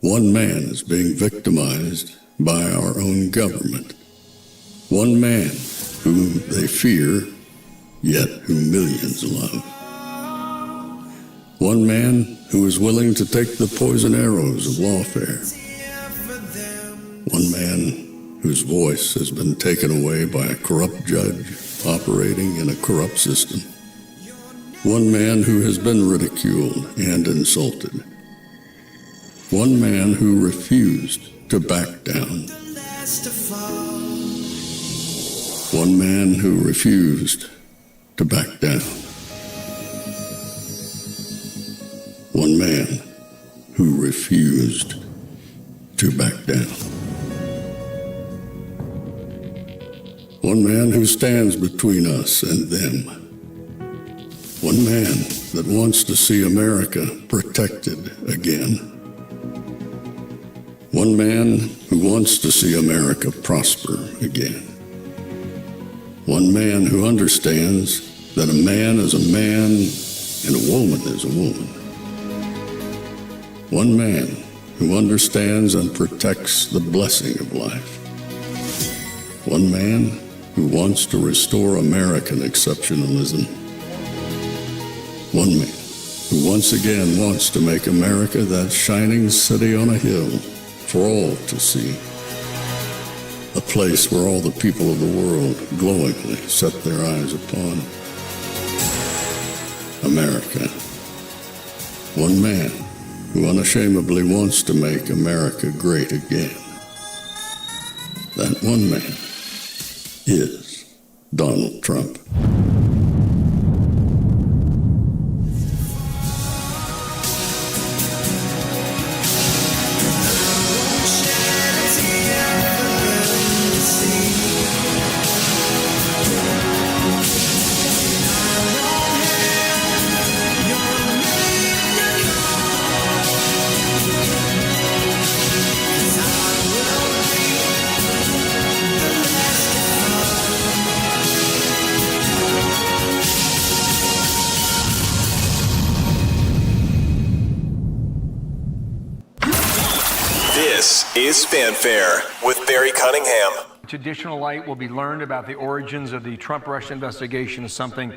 One man is being victimized by our own government. One man whom they fear, yet whom millions love. One man who is willing to take the poison arrows of lawfare. One man whose voice has been taken away by a corrupt judge operating in a corrupt system. One man who has been ridiculed and insulted. One man who refused to back down. One man who refused to back down. One man who refused to back down. One man who stands between us and them. One man that wants to see America protected again. One man who wants to see America prosper again. One man who understands that a man is a man and a woman is a woman. One man who understands and protects the blessing of life. One man who wants to restore American exceptionalism. One man who once again wants to make America that shining city on a hill for all to see. A place where all the people of the world glowingly set their eyes upon. America. One man who unashamedly wants to make America great again. That one man is Donald Trump. This is Fanfare with Barry Cunningham. Additional light will be learned about the origins of the Trump-Russia investigation is something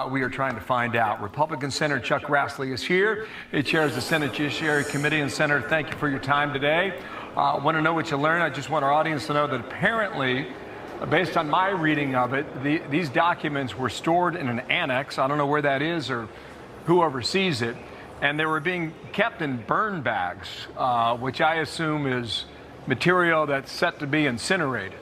we are trying to find out. Republican Senator Chuck Grassley is here. He chairs the Senate Judiciary Committee. And Senator, thank you for your time today. I want to know what you learned. I just want our audience to know that apparently, based on my reading of it, these documents were stored in an annex. I don't know where that is or who oversees it. And they were being kept in burn bags, which I assume is material that's set to be incinerated.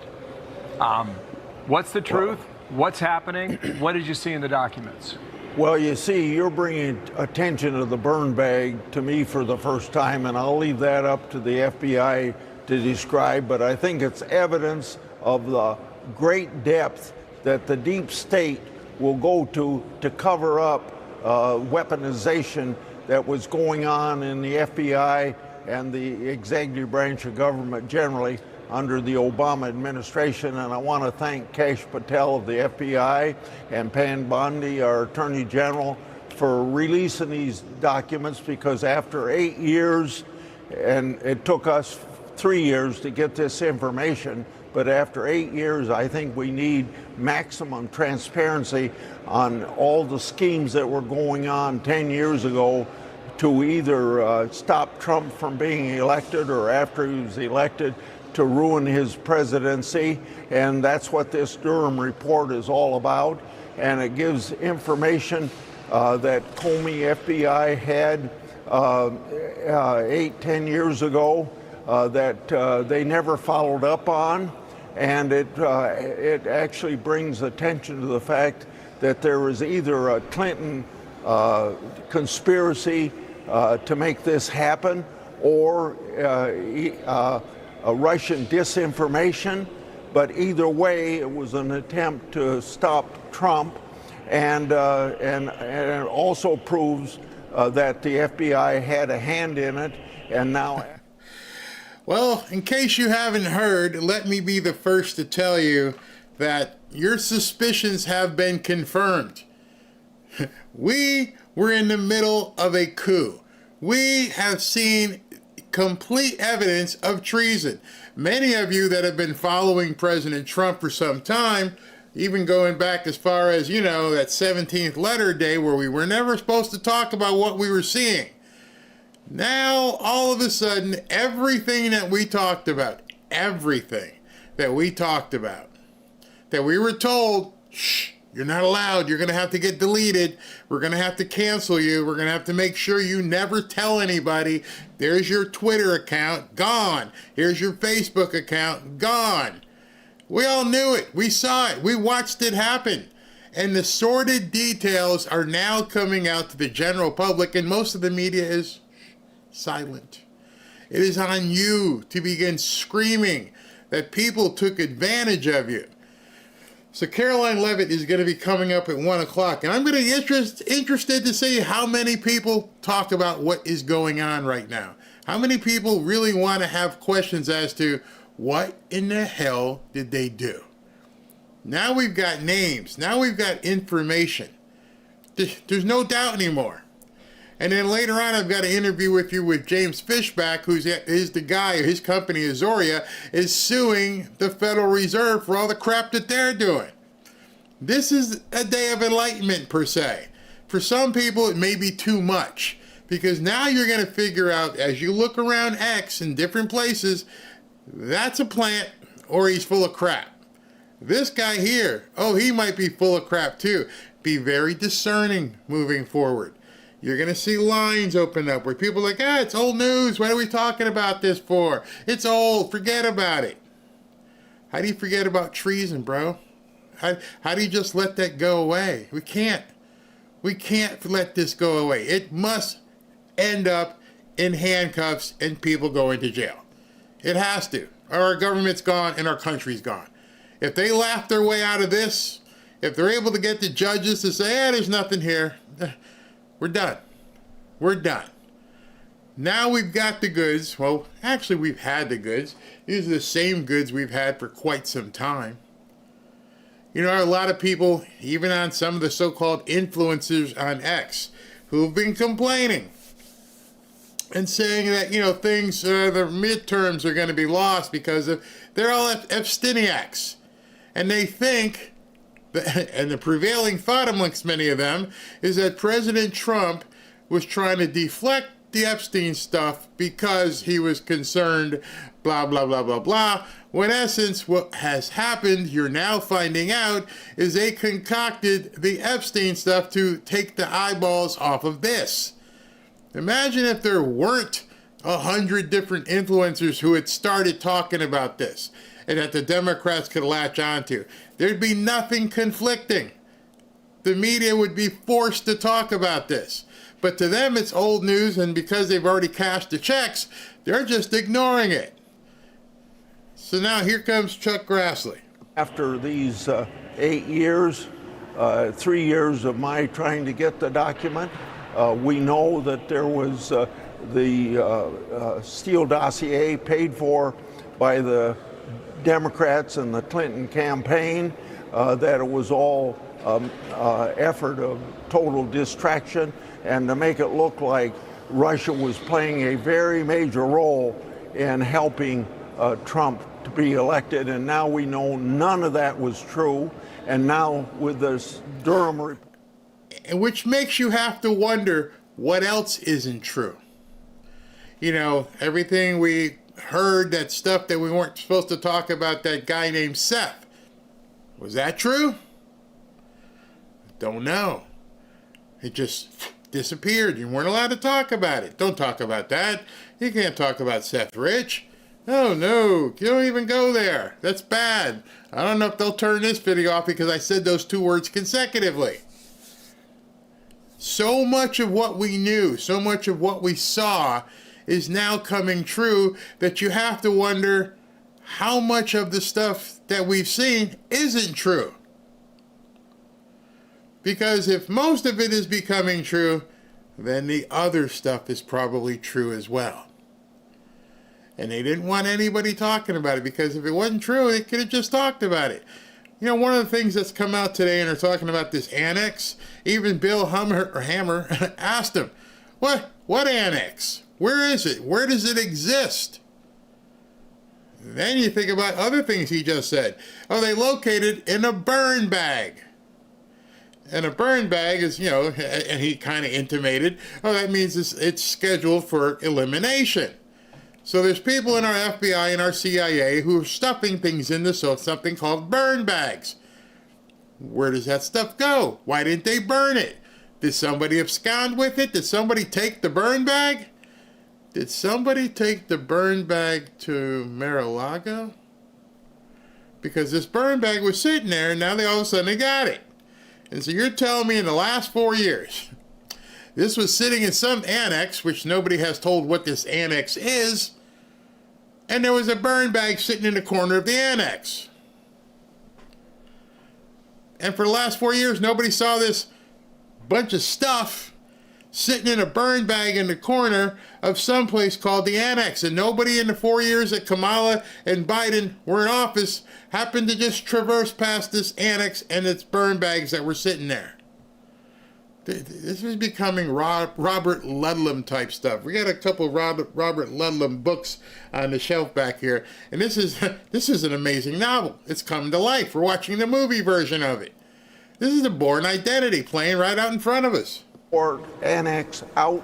What's the truth? What's happening? What did you see in the documents? Well, you see, you're bringing attention to the burn bag to me for the first time, and I'll leave that up to the FBI to describe, but I think it's evidence of the great depth that the deep state will go to cover up weaponization that was going on in the FBI and the executive branch of government generally under the Obama administration. And I want to thank Kash Patel of the FBI and Pan Bondi, our Attorney General, for releasing these documents, because after 8 years, and it took us 3 years to get this information, but after 8 years, I think we need maximum transparency on all the schemes that were going on 10 years ago to either stop Trump from being elected or after he was elected to ruin his presidency. And that's what this Durham report is all about. And it gives information that Comey FBI had 10 years ago that they never followed up on. And it actually brings attention to the fact that there was either a Clinton conspiracy to make this happen, or a Russian disinformation. But either way, it was an attempt to stop Trump, and it also proves that the FBI had a hand in it, and now. Well, in case you haven't heard, let me be the first to tell you that your suspicions have been confirmed. We were in the middle of a coup. We have seen complete evidence of treason. Many of you that have been following President Trump for some time, even going back as far as, you know, that 17th letter day where we were never supposed to talk about what we were seeing. Now, all of a sudden, everything that we talked about, that we were told, shh, you're not allowed, you're going to have to get deleted, we're going to have to cancel you, we're going to have to make sure you never tell anybody, there's your Twitter account, gone, here's your Facebook account, gone. We all knew it, we saw it, we watched it happen. And the sordid details are now coming out to the general public, and most of the media is silent. It is on you to begin screaming that people took advantage of you. So Karoline Leavitt is going to be coming up at 1 o'clock, and I'm going to be interested to see how many people talk about what is going on right now. How many people really want to have questions as to what in the hell did they do? Now we've got names. Now we've got information. There's no doubt anymore. And then later on, I've got an interview with you with James Fishback, who is the guy, his company, Azoria, is suing the Federal Reserve for all the crap that they're doing. This is a day of enlightenment, per se. For some people, it may be too much, because now you're going to figure out, as you look around X in different places, that's a plant or he's full of crap. This guy here, oh, he might be full of crap too. Be very discerning moving forward. You're going to see lines open up where people are like, it's old news. What are we talking about this for? It's old. Forget about it. How do you forget about treason, bro? How do you just let that go away? We can't. We can't let this go away. It must end up in handcuffs and people going to jail. It has to. Or our government's gone and our country's gone. If they laugh their way out of this, if they're able to get the judges to say, there's nothing here, we're done. We're done. Now we've got the goods. Well, actually, we've had the goods. These are the same goods we've had for quite some time. You know, a lot of people, even on some of the so-called influencers on X, who've been complaining and saying that, you know, things, the midterms are going to be lost because they're all abstiniacs. And they think, and the prevailing thought amongst many of them, is that President Trump was trying to deflect the Epstein stuff because he was concerned, blah, blah, blah, blah, blah. When in essence, what has happened, you're now finding out, is they concocted the Epstein stuff to take the eyeballs off of this. Imagine if there weren't 100 different influencers who had started talking about this and that the Democrats could latch onto. There'd be nothing conflicting. The media would be forced to talk about this. But to them, it's old news, and because they've already cashed the checks, they're just ignoring it. So now here comes Chuck Grassley. After these 8 years, 3 years of my trying to get the document, we know that there was the Steele dossier paid for by the Democrats and the Clinton campaign, that it was all effort of total distraction, and to make it look like Russia was playing a very major role in helping Trump to be elected. And now we know none of that was true. And now with this Durham report, which makes you have to wonder what else isn't true. You know, everything we heard, that stuff that we weren't supposed to talk about, that guy named Seth. Was that true? Don't know. It just disappeared. You weren't allowed to talk about it. Don't talk about that. You can't talk about Seth Rich. Oh, no, you don't even go there. That's bad. I don't know if they'll turn this video off because I said those two words consecutively. So much of what we knew, so much of what we saw is now coming true that you have to wonder how much of the stuff that we've seen isn't true. Because if most of it is becoming true, then the other stuff is probably true as well. And they didn't want anybody talking about it, because if it wasn't true, they could have just talked about it. You know, one of the things that's come out today, and they're talking about this annex, even Bill Hammer asked him, what annex? Where is it? Where does it exist? Then you think about other things he just said. Oh, they located in a burn bag. And a burn bag is, and he kind of intimated, oh, that means it's scheduled for elimination. So there's people in our FBI and our CIA who are stuffing things into something called burn bags. Where does that stuff go? Why didn't they burn it? Did somebody abscond with it? Did somebody take the burn bag? Did somebody take the burn bag to Mar-a-Lago? Because this burn bag was sitting there, and now they all of a sudden they got it. And so you're telling me in the last 4 years, this was sitting in some annex, which nobody has told what this annex is, and there was a burn bag sitting in the corner of the annex. And for the last 4 years, nobody saw this bunch of stuff sitting in a burn bag in the corner of some place called the annex. And nobody in the 4 years that Kamala and Biden were in office happened to just traverse past this annex and its burn bags that were sitting there. This is becoming Robert Ludlum type stuff. We got a couple of Robert Ludlum books on the shelf back here, and this is an amazing novel. It's come to life. We're watching the movie version of it. This is a Bourne Identity playing right out in front of us. Or annex out,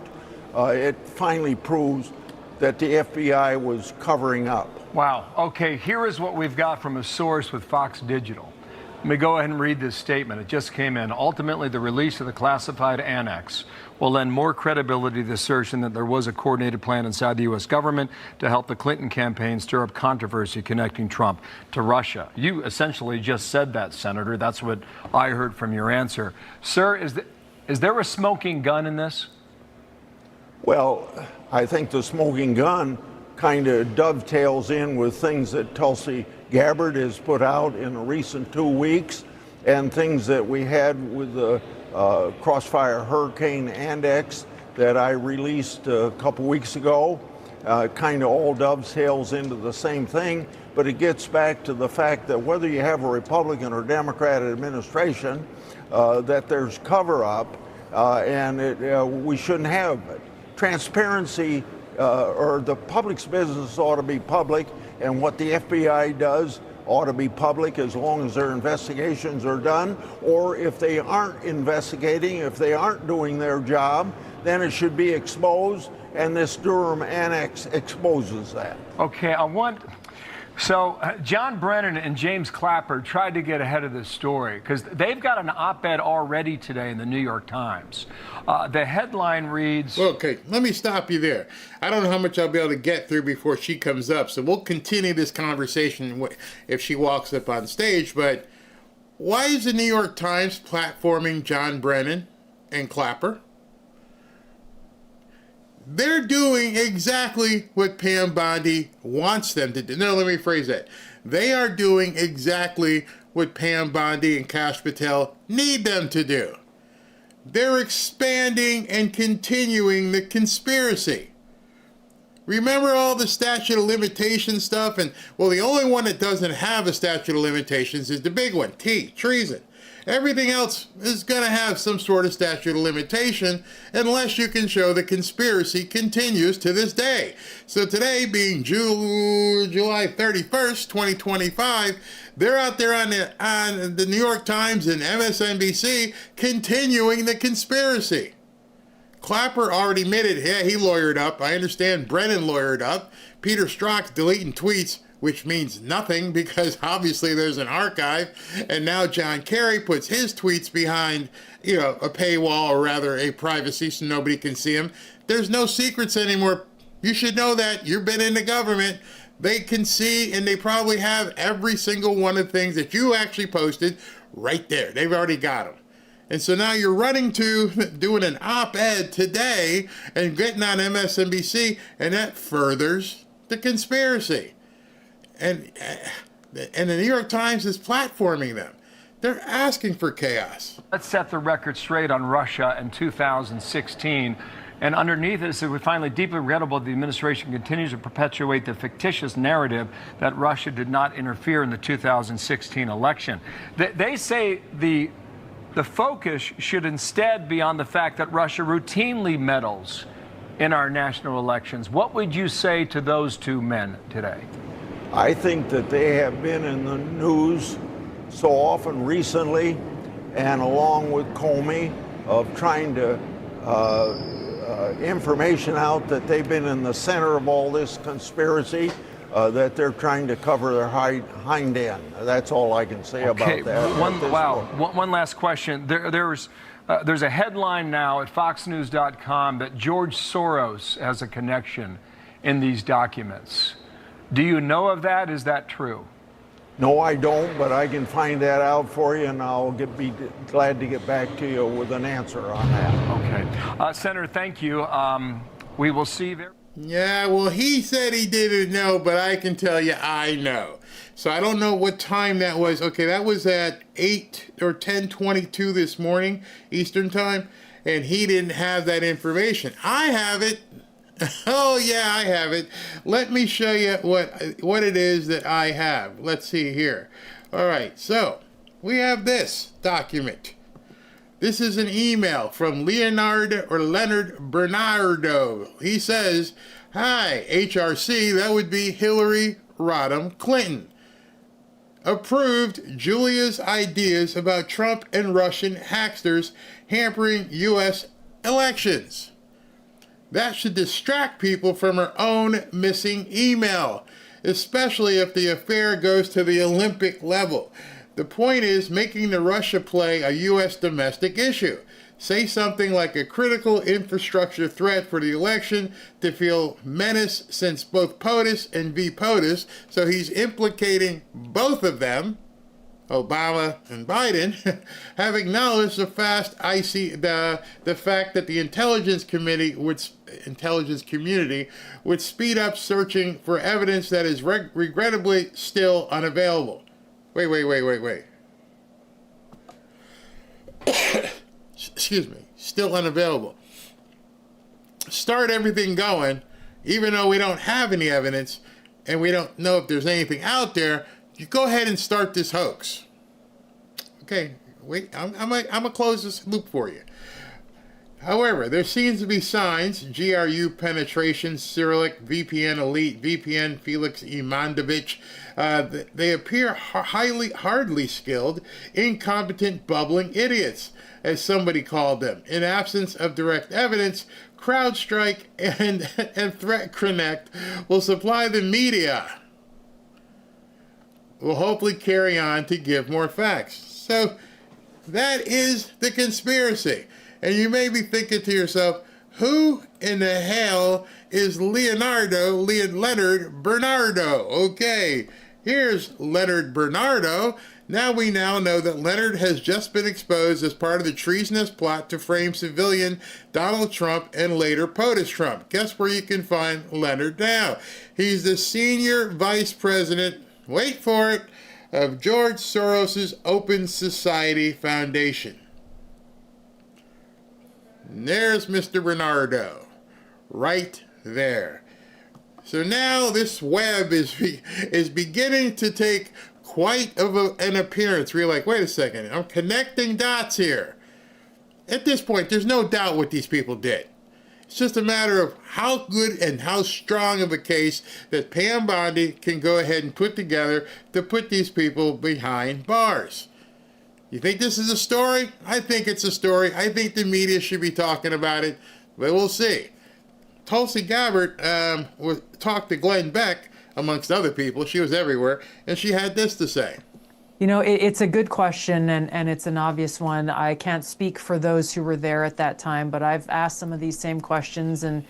it finally proves that the FBI was covering up. Wow. Okay, here is what we've got from a source with Fox Digital. Let me go ahead and read this statement. It just came in. Ultimately, the release of the classified annex will lend more credibility to the assertion that there was a coordinated plan inside the U.S. government to help the Clinton campaign stir up controversy connecting Trump to Russia. You essentially just said that, Senator. That's what I heard from your answer. Sir, is there a smoking gun in this? Well, I think the smoking gun kind of dovetails in with things that Tulsi Gabbard has put out in the recent 2 weeks, and things that we had with the Crossfire Hurricane Index that I released a couple weeks ago. Kind of all dovetails into the same thing, but it gets back to the fact that whether you have a Republican or Democrat administration, that there's cover-up, and we shouldn't have it. Transparency, or the public's business ought to be public, and what the FBI does ought to be public as long as their investigations are done. Or if they aren't investigating, if they aren't doing their job, then it should be exposed, and this Durham Annex exposes that. Okay, So John Brennan and James Clapper tried to get ahead of this story because they've got an op-ed already today in the New York Times. The headline reads... Okay, let me stop you there. I don't know how much I'll be able to get through before she comes up, so we'll continue this conversation if she walks up on stage, but why is the New York Times platforming John Brennan and Clapper? They're doing exactly what Pam Bondi wants them to do. No, let me phrase that. They are doing exactly what Pam Bondi and Kash Patel need them to do. They're expanding and continuing the conspiracy. Remember all the statute of limitations stuff? And, well, the only one that doesn't have a statute of limitations is the big one, treason. Everything else is going to have some sort of statute of limitation unless you can show the conspiracy continues to this day. So today, being July 31st, 2025, they're out there on the New York Times and MSNBC continuing the conspiracy. Clapper already admitted, yeah, he lawyered up. I understand Brennan lawyered up. Peter Strzok's deleting tweets, which means nothing because obviously there's an archive. And now John Kerry puts his tweets behind, a paywall, or rather a privacy, so nobody can see them. There's no secrets anymore. You should know that. You've been in the government. They can see, and they probably have every single one of the things that you actually posted right there. They've already got them. And so now you're running to doing an op-ed today and getting on MSNBC, and that furthers the conspiracy. And the New York Times is platforming them. They're asking for chaos. Let's set the record straight on Russia in 2016. And underneath it, we finally deeply regrettable the administration continues to perpetuate the fictitious narrative that Russia did not interfere in the 2016 election. They say the focus should instead be on the fact that Russia routinely meddles in our national elections. What would you say to those two men today? I think that they have been in the news so often recently, and along with Comey, of trying to information out that they've been in the center of all this conspiracy, that they're trying to cover their hind end. That's all I can say about that. One last question. There's a headline now at foxnews.com that George Soros has a connection in these documents. Do you know of that? Is that true? No, I don't, but I can find that out for you, and I'll be glad to get back to you with an answer on that. Okay. Senator, thank you. We will see there. Yeah, well, he said he didn't know, but I can tell you I know. So I don't know what time that was. Okay, that was at 8 or 10:22 this morning, Eastern time, and he didn't have that information. I have it. Oh, yeah, I have it. Let me show you what it is that I have. Let's see here. All right, so we have this document. This is an email from Leonard Bernardo. He says, "Hi, HRC," that would be Hillary Rodham Clinton, "approved Julia's ideas about Trump and Russian hacksters hampering U.S. elections. That should distract people from her own missing email, especially if the affair goes to the Olympic level. The point is making the Russia play a U.S. domestic issue. Say something like a critical infrastructure threat for the election to feel menace since both POTUS and V. POTUS," so he's implicating both of them, Obama and Biden, "have acknowledged the fact that the intelligence community would speed up searching for evidence that is regrettably still unavailable." Wait. Excuse me. Still unavailable. Start everything going, even though we don't have any evidence and we don't know if there's anything out there. You go ahead and start this hoax. Okay, wait, I'm gonna close this loop for you. However, there seems to be signs, GRU penetration, Cyrillic, VPN elite, VPN Felix Imandovich, they appear hardly skilled, incompetent, bubbling idiots, as somebody called them. In absence of direct evidence, CrowdStrike and Threat Connect will supply the media. Will hopefully carry on to give more facts. So that is the conspiracy. And you may be thinking to yourself, who in the hell is Leonard Bernardo? Okay, here's Leonard Bernardo. Now we know that Leonard has just been exposed as part of the treasonous plot to frame civilian Donald Trump and later POTUS Trump. Guess where you can find Leonard now? He's the senior vice president, wait for it, of George Soros's Open Society Foundation. And there's Mr. Bernardo, right there. So now this web is beginning to take quite an appearance. We're like, wait a second, I'm connecting dots here. At this point, there's no doubt what these people did. It's just a matter of how good and how strong of a case that Pam Bondi can go ahead and put together to put these people behind bars. You think this is a story? I think it's a story. I think the media should be talking about it, but we'll see. Tulsi Gabbard talked to Glenn Beck, amongst other people. She was everywhere, and she had this to say. You know, it's a good question, and it's an obvious one. I can't speak for those who were there at that time, but I've asked some of these same questions, and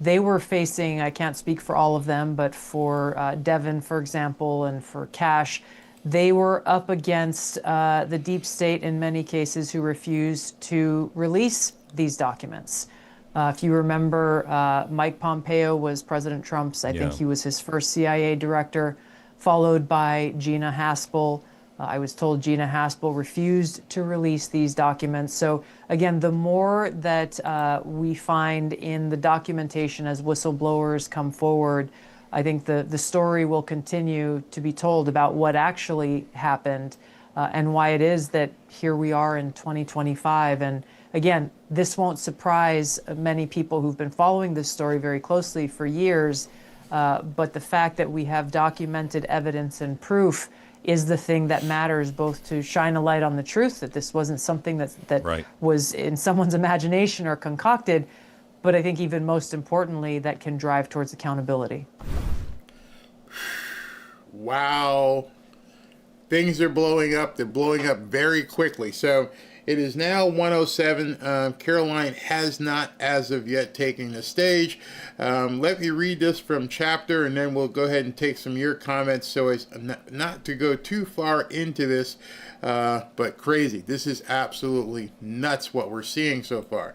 they were facing, I can't speak for all of them, but for Devin, for example, and for Cash, they were up against the deep state in many cases who refused to release these documents. If you remember, Mike Pompeo was President Trump's, I think he was his first CIA director, followed by Gina Haspel. I was told Gina Haspel refused to release these documents. So again, the more that we find in the documentation as whistleblowers come forward, I think the story will continue to be told about what actually happened. and why it is that here we are in 2025. And again, this won't surprise many people who've been following this story very closely for years, but the fact that we have documented evidence and proof is the thing that matters, both to shine a light on the truth, that this wasn't something that Right. was in someone's imagination or concocted, but I think even most importantly, that can drive towards accountability. Wow. Things are blowing up. They're blowing up very quickly. So it is now 1:07. Karoline has not, as of yet, taken the stage. Let me read this from chapter, and then we'll go ahead and take some of your comments so as not to go too far into this, but crazy. This is absolutely nuts what we're seeing so far.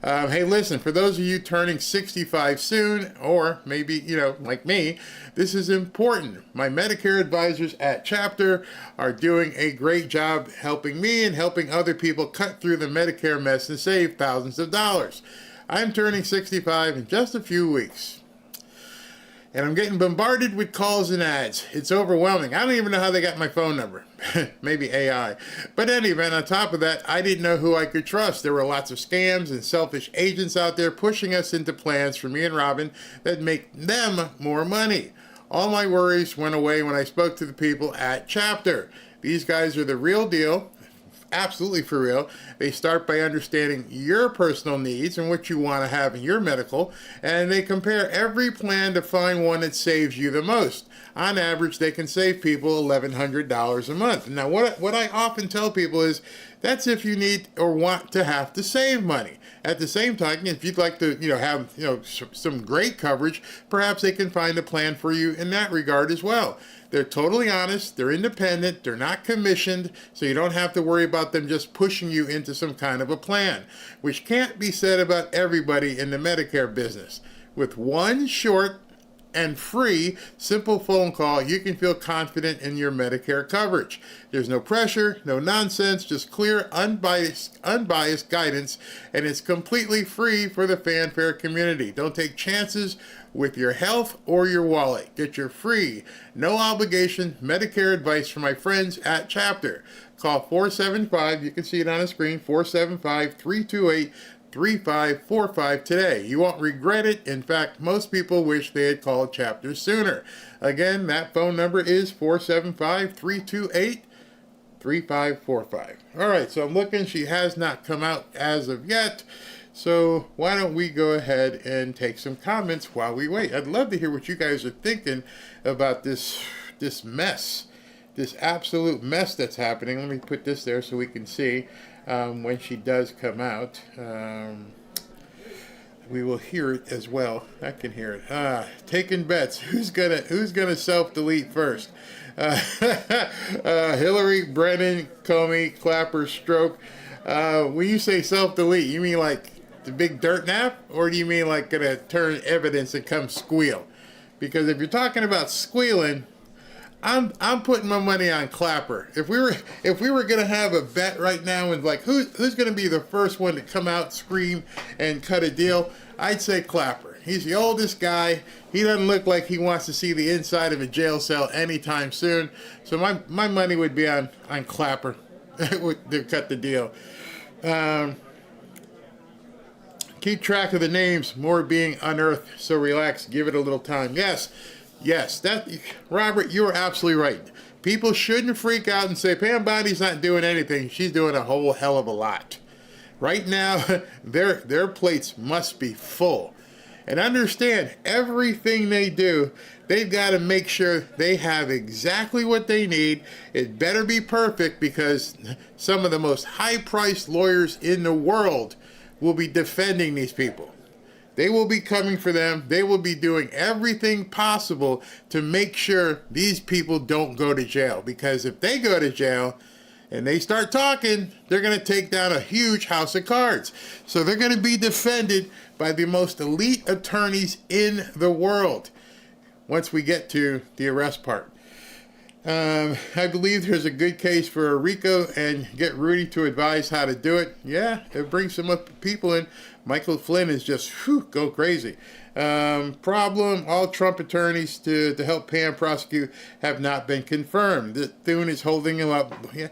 Hey, listen, for those of you turning 65 soon, or maybe, like me, this is important. My Medicare advisors at Chapter are doing a great job helping me and helping other people cut through the Medicare mess and save thousands of dollars. I'm turning 65 in just a few weeks. And I'm getting bombarded with calls and ads. It's overwhelming. I don't even know how they got my phone number. Maybe AI. But anyway, on top of that, I didn't know who I could trust. There were lots of scams and selfish agents out there pushing us into plans for me and Robin that make them more money. All my worries went away when I spoke to the people at Chapter. These guys are the real deal. Absolutely for real. They start by understanding your personal needs and what you want to have in your medical, and they compare every plan to find one that saves you the most. On average, they can save people $1,100 a month. Now, what I often tell people is that's if you need or want to have to save money. At the same time, if you'd like to, have, some great coverage, perhaps they can find a plan for you in that regard as well. They're totally honest, they're independent, they're not commissioned, so you don't have to worry about them just pushing you into some kind of a plan, which can't be said about everybody in the Medicare business. With one short and free simple phone call, you can feel confident in your Medicare coverage. There's no pressure, no nonsense, just clear, unbiased guidance, and it's completely free for the fanfare community. Don't take chances with your health or your wallet. Get your free, no obligation Medicare advice from my friends at Chapter. Call 475, you can see it on the screen, 475-328-3545 today. You won't regret it. In fact, most people wish they had called Chapter sooner. Again, that phone number is 475-328-3545. All right, so I'm looking. She has not come out as of yet. So why don't we go ahead and take some comments while we wait. I'd love to hear what you guys are thinking about this mess, this absolute mess that's happening. Let me put this there so we can see when she does come out. We will hear it as well. I can hear it. Taking bets. Who's gonna self-delete first? Hillary, Brennan, Comey, Clapper, Stroke. When you say self-delete, you mean like the big dirt nap, or do you mean like gonna turn evidence and come squeal? Because if you're talking about squealing, I'm putting my money on Clapper. If we were gonna have a bet right now and like who's gonna be the first one to come out, scream, and cut a deal, I'd say Clapper. He's the oldest guy. He doesn't look like he wants to see the inside of a jail cell anytime soon. So my money would be on Clapper to cut the deal. Keep track of the names, more being unearthed, so relax, give it a little time. Yes, Robert, you're absolutely right. People shouldn't freak out and say, Pam Bondi's not doing anything. She's doing a whole hell of a lot. Right now, their plates must be full. And understand, everything they do, they've got to make sure they have exactly what they need. It better be perfect, because some of the most high-priced lawyers in the world will be defending these people. They will be coming for them. They will be doing everything possible to make sure these people don't go to jail. Because if they go to jail and they start talking, they're going to take down a huge house of cards. So they're going to be defended by the most elite attorneys in the world once we get to the arrest part. I believe there's a good case for a RICO, and get Rudy to advise how to do it. Yeah, it brings some up people in. Michael Flynn is just go crazy. Problem, all Trump attorneys to help pay and prosecute have not been confirmed. Thune is holding him up. Yeah.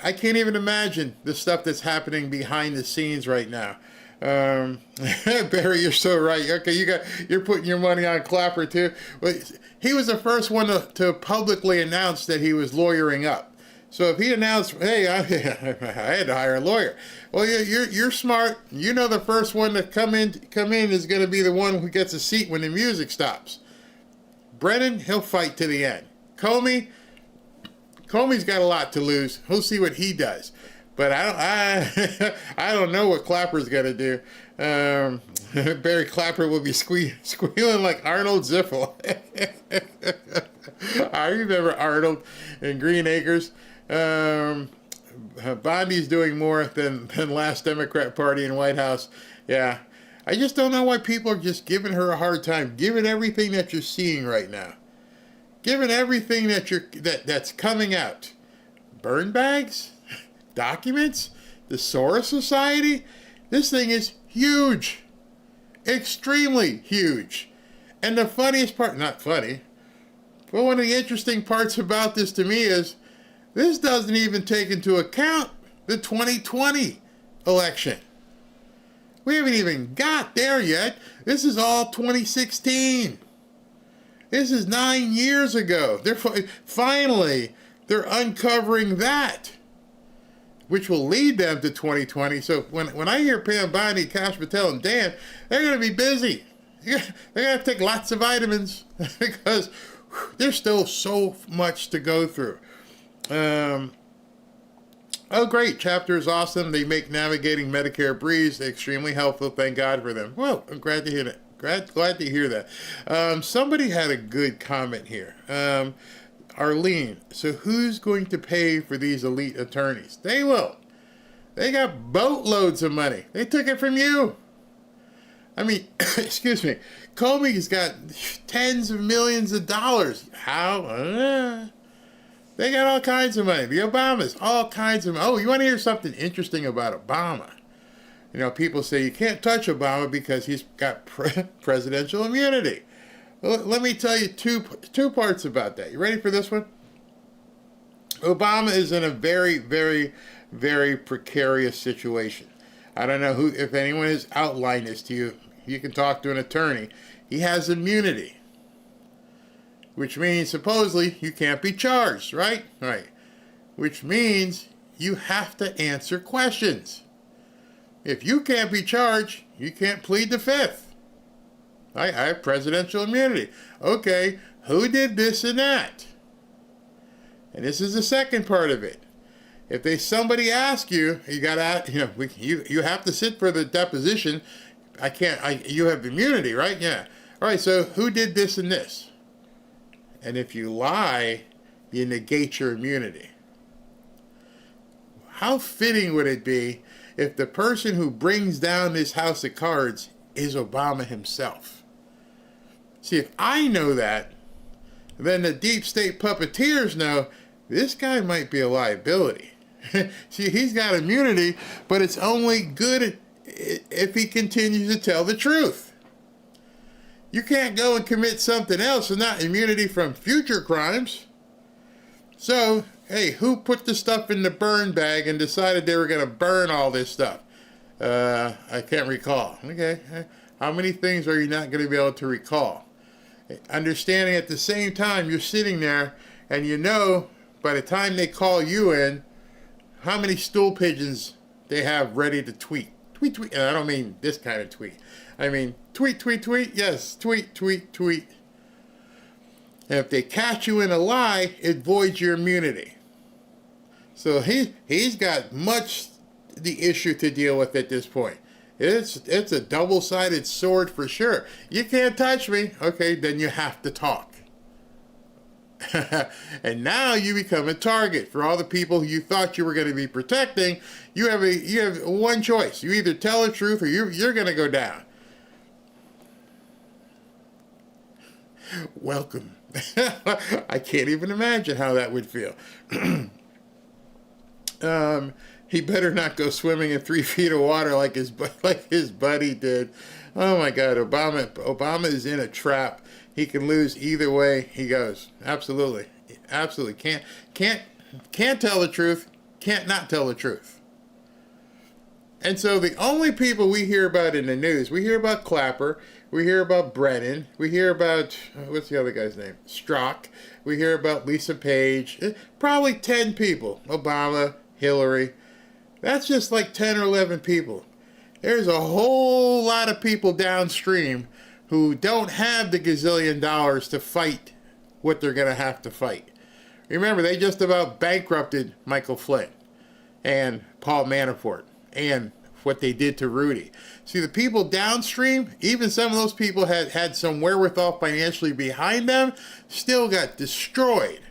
I can't even imagine the stuff that's happening behind the scenes right now. Barry, you're so right. Okay, you're putting your money on Clapper too. Well, he was the first one to publicly announce that he was lawyering up. So if he announced, "Hey, I had to hire a lawyer," well, you're smart. You know the first one to come in is going to be the one who gets a seat when the music stops. Brennan, he'll fight to the end. Comey's got a lot to lose. We'll see what he does. But I don't know what Clapper's going to do. Barry Clapper will be squealing like Arnold Ziffel. I remember Arnold in Green Acres. Bondi's doing more than last Democrat Party in White House. Yeah. I just don't know why people are just giving her a hard time, given everything that you're seeing right now. Given everything that's coming out. Burn bags? Documents? The Soros Society? This thing is huge. Extremely huge. And the funniest part, not funny, but one of the interesting parts about this to me is this doesn't even take into account the 2020 election. We haven't even got there yet. This is all 2016. This is 9 years ago. Finally, they're uncovering that, which will lead them to 2020. So when I hear Pam Bondi, Kash Patel, and Dan, they're going to be busy. They're going to take lots of vitamins because there's still so much to go through. Oh, great. Chapter is awesome. They make navigating Medicare breeze extremely helpful. Thank God for them. Well, I'm glad to hear that. Glad to hear that. Somebody had a good comment here. Arlene, so who's going to pay for these elite attorneys? They will. They got boatloads of money. They took it from you. I mean, excuse me. Comey's got tens of millions of dollars. How? They got all kinds of money. The Obamas, all kinds of money. Oh, you want to hear something interesting about Obama? You know, people say you can't touch Obama because he's got presidential immunity. Well, let me tell you two parts about that. You ready for this one? Obama is in a very, very, very precarious situation. I don't know if anyone has outlined this to you. You can talk to an attorney. He has immunity, which means supposedly you can't be charged, right? Right. Which means you have to answer questions. If you can't be charged, you can't plead the fifth. I have presidential immunity. Okay, who did this and that? And this is the second part of it. If somebody asks you, you gotta, you have to sit for the deposition. You have immunity, right? Yeah. All right. So who did this and this? And if you lie, you negate your immunity. How fitting would it be if the person who brings down this house of cards is Obama himself? See, if I know that, then the deep state puppeteers know this guy might be a liability. See, he's got immunity, but it's only good if he continues to tell the truth. You can't go and commit something else and not immunity from future crimes. So, hey, who put the stuff in the burn bag and decided they were going to burn all this stuff? I can't recall. Okay. How many things are you not going to be able to recall? Understanding at the same time you're sitting there and you know by the time they call you in how many stool pigeons they have ready to tweet. Tweet, tweet. And I don't mean this kind of tweet. I mean tweet, tweet, tweet. Yes, tweet, tweet, tweet. And if they catch you in a lie, it voids your immunity. So he's got much the issue to deal with at this point. It's a double-sided sword for sure. You can't touch me. Okay, then you have to talk. And now you become a target for all the people you thought you were going to be protecting. You have one choice. You either tell the truth or you're going to go down. Welcome. I can't even imagine how that would feel. he better not go swimming in 3 feet of water like his buddy did. Oh my God, Obama is in a trap. He can lose either way he goes. Absolutely, can't tell the truth. Can't not tell the truth. And so the only people we hear about in the news, we hear about Clapper, we hear about Brennan, we hear about, what's the other guy's name? Strzok. We hear about Lisa Page. Probably 10 people. Obama, Hillary. That's just like 10 or 11 people. There's a whole lot of people downstream who don't have the gazillion dollars to fight what they're going to have to fight. Remember, they just about bankrupted Michael Flynn and Paul Manafort and what they did to Rudy. See, the people downstream, even some of those people had some wherewithal financially behind them, still got destroyed.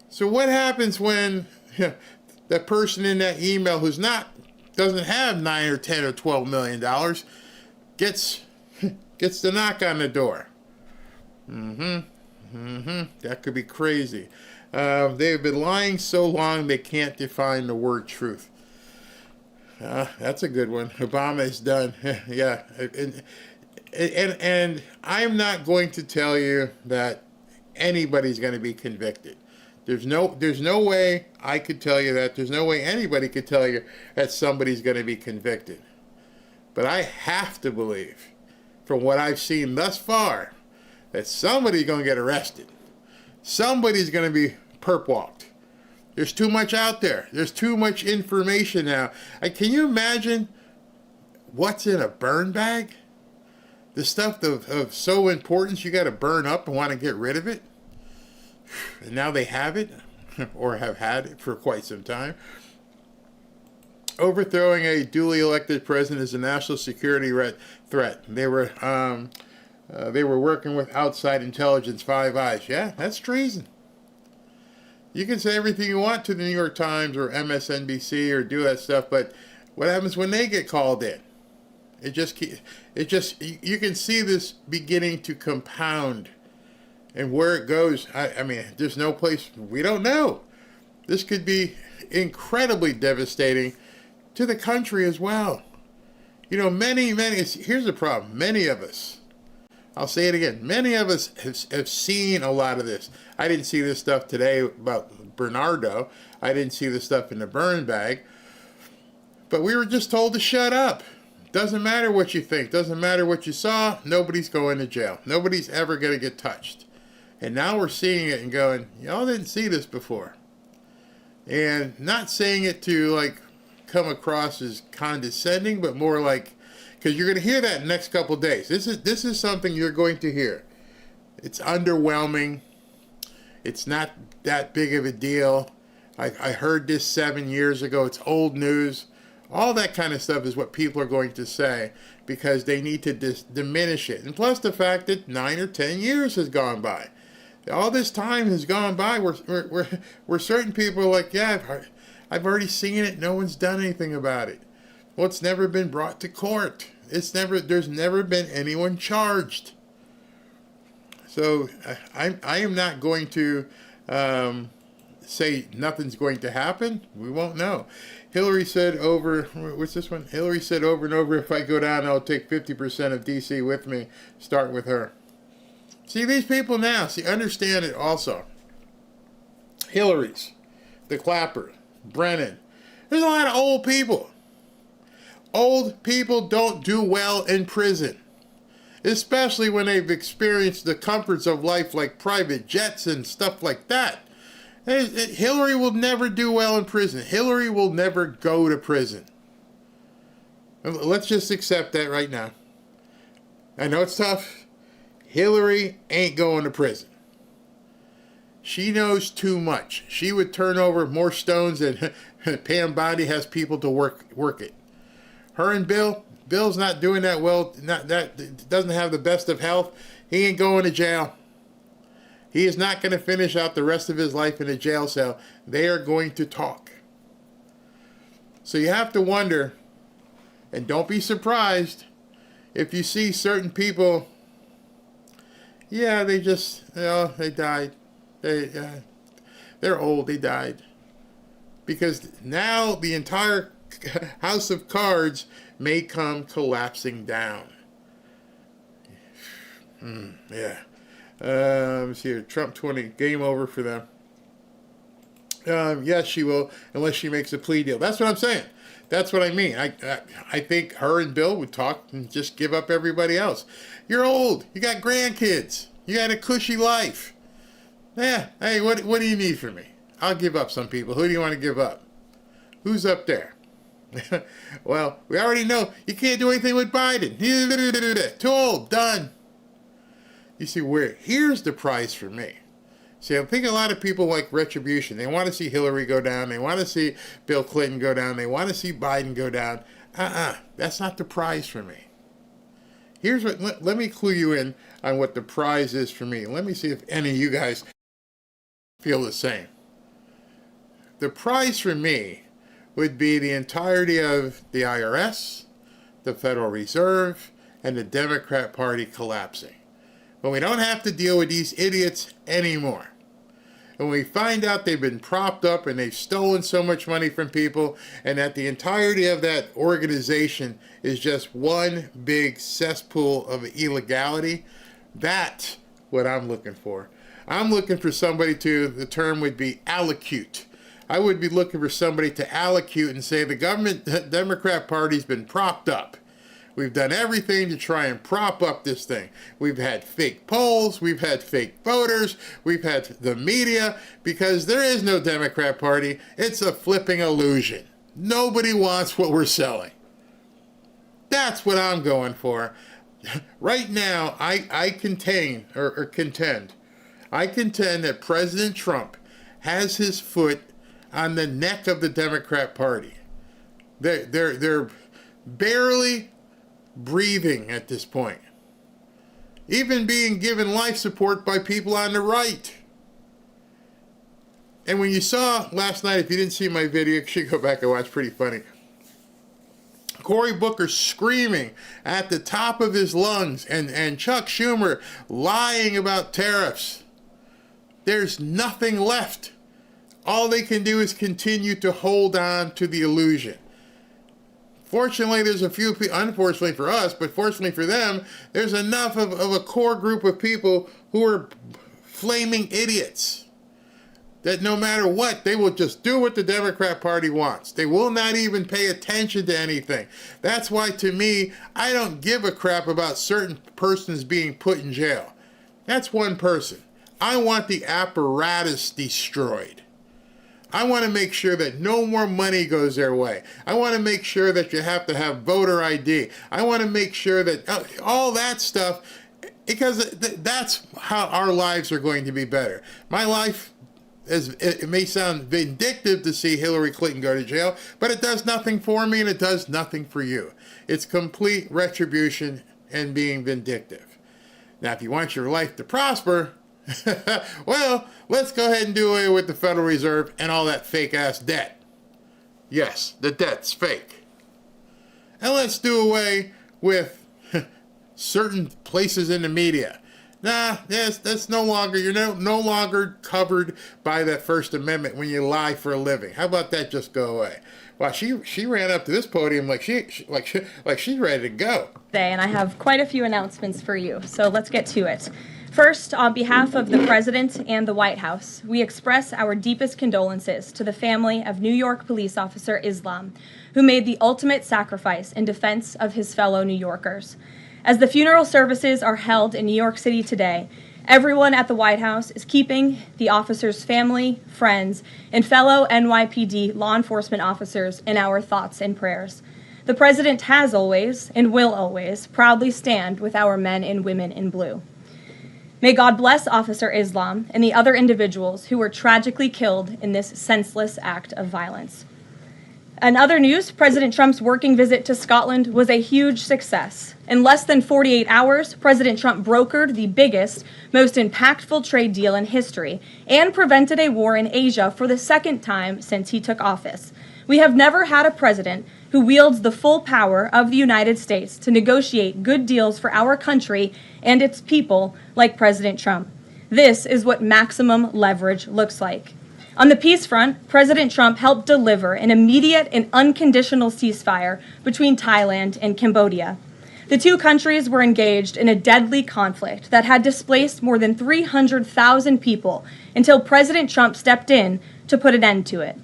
So what happens when that person in that email who's doesn't have 9 or 10 or 12 million dollars gets the knock on the door? That could be crazy. They've been lying so long they can't define the word truth. That's a good one. Obama is done. Yeah. And I'm not going to tell you that anybody's going to be convicted. There's no way I could tell you that. There's no way anybody could tell you that somebody's going to be convicted. But I have to believe, from what I've seen thus far, that somebody's going to get arrested. Somebody's going to be perp walked. There's too much out there. There's too much information now. Can you imagine what's in a burn bag? The stuff of so importance you got to burn up and want to get rid of it? And now they have it, or have had it for quite some time. Overthrowing a duly elected president is a national security threat. They were working with outside intelligence, Five Eyes. Yeah, that's treason. You can say everything you want to the New York Times or MSNBC or do that stuff, but what happens when they get called in? You can see this beginning to compound, and where it goes, I mean, there's no place, we don't know. This could be incredibly devastating to the country as well. You know, here's the problem. Many of us, I'll say it again, many of us have seen a lot of this. I didn't see this stuff today about Bernardo. I didn't see the stuff in the burn bag. But we were just told to shut up. Doesn't matter what you think. Doesn't matter what you saw. Nobody's going to jail. Nobody's ever going to get touched. And now we're seeing it and going, y'all didn't see this before. And not saying it to like come across as condescending, but more like, because you're going to hear that in the next couple of days. This is something you're going to hear. It's underwhelming. It's not that big of a deal. I heard this 7 years ago. It's old news. All that kind of stuff is what people are going to say because they need to diminish it. And plus the fact that 9 or 10 years has gone by. All this time has gone by where certain people are like, yeah, I've already seen it. No one's done anything about it. Well, it's never been brought to court. There's never been anyone charged. So I am not going to say nothing's going to happen. We won't know. Hillary said what's this one? Hillary said over and over, if I go down, I'll take 50% of D.C. with me. Start with her. See, these people now, understand it also. Hillary's, the Clapper, Brennan. There's a lot of old people. Old people don't do well in prison, especially when they've experienced the comforts of life like private jets and stuff like that. Hillary will never do well in prison. Hillary will never go to prison. Let's just accept that right now. I know it's tough. Hillary ain't going to prison. She knows too much. She would turn over more stones than Pam Bondi has people to work it. Her and Bill's not doing that well. Doesn't have the best of health. He ain't going to jail. He is not going to finish out the rest of his life in a jail cell. They are going to talk. So you have to wonder, and don't be surprised if you see certain people, yeah, they died. They're old, they died. because now the entire house of cards may come collapsing down. Yeah. Let's see here. Trump 20. Game over for them. Yes, she will, unless she makes a plea deal. That's what I'm saying. That's what I mean. I think her and Bill would talk and just give up everybody else. You're old. You got grandkids. You got a cushy life. Yeah. Hey, what do you need from me? I'll give up some people. Who do you want to give up? Who's up there? Well, we already know you can't do anything with Biden. Too old. Done. You see, here's the prize for me. See, I think a lot of people like retribution. They want to see Hillary go down. They want to see Bill Clinton go down. They want to see Biden go down. That's not the prize for me. Here's what, let me clue you in on what the prize is for me. Let me see if any of you guys feel the same. The prize for me would be the entirety of the IRS, the Federal Reserve, and the Democrat Party collapsing. But we don't have to deal with these idiots anymore. And we find out they've been propped up and they've stolen so much money from people, and that the entirety of that organization is just one big cesspool of illegality. That's what I'm looking for. I'm looking for somebody the term would be allocute. I would be looking for somebody to allocute and say the Democrat Party's been propped up. We've done everything to try and prop up this thing. We've had fake polls. We've had fake voters. We've had the media, because there is no Democrat Party. It's a flipping illusion. Nobody wants what we're selling. That's what I'm going for. Right now, I contend that President Trump has his foot on the neck of the Democrat Party. They're barely breathing at this point, even being given life support by people on the right. And when you saw last night, if you didn't see my video, you should go back and watch. Pretty funny. Cory Booker screaming at the top of his lungs, and Chuck Schumer lying about tariffs. There's nothing left. All they can do is continue to hold on to the illusion. Fortunately, there's a few people, unfortunately for us, but fortunately for them, there's enough of a core group of people who are flaming idiots that no matter what, they will just do what the Democrat Party wants. They will not even pay attention to anything. That's why, to me, I don't give a crap about certain persons being put in jail. That's one person. I want the apparatus destroyed. I want to make sure that no more money goes their way. I want to make sure that you have to have voter ID. I want to make sure that all that stuff, because that's how our lives are going to be better. My life, it may sound vindictive to see Hillary Clinton go to jail, but it does nothing for me and it does nothing for you. It's complete retribution and being vindictive. Now, if you want your life to prosper, well, let's go ahead and do away with the Federal Reserve and all that fake-ass debt. Yes, the debt's fake. And let's do away with certain places in the media. That's no longer, you're no longer covered by that First Amendment when you lie for a living. How about that just go away? Wow, she ran up to this podium like she's ready to go. And I have quite a few announcements for you, so let's get to it. First, on behalf of the President and the White House, we express our deepest condolences to the family of New York police officer Islam, who made the ultimate sacrifice in defense of his fellow New Yorkers. As the funeral services are held in New York City today, everyone at the White House is keeping the officer's family, friends, and fellow NYPD law enforcement officers in our thoughts and prayers. The President has always, and will always, proudly stand with our men and women in blue. May God bless Officer Islam and the other individuals who were tragically killed in this senseless act of violence. In other news, President Trump's working visit to Scotland was a huge success. In less than 48 hours, President Trump brokered the biggest, most impactful trade deal in history and prevented a war in Asia for the second time since he took office. We have never had a president who wields the full power of the United States to negotiate good deals for our country and its people like President Trump. This is what maximum leverage looks like. On the peace front, President Trump helped deliver an immediate and unconditional ceasefire between Thailand and Cambodia. The two countries were engaged in a deadly conflict that had displaced more than 300,000 people until President Trump stepped in to put an end to it.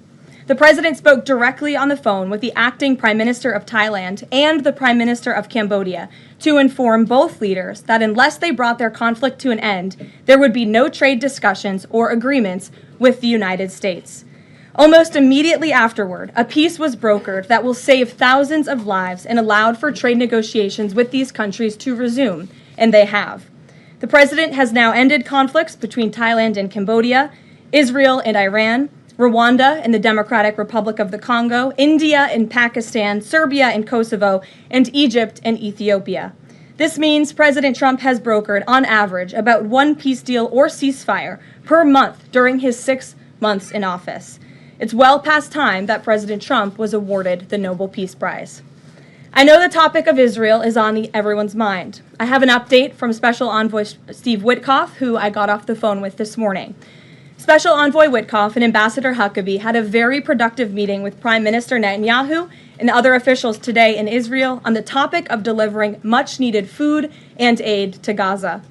The president spoke directly on the phone with the acting Prime Minister of Thailand and the Prime Minister of Cambodia to inform both leaders that unless they brought their conflict to an end, there would be no trade discussions or agreements with the United States. Almost immediately afterward, a peace was brokered that will save thousands of lives and allowed for trade negotiations with these countries to resume, and they have. The president has now ended conflicts between Thailand and Cambodia, Israel and Iran, Rwanda and the Democratic Republic of the Congo, India and Pakistan, Serbia and Kosovo, and Egypt and Ethiopia. This means President Trump has brokered, on average, about one peace deal or ceasefire per month during his 6 months in office. It's well past time that President Trump was awarded the Nobel Peace Prize. I know the topic of Israel is on everyone's mind. I have an update from Special Envoy Steve Witkoff, who I got off the phone with this morning. Special Envoy Witkoff and Ambassador Huckabee had a very productive meeting with Prime Minister Netanyahu and other officials today in Israel on the topic of delivering much-needed food and aid to Gaza.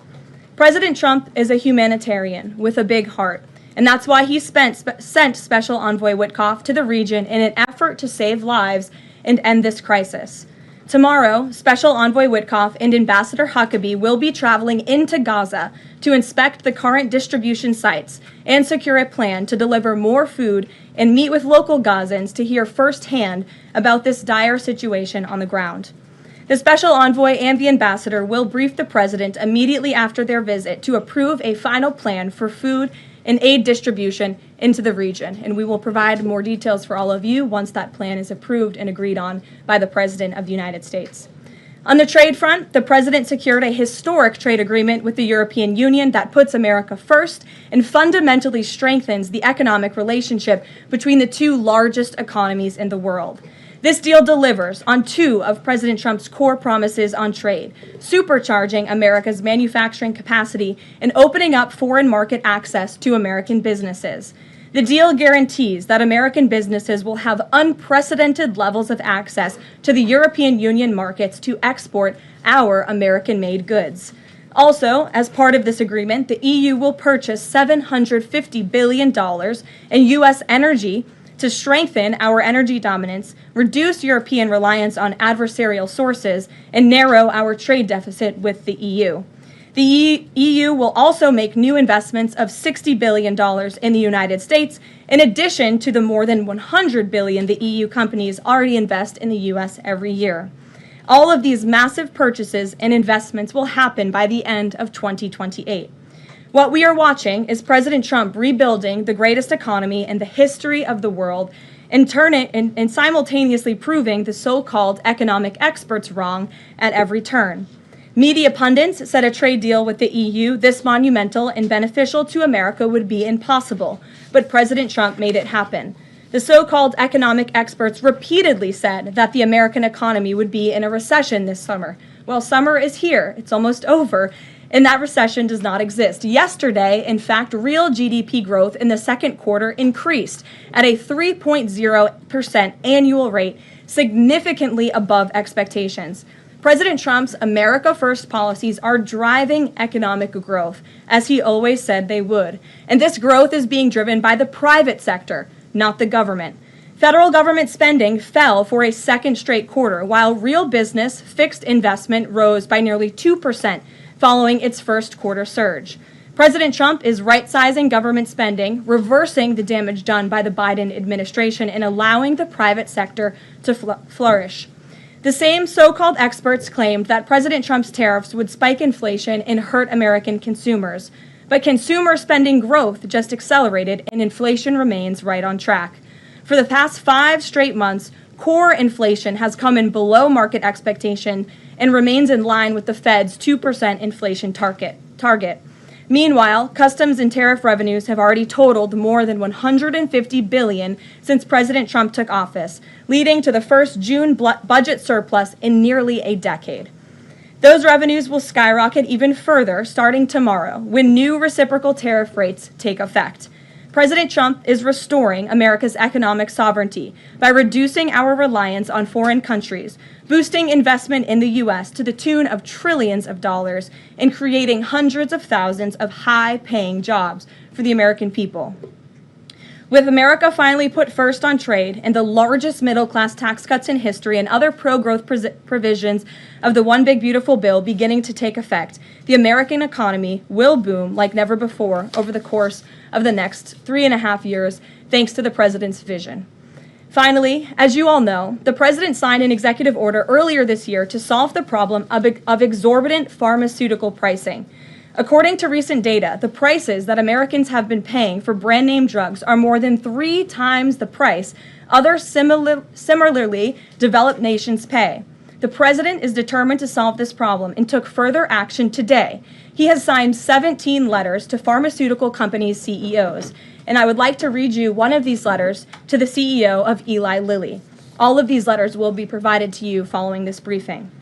President Trump is a humanitarian with a big heart, and that's why he sent Special Envoy Witkoff to the region in an effort to save lives and end this crisis. Tomorrow, Special Envoy Witkoff and Ambassador Huckabee will be traveling into Gaza to inspect the current distribution sites and secure a plan to deliver more food and meet with local Gazans to hear firsthand about this dire situation on the ground. The Special Envoy and the Ambassador will brief the President immediately after their visit to approve a final plan for food and aid distribution into the region, and we will provide more details for all of you once that plan is approved and agreed on by the President of the United States. On the trade front, the President secured a historic trade agreement with the European Union that puts America first and fundamentally strengthens the economic relationship between the two largest economies in the world. This deal delivers on two of President Trump's core promises on trade, supercharging America's manufacturing capacity and opening up foreign market access to American businesses. The deal guarantees that American businesses will have unprecedented levels of access to the European Union markets to export our American-made goods. Also, as part of this agreement, the EU will purchase $750 billion in U.S. energy to strengthen our energy dominance, reduce European reliance on adversarial sources, and narrow our trade deficit with the EU. The EU will also make new investments of $60 billion in the United States, in addition to the more than $100 billion the EU companies already invest in the U.S. every year. All of these massive purchases and investments will happen by the end of 2028. What we are watching is President Trump rebuilding the greatest economy in the history of the world and simultaneously proving the so-called economic experts wrong at every turn. Media pundits said a trade deal with the EU this monumental and beneficial to America would be impossible, but President Trump made it happen. The so-called economic experts repeatedly said that the American economy would be in a recession this summer. Well, summer is here. It's almost over. And that recession does not exist. Yesterday, in fact, real GDP growth in the second quarter increased at a 3.0% annual rate, significantly above expectations. President Trump's America First policies are driving economic growth, as he always said they would. And this growth is being driven by the private sector, not the government. Federal government spending fell for a second straight quarter, while real business fixed investment rose by nearly 2% following its first quarter surge. President Trump is right-sizing government spending, reversing the damage done by the Biden administration, and allowing the private sector to flourish. The same so-called experts claimed that President Trump's tariffs would spike inflation and hurt American consumers. But consumer spending growth just accelerated, and inflation remains right on track. For the past 5 straight months, core inflation has come in below market expectation and remains in line with the Fed's 2% inflation target. Meanwhile, customs and tariff revenues have already totaled more than $150 billion since President Trump took office, leading to the first June budget surplus in nearly a decade. Those revenues will skyrocket even further starting tomorrow when new reciprocal tariff rates take effect. President Trump is restoring America's economic sovereignty by reducing our reliance on foreign countries, boosting investment in the U.S. to the tune of trillions of dollars, and creating hundreds of thousands of high-paying jobs for the American people. With America finally put first on trade and the largest middle-class tax cuts in history and other pro-growth provisions of the One Big Beautiful Bill beginning to take effect, the American economy will boom like never before over the course of the next 3.5 years, thanks to the president's vision. Finally, as you all know, the president signed an executive order earlier this year to solve the problem of exorbitant pharmaceutical pricing. According to recent data, the prices that Americans have been paying for brand name drugs are more than 3 times the price other similarly developed nations pay. The president is determined to solve this problem and took further action today. He has signed 17 letters to pharmaceutical companies' CEOs, and I would like to read you one of these letters to the CEO of Eli Lilly. All of these letters will be provided to you following this briefing.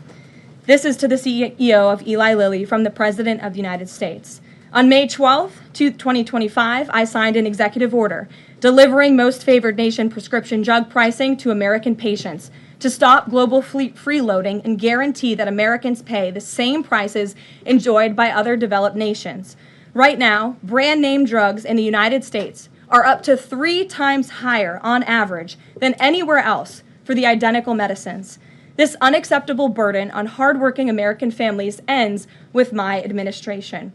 This is to the CEO of Eli Lilly from the President of the United States. On May 12, 2025, I signed an executive order delivering most favored nation prescription drug pricing to American patients to stop global freeloading and guarantee that Americans pay the same prices enjoyed by other developed nations. Right now, brand name drugs in the United States are up to 3 times higher on average than anywhere else for the identical medicines. This unacceptable burden on hardworking American families ends with my administration.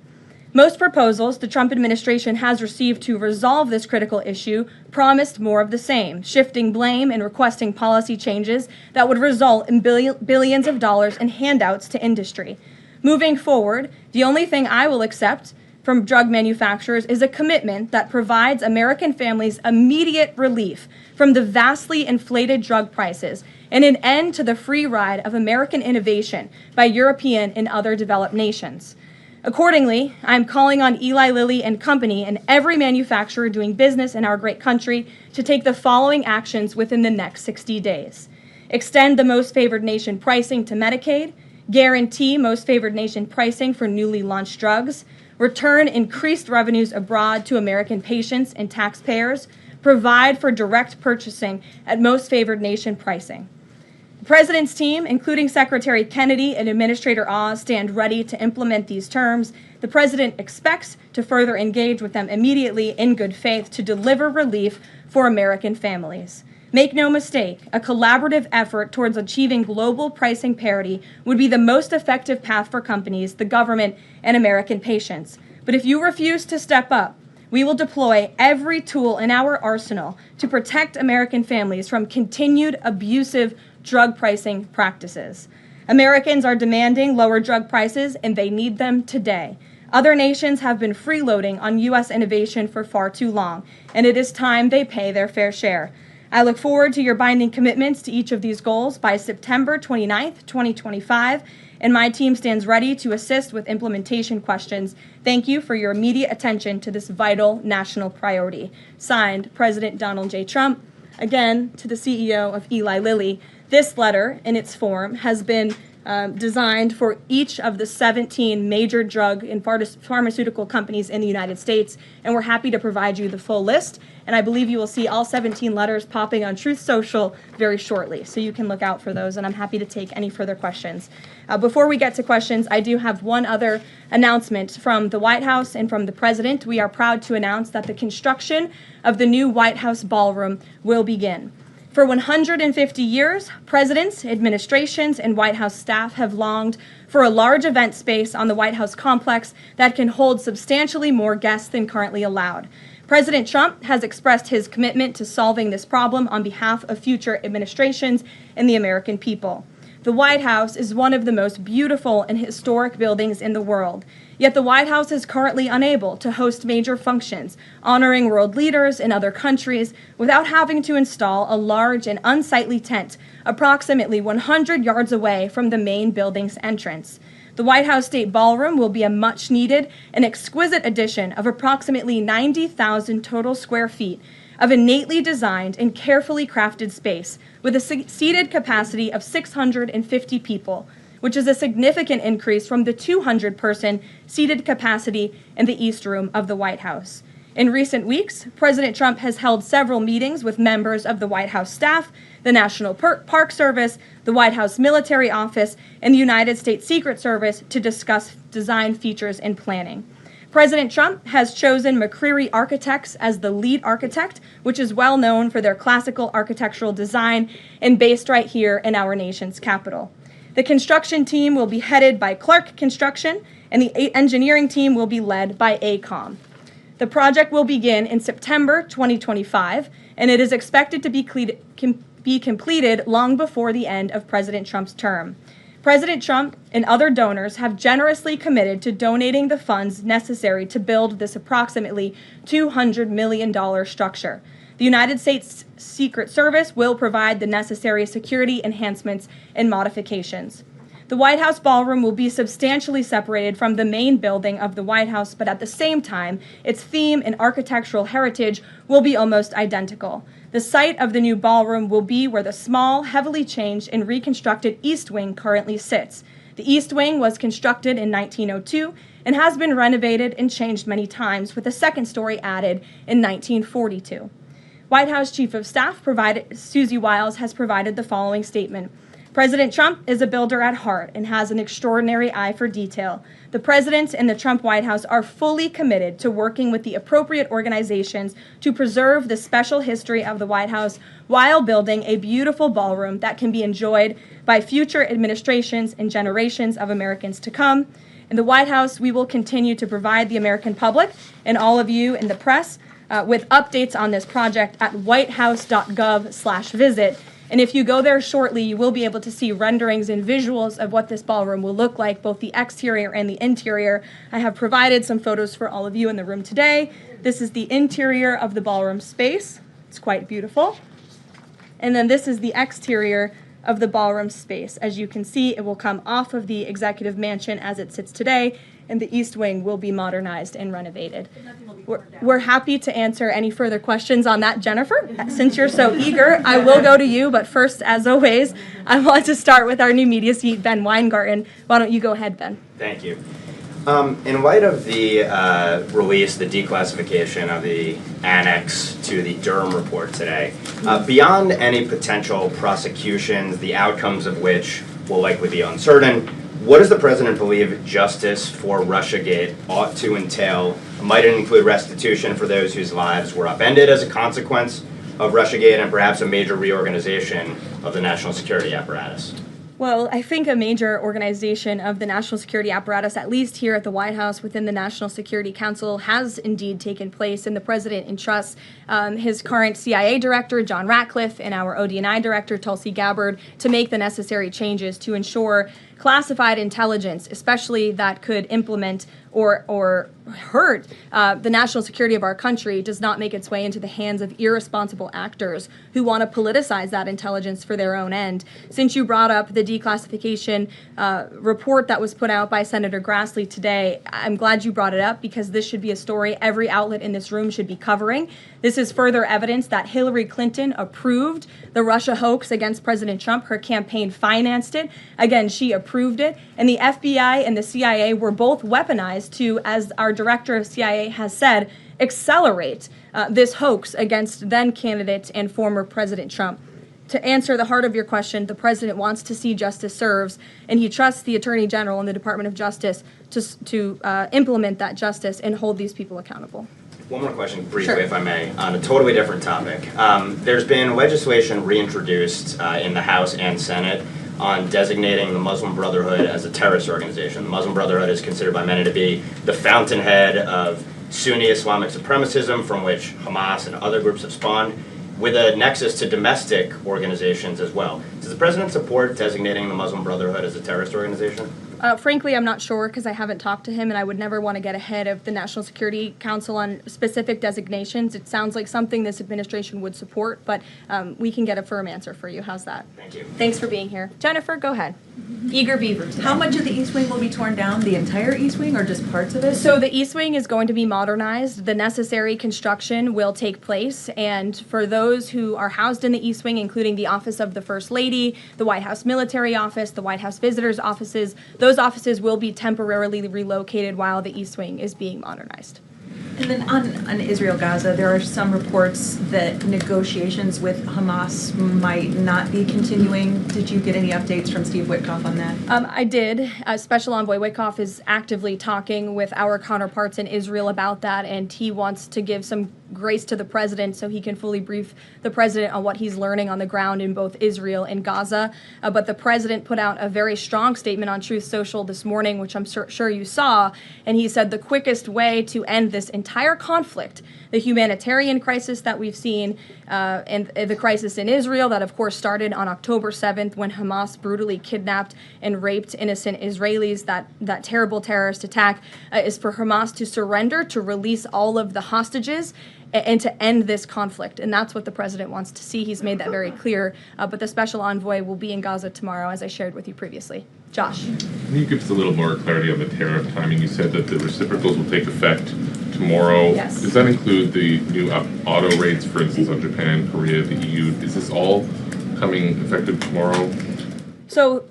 Most proposals the Trump administration has received to resolve this critical issue promised more of the same, shifting blame and requesting policy changes that would result in billions of dollars in handouts to industry. Moving forward, the only thing I will accept from drug manufacturers is a commitment that provides American families immediate relief from the vastly inflated drug prices and an end to the free ride of American innovation by European and other developed nations. Accordingly, I am calling on Eli Lilly and Company and every manufacturer doing business in our great country to take the following actions within the next 60 days. Extend the most favored nation pricing to Medicaid, guarantee most favored nation pricing for newly launched drugs, return increased revenues abroad to American patients and taxpayers, provide for direct purchasing at most favored nation pricing. The President's team, including Secretary Kennedy and Administrator Oz, stand ready to implement these terms. The President expects to further engage with them immediately in good faith to deliver relief for American families. Make no mistake, a collaborative effort towards achieving global pricing parity would be the most effective path for companies, the government, and American patients. But if you refuse to step up, we will deploy every tool in our arsenal to protect American families from continued abusive drug pricing practices. Americans are demanding lower drug prices, and they need them today. Other nations have been freeloading on U.S. innovation for far too long, and it is time they pay their fair share. I look forward to your binding commitments to each of these goals by September 29th, 2025, and my team stands ready to assist with implementation questions. Thank you for your immediate attention to this vital national priority. Signed, President Donald J. Trump. Again, to the CEO of Eli Lilly. This letter, in its form, has been designed for each of the 17 major drug and pharmaceutical companies in the United States, and we're happy to provide you the full list. And I believe you will see all 17 letters popping on Truth Social very shortly, so you can look out for those, and I'm happy to take any further questions. Before we get to questions, I do have one other announcement from the White House and from the President. We are proud to announce that the construction of the new White House ballroom will begin. For 150 years, presidents, administrations, and White House staff have longed for a large event space on the White House complex that can hold substantially more guests than currently allowed. President Trump has expressed his commitment to solving this problem on behalf of future administrations and the American people. The White House is one of the most beautiful and historic buildings in the world. Yet the White House is currently unable to host major functions, honoring world leaders in other countries without having to install a large and unsightly tent approximately 100 yards away from the main building's entrance. The White House State Ballroom will be a much-needed and exquisite addition of approximately 90,000 total square feet of innately designed and carefully crafted space with a seated capacity of 650 people, which is a significant increase from the 200-person seated capacity in the East Room of the White House. In recent weeks, President Trump has held several meetings with members of the White House staff, the National Park Service, the White House Military Office, and the United States Secret Service to discuss design features and planning. President Trump has chosen McCreary Architects as the lead architect, which is well known for their classical architectural design and based right here in our nation's capital. The construction team will be headed by Clark Construction, and the engineering team will be led by AECOM. The project will begin in September 2025, and it is expected to be completed long before the end of President Trump's term. President Trump and other donors have generously committed to donating the funds necessary to build this approximately $200 million structure. The United States Secret Service will provide the necessary security enhancements and modifications. The White House ballroom will be substantially separated from the main building of the White House, but at the same time, its theme and architectural heritage will be almost identical. The site of the new ballroom will be where the small, heavily changed and reconstructed East Wing currently sits. The East Wing was constructed in 1902 and has been renovated and changed many times, with a second story added in 1942. White House Chief of Staff Susie Wiles has provided the following statement. President Trump is a builder at heart and has an extraordinary eye for detail. The President and the Trump White House are fully committed to working with the appropriate organizations to preserve the special history of the White House while building a beautiful ballroom that can be enjoyed by future administrations and generations of Americans to come. In the White House, we will continue to provide the American public and all of you in the press with updates on this project at whitehouse.gov/visit. And if you go there shortly, you will be able to see renderings and visuals of what this ballroom will look like, both the exterior and the interior. I have provided some photos for all of you in the room today. This is the interior of the ballroom space. It's quite beautiful. And then this is the exterior of the ballroom space. As you can see, it will come off of the executive mansion as it sits today, and the East Wing will be modernized and renovated. We're happy to answer any further questions on that, Jennifer. Since you're so eager, I will go to you, but first, as always, I want to start with our new media seat, Ben Weingarten. Why don't you go ahead, Ben? Thank you. In light of the release, the declassification of the annex to the Durham report today, beyond any potential prosecutions, the outcomes of which will likely be uncertain, what does the President believe justice for Russiagate ought to entail? Might it include restitution for those whose lives were upended as a consequence of Russiagate, and perhaps a major reorganization of the national security apparatus? Well, I think a major organization of the national security apparatus, at least here at the White House within the National Security Council, has indeed taken place, and the President entrusts his current CIA director, John Ratcliffe, and our ODNI director, Tulsi Gabbard, to make the necessary changes to ensure classified intelligence, especially that could implement or hurt the national security of our country, does not make its way into the hands of irresponsible actors who want to politicize that intelligence for their own end. Since you brought up the declassification report that was put out by Senator Grassley today, I'm glad you brought it up, because this should be a story every outlet in this room should be covering. This is further evidence that Hillary Clinton approved the Russia hoax against President Trump. Her campaign financed it. Again, she approved it. And the FBI and the CIA were both weaponized to, as our director of CIA has said, accelerate this hoax against then candidate and former President Trump. To answer the heart of your question, the President wants to see justice served, and he trusts the Attorney General and the Department of Justice to implement that justice and hold these people accountable. One more question, briefly, Sure. if I may, on a totally different topic. There's been legislation reintroduced in the House and Senate on designating the Muslim Brotherhood as a terrorist organization. The Muslim Brotherhood is considered by many to be the fountainhead of Sunni Islamic supremacism, from which Hamas and other groups have spawned, with a nexus to domestic organizations as well. Does the President support designating the Muslim Brotherhood as a terrorist organization? Frankly, I'm not sure, because I haven't talked to him, and I would never want to get ahead of the National Security Council on specific designations. It sounds like something this administration would support, but we can get a firm answer for you. How's that? Thank you. Thanks for being here. Jennifer, go ahead. Eager beaver today. How much of the East Wing will be torn down? The entire East Wing or just parts of it? So the East Wing is going to be modernized. The necessary construction will take place. And for those who are housed in the East Wing, including the Office of the First Lady, the White House Military Office, the White House Visitors Offices, those offices will be temporarily relocated while the East Wing is being modernized. And then on Israel-Gaza, there are some reports that negotiations with Hamas might not be continuing. Did you get any updates from Steve Witkoff on that? I did. Special Envoy Witkoff is actively talking with our counterparts in Israel about that, and he wants to give some grace to the president so he can fully brief the president on what he's learning on the ground in both Israel and Gaza. But the president put out a very strong statement on Truth Social this morning, which I'm sure you saw, and he said the quickest way to end this entire conflict, the humanitarian crisis that we've seen, and the crisis in Israel that, of course, started on October 7th when Hamas brutally kidnapped and raped innocent Israelis, that terrible terrorist attack, is for Hamas to surrender, to release all of the hostages, and to end this conflict. And that's what the president wants to see. He's made that very clear. But the special envoy will be in Gaza tomorrow, as I shared with you previously. Josh. Can you give us a little more clarity on the tariff timing? You said that the reciprocals will take effect tomorrow. Yes. Does that include the new auto rates, for instance, on Japan, Korea, the EU? Is this all coming effective tomorrow? So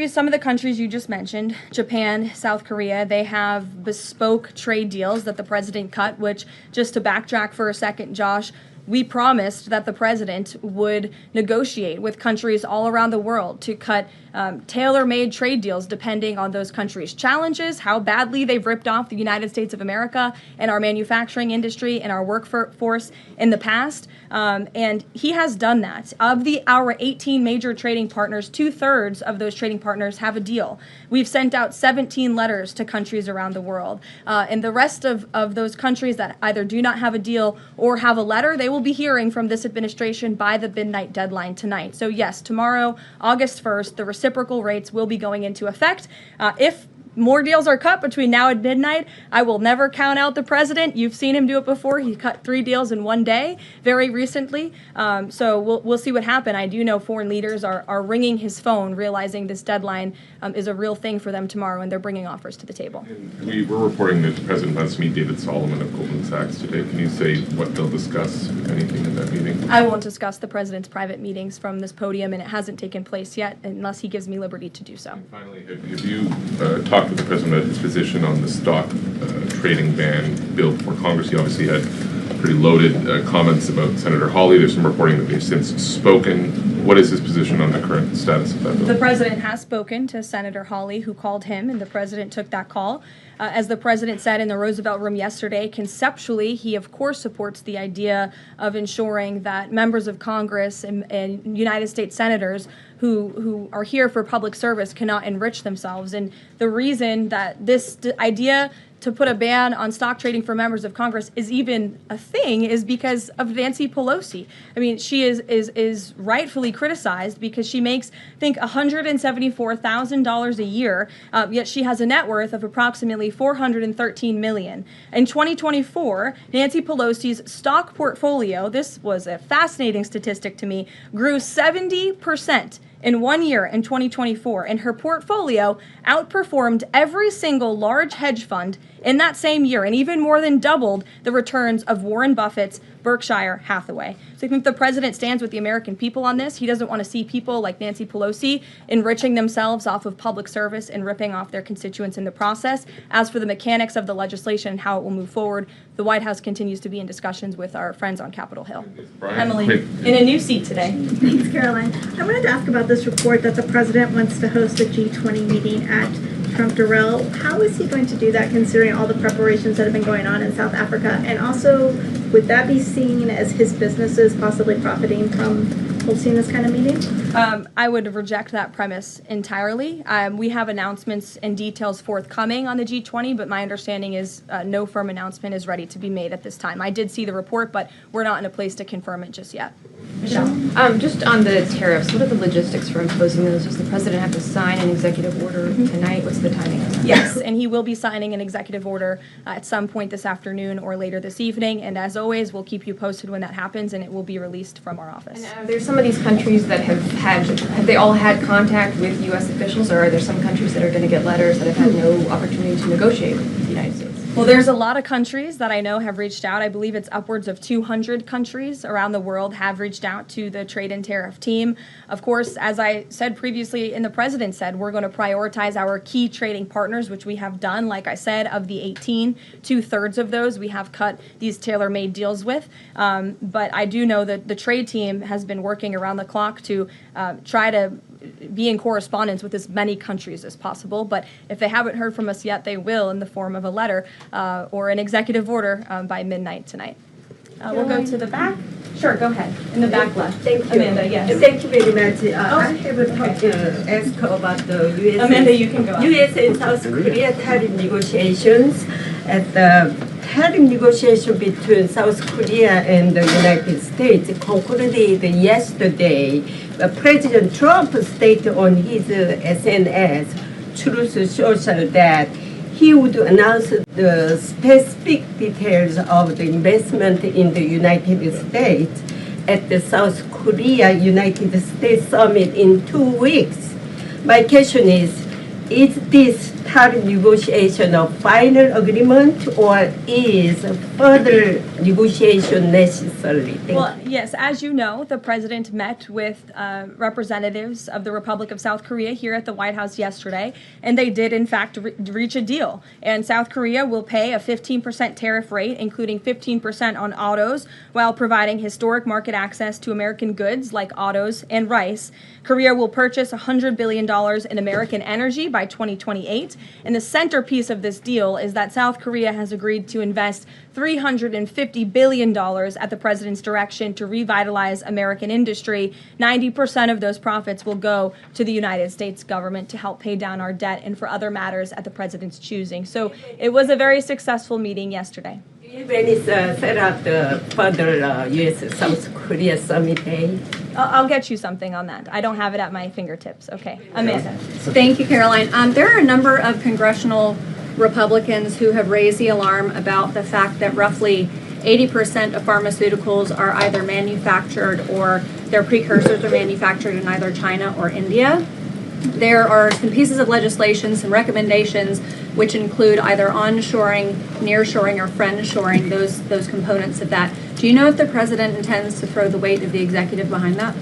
some of the countries you just mentioned, Japan, South Korea, they have bespoke trade deals that the president cut, which, just to backtrack for a second, Josh, we promised that the president would negotiate with countries all around the world to cut tailor-made trade deals depending on those countries' challenges, how badly they've ripped off the United States of America and our manufacturing industry and our workforce in the past. And he has done that. Of our 18 major trading partners, 2/3 of those trading partners have a deal. We've sent out 17 letters to countries around the world. And the rest of those countries that either do not have a deal or have a letter, they will be hearing from this administration by the midnight deadline tonight. So yes, tomorrow, August 1st, the reciprocal rates will be going into effect. If more deals are cut between now and midnight, I will never count out the president. You've seen him do it before. He cut 3 deals in one day very recently. So we'll see what happens. I do know foreign leaders are ringing his phone, realizing this deadline is a real thing for them tomorrow, and they're bringing offers to the table. We were reporting that the president plans to meet David Solomon of Goldman Sachs today. Can you say what they'll discuss, if anything, in that meeting? I won't discuss the president's private meetings from this podium, and it hasn't taken place yet unless he gives me liberty to do so. And finally, have you talked with the president about his position on the stock trading ban bill before Congress? He obviously had pretty loaded comments about Senator Hawley. There's some reporting that they've since spoken. What is his position on the current status of that bill? The president has spoken to Senator Hawley, who called him, and the president took that call. As the president said in the Roosevelt Room yesterday, conceptually, he of course supports the idea of ensuring that members of Congress and United States senators who are here for public service cannot enrich themselves. And the reason that this idea to put a ban on stock trading for members of Congress is even a thing is because of Nancy Pelosi. I mean, she is rightfully criticized because she makes, I think, $174,000 a year, yet she has a net worth of approximately $413 million. In 2024, Nancy Pelosi's stock portfolio, this was a fascinating statistic to me, grew 70% in 1 year in 2024, and her portfolio outperformed every single large hedge fund in that same year, and even more than doubled the returns of Warren Buffett's Berkshire Hathaway. So I think the president stands with the American people on this. He doesn't want to see people like Nancy Pelosi enriching themselves off of public service and ripping off their constituents in the process. As for the mechanics of the legislation and how it will move forward, the White House continues to be in discussions with our friends on Capitol Hill. Emily, in a new seat today. Thanks, Caroline. I wanted to ask about this report that the president wants to host a G20 meeting at Trump-Durrell. How is he going to do that, considering all the preparations that have been going on in South Africa? And also, would that be seen as his businesses possibly profiting from hosting this kind of meeting? I would reject that premise entirely. We have announcements and details forthcoming on the G20, but my understanding is no firm announcement is ready to be made at this time. I did see the report, but we're not in a place to confirm it just yet. Michelle? Just on the tariffs, what are the logistics for imposing those? Does the president have to sign an executive order tonight? What's the timing of that? Yes, and he will be signing an executive order at some point this afternoon or later this evening. And as always, we'll keep you posted when that happens, and it will be released from our office. And there's some of these countries that have they all had contact with U.S. officials, or are there some countries that are going to get letters that have had no opportunity to negotiate with the United States? Well, there's a lot of countries that I know have reached out. I believe it's upwards of 200 countries around the world have reached out to the trade and tariff team. Of course, as I said previously and the president said, we're going to prioritize our key trading partners, which we have done. Like I said, of the 18, 2/3 of those we have cut these tailor-made deals with. But I do know that the trade team has been working around the clock to try to be in correspondence with as many countries as possible. But if they haven't heard from us yet, they will in the form of a letter or an executive order by midnight tonight. We'll go to the back. Sure, go ahead. In the back left. Thank you. Amanda, yes. Thank you very much. I have asked about the U.S. Amanda, you can go up. U.S. and South Korea tariff negotiations. At the tariff negotiation between South Korea and the United States concluded yesterday. President Trump stated on his SNS, Truth Social, that he would announce the specific details of the investment in the United States at the South Korea United States Summit in 2 weeks. My question is this tariff negotiation a final agreement or is further negotiation necessary? Well, yes, as you know, the president met with representatives of the Republic of South Korea here at the White House yesterday, and they did, in fact, reach a deal. And South Korea will pay a 15% tariff rate, including 15% on autos, while providing historic market access to American goods like autos and rice. Korea will purchase $100 billion in American energy by 2028. And the centerpiece of this deal is that South Korea has agreed to invest $350 billion at the president's direction to revitalize American industry. 90% of those profits will go to the United States government to help pay down our debt and for other matters at the president's choosing. So it was a very successful meeting yesterday. When is set up the further U.S.-South Korea summit day? I'll get you something on that. I don't have it at my fingertips. Okay, Amanda. Thank you, Caroline. There are a number of congressional Republicans who have raised the alarm about the fact that roughly 80% of pharmaceuticals are either manufactured or their precursors are manufactured in either China or India. There are some pieces of legislation, some recommendations, which include either onshoring, nearshoring, or friendshoring, those components of that. Do you know if the president intends to throw the weight of the executive behind that?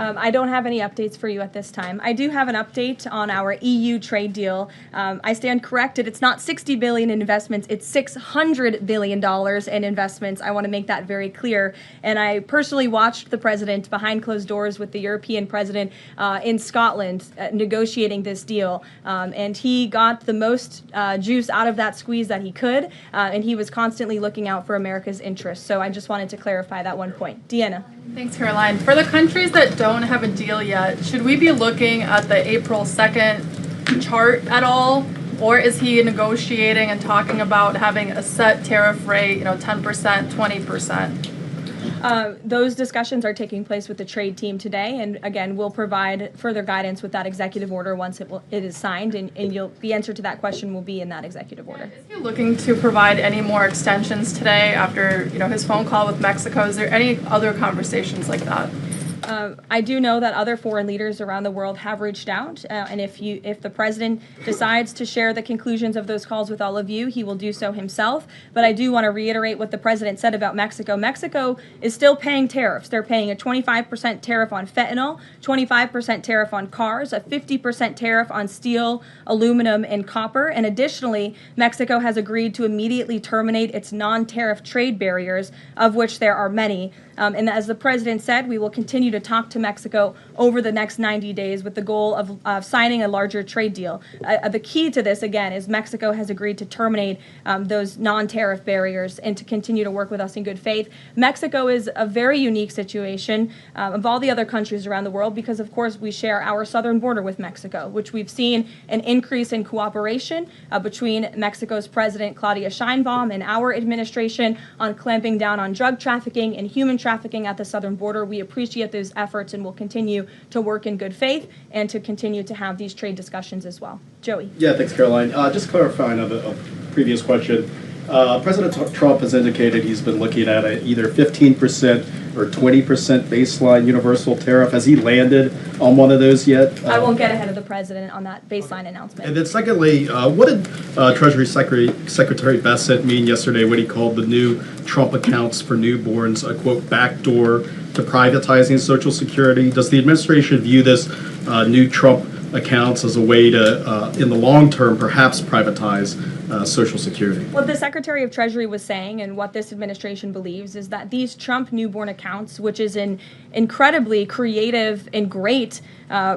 I don't have any updates for you at this time. I do have an update on our EU trade deal. I stand corrected. It's not $60 billion in investments. It's $600 billion in investments. I want to make that very clear. And I personally watched the president behind closed doors with the European president in Scotland negotiating this deal. And he got the most juice out of that squeeze that he could. And he was constantly looking out for America's interests. So I just wanted to clarify that one point. Deanna. Thanks, Caroline. For the countries that don't have a deal yet, should we be looking at the April 2nd chart at all? Or is he negotiating and talking about having a set tariff rate, 10%, 20%? Those discussions are taking place with the trade team today, and again, we'll provide further guidance with that executive order once it is signed, and the answer to that question will be in that executive order. Is he looking to provide any more extensions today after his phone call with Mexico? Is there any other conversations like that? I do know that other foreign leaders around the world have reached out, and if the president decides to share the conclusions of those calls with all of you, he will do so himself. But I do want to reiterate what the president said about Mexico. Mexico is still paying tariffs. They're paying a 25% tariff on fentanyl, 25% tariff on cars, a 50% tariff on steel, aluminum, and copper. And additionally, Mexico has agreed to immediately terminate its non-tariff trade barriers, of which there are many. And as the president said, we will continue to talk to Mexico over the next 90 days with the goal of signing a larger trade deal. The key to this, again, is Mexico has agreed to terminate those non-tariff barriers and to continue to work with us in good faith. Mexico is a very unique situation of all the other countries around the world because, of course, we share our southern border with Mexico, which we've seen an increase in cooperation between Mexico's President Claudia Sheinbaum and our administration on clamping down on drug trafficking and human trafficking at the southern border. We appreciate those efforts and will continue to work in good faith and to continue to have these trade discussions as well. Joey. Yeah, thanks, Caroline. Just clarifying on a previous question. President Trump has indicated he's been looking at either 15% or 20% baseline universal tariff. Has he landed on one of those yet? I won't get ahead of the president on that baseline announcement. And then secondly, what did Treasury Secretary Bessent mean yesterday when he called the new Trump accounts for newborns a, quote, backdoor to privatizing Social Security? Does the administration view this new Trump accounts as a way to, in the long term, perhaps privatize Social Security? What the Secretary of Treasury was saying, and what this administration believes, is that these Trump newborn accounts, which is an incredibly creative and great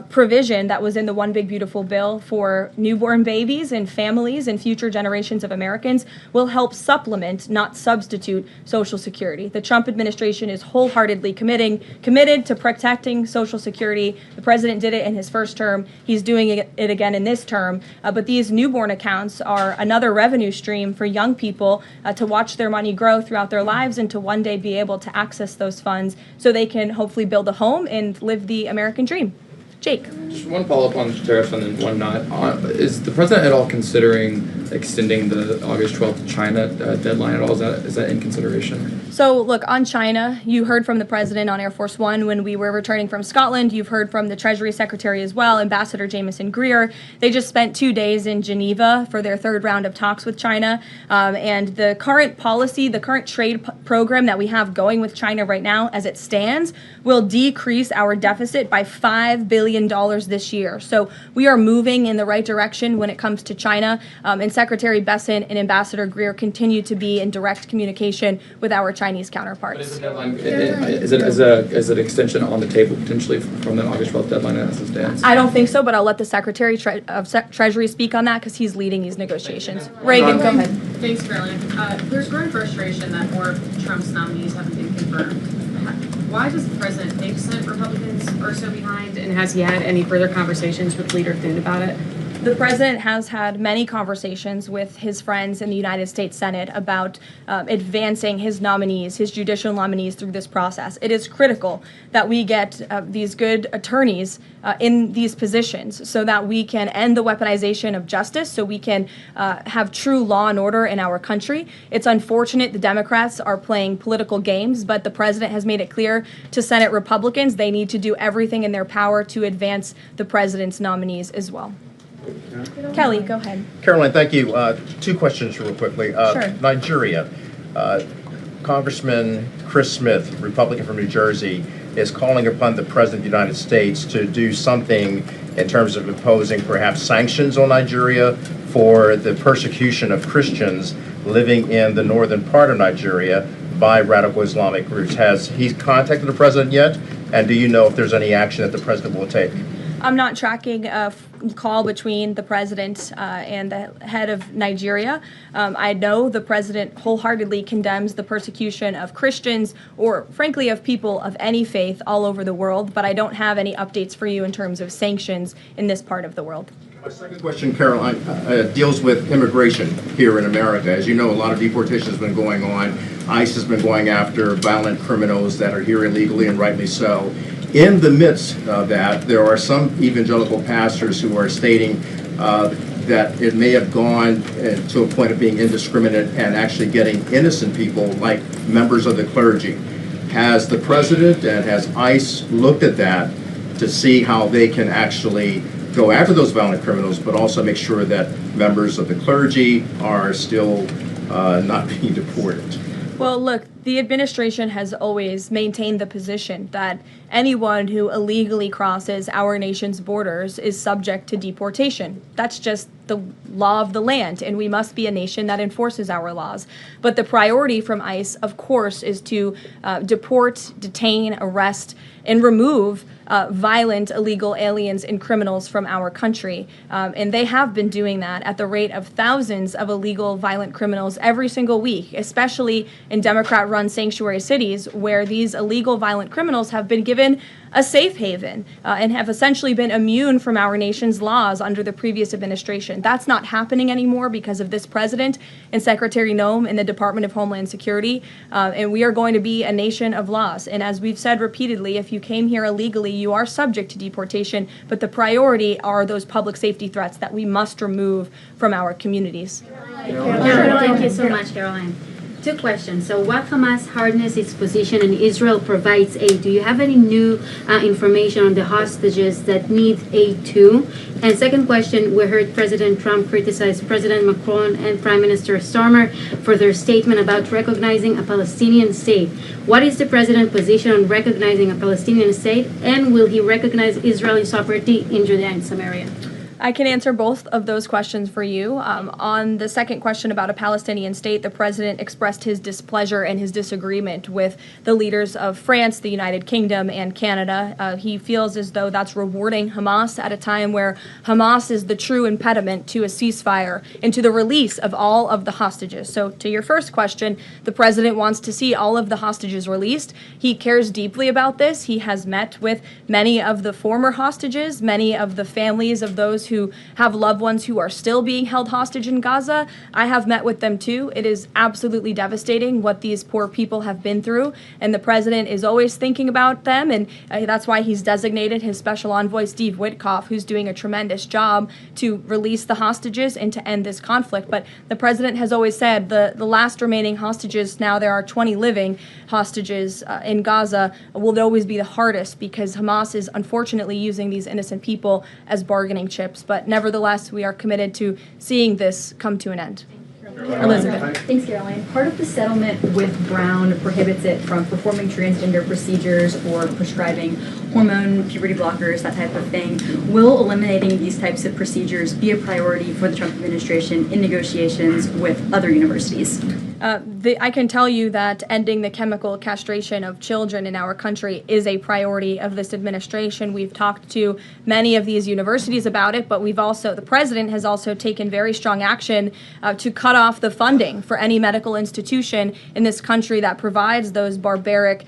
provision that was in the One Big Beautiful Bill for newborn babies and families and future generations of Americans, will help supplement, not substitute, Social Security. The Trump administration is wholeheartedly committed to protecting Social Security. The president did it in his first term. He's doing it again in this term. But these newborn accounts are another revenue stream for young people to watch their money grow throughout their lives and to one day be able to access those funds so they can hopefully build a home and live the American dream. Jake. Just one follow-up on tariffs and then one not. Is the president at all considering extending the August 12th China deadline at all? Is that in consideration? So look, on China, you heard from the president on Air Force One when we were returning from Scotland. You've heard from the Treasury Secretary as well, Ambassador Jameson Greer. They just spent 2 days in Geneva for their third round of talks with China. And the current policy, the current trade program that we have going with China right now, as it stands, will decrease our deficit by $5 billion this year. So we are moving in the right direction when it comes to China. And Secretary Bessent and Ambassador Greer continue to be in direct communication with our Chinese counterparts. But is the deadline, is it extension on the table potentially from the August 12th deadline as it stands? I don't think so, but I'll let the Secretary of Treasury speak on that because he's leading these negotiations. Reagan, go ahead. Thanks, Caroline. There's growing frustration that more of Trump's nominees haven't been confirmed. Why does the president think Senate Republicans are so behind, and has he had any further conversations with Leader Thune about it? The president has had many conversations with his friends in the United States Senate about advancing his nominees, his judicial nominees through this process. It is critical that we get these good attorneys in these positions so that we can end the weaponization of justice, so we can have true law and order in our country. It's unfortunate the Democrats are playing political games, but the president has made it clear to Senate Republicans they need to do everything in their power to advance the president's nominees as well. Kelly, go ahead. Caroline, thank you. 2 questions real quickly. Sure. Nigeria. Congressman Chris Smith, Republican from New Jersey, is calling upon the President of the United States to do something in terms of imposing perhaps sanctions on Nigeria for the persecution of Christians living in the northern part of Nigeria by radical Islamic groups. Has he contacted the President yet? And do you know if there's any action that the President will take? I'm not tracking a call between the president and the head of Nigeria. I know the president wholeheartedly condemns the persecution of Christians or, frankly, of people of any faith all over the world, but I don't have any updates for you in terms of sanctions in this part of the world. My second question, Caroline, deals with immigration here in America. As you know, a lot of deportation has been going on. ICE has been going after violent criminals that are here illegally, and rightly so. In the midst of that, there are some evangelical pastors who are stating that it may have gone to a point of being indiscriminate and actually getting innocent people, like members of the clergy. Has the president and has ICE looked at that to see how they can actually go after those violent criminals, but also make sure that members of the clergy are still not being deported? Well, look, the administration has always maintained the position that anyone who illegally crosses our nation's borders is subject to deportation. That's just the law of the land, and we must be a nation that enforces our laws. But the priority from ICE, of course, is to deport, detain, arrest, and remove violent illegal aliens and criminals from our country. And they have been doing that at the rate of thousands of illegal violent criminals every single week, especially in Democrat-run sanctuary cities where these illegal violent criminals have been given a safe haven and have essentially been immune from our nation's laws under the previous administration. That's not happening anymore because of this president and Secretary Noem in the Department of Homeland Security. And we are going to be a nation of laws. And as we've said repeatedly, if you came here illegally, you are subject to deportation. But the priority are those public safety threats that we must remove from our communities. Thank you so much, Caroline. Two questions. So what Hamas hardens its position and Israel provides aid? Do you have any new information on the hostages that need aid too? And second question, we heard President Trump criticize President Macron and Prime Minister Starmer for their statement about recognizing a Palestinian state. What is the president's position on recognizing a Palestinian state, and will he recognize Israeli sovereignty in Judea and Samaria? I can answer both of those questions for you. On the second question about a Palestinian state, the president expressed his displeasure and his disagreement with the leaders of France, the United Kingdom, and Canada. He feels as though that's rewarding Hamas at a time where Hamas is the true impediment to a ceasefire and to the release of all of the hostages. So to your first question, the president wants to see all of the hostages released. He cares deeply about this. He has met with many of the former hostages, many of the families of those who have loved ones who are still being held hostage in Gaza. I have met with them too. It is absolutely devastating what these poor people have been through, and the president is always thinking about them, and that's why he's designated his special envoy, Steve Witkoff, who's doing a tremendous job to release the hostages and to end this conflict. But the president has always said the last remaining hostages, now there are 20 living hostages in Gaza, will always be the hardest because Hamas is unfortunately using these innocent people as bargaining chips. But nevertheless, we are committed to seeing this come to an end. Elizabeth. Thanks, Caroline. Part of the settlement with Brown prohibits it from performing transgender procedures or prescribing hormone, puberty blockers, that type of thing. Will eliminating these types of procedures be a priority for the Trump administration in negotiations with other universities? I can tell you that ending the chemical castration of children in our country is a priority of this administration. We've talked to many of these universities about it, but the president has also taken very strong action to cut off the funding for any medical institution in this country that provides those barbaric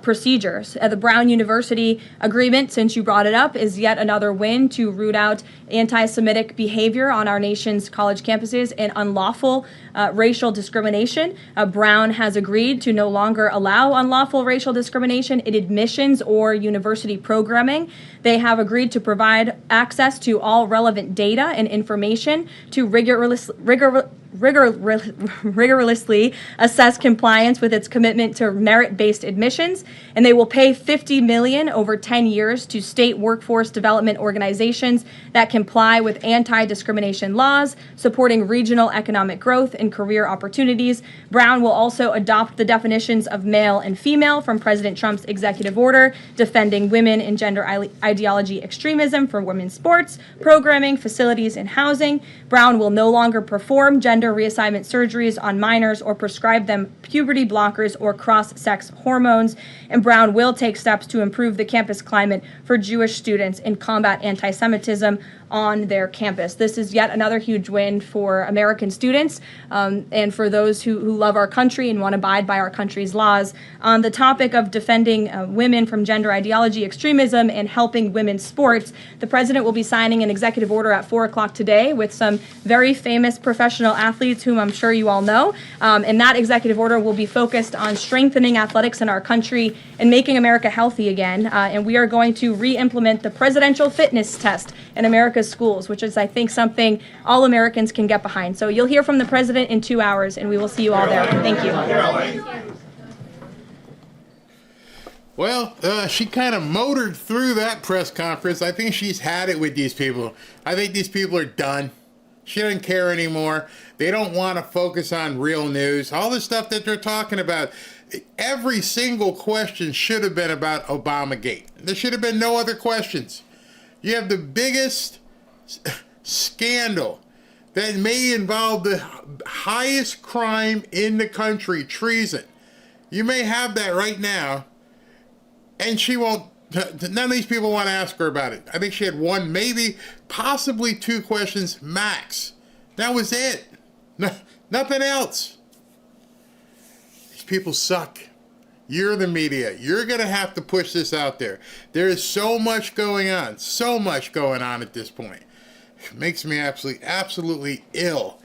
procedures. The Brown University agreement, since you brought it up, is yet another win to root out anti-Semitic behavior on our nation's college campuses and unlawful racial discrimination. Brown has agreed to no longer allow unlawful racial discrimination in admissions or university programming. They have agreed to provide access to all relevant data and information to rigorously assess compliance with its commitment to merit-based admissions, and they will pay $50 million over 10 years to state workforce development organizations that comply with anti-discrimination laws, supporting regional economic growth and career opportunities. Brown will also adopt the definitions of male and female from President Trump's executive order, defending women and gender ideology extremism for women's sports, programming, facilities, and housing. Brown will no longer perform gender reassignment surgeries on minors or prescribe them puberty blockers or cross-sex hormones. And Brown will take steps to improve the campus climate for Jewish students and combat anti-Semitism on their campus. This is yet another huge win for American students and for those who love our country and want to abide by our country's laws. On the topic of defending women from gender ideology extremism and helping women's sports, the president will be signing an executive order at 4 o'clock today with some very famous professional athletes whom I'm sure you all know. And that executive order will be focused on strengthening athletics in our country and making America healthy again. And we are going to re-implement the presidential fitness test in America's schools, which is, I think, something all Americans can get behind. So you'll hear from the president in 2 hours, and we will see you all there. Thank you. Well, she kind of motored through that press conference. I think she's had it with these people. I think these people are done. She doesn't care anymore. They don't want to focus on real news. All the stuff that they're talking about, every single question should have been about Obamagate. There should have been no other questions. You have the biggest scandal that may involve the highest crime in the country, treason. You may have that right now, and she won't. None of these people want to ask her about it. I think she had one, maybe, possibly two questions max. That was it. Nothing else. These people suck. You're the media. You're going to have to push this out there. There is so much going on at this point. It makes me absolutely ill.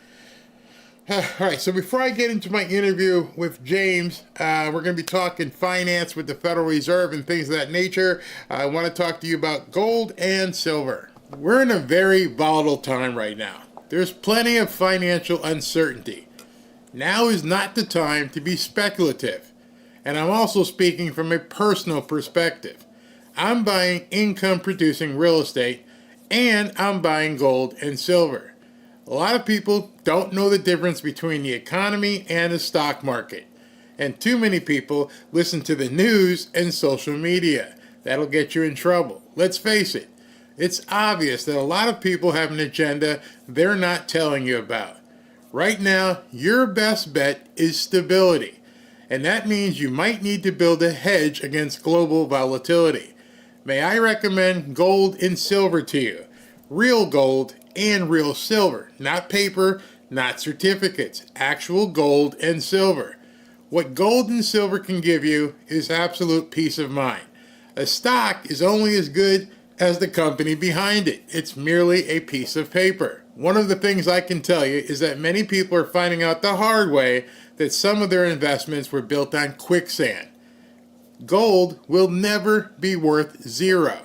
All right, so before I get into my interview with James, we're going to be talking finance with the Federal Reserve and things of that nature. I want to talk to you about gold and silver. We're in a very volatile time right now. there's plenty of financial uncertainty. Now is not the time to be speculative. And I'm also speaking from a personal perspective. I'm buying income-producing real estate, and I'm buying gold and silver. A lot of people don't know the difference between the economy and the stock market. And too many people listen to the news and social media. That'll get you in trouble. Let's face it. It's obvious that a lot of people have an agenda they're not telling you about. Right now, your best bet is stability. And that means you might need to build a hedge against global volatility. May I recommend gold and silver to you? Real gold and real silver. Not paper, not certificates. Actual gold and silver. What gold and silver can give you is absolute peace of mind. A stock is only as good as the company behind it. It's merely a piece of paper. One of the things I can tell you is that many people are finding out the hard way that some of their investments were built on quicksand. Gold will never be worth zero.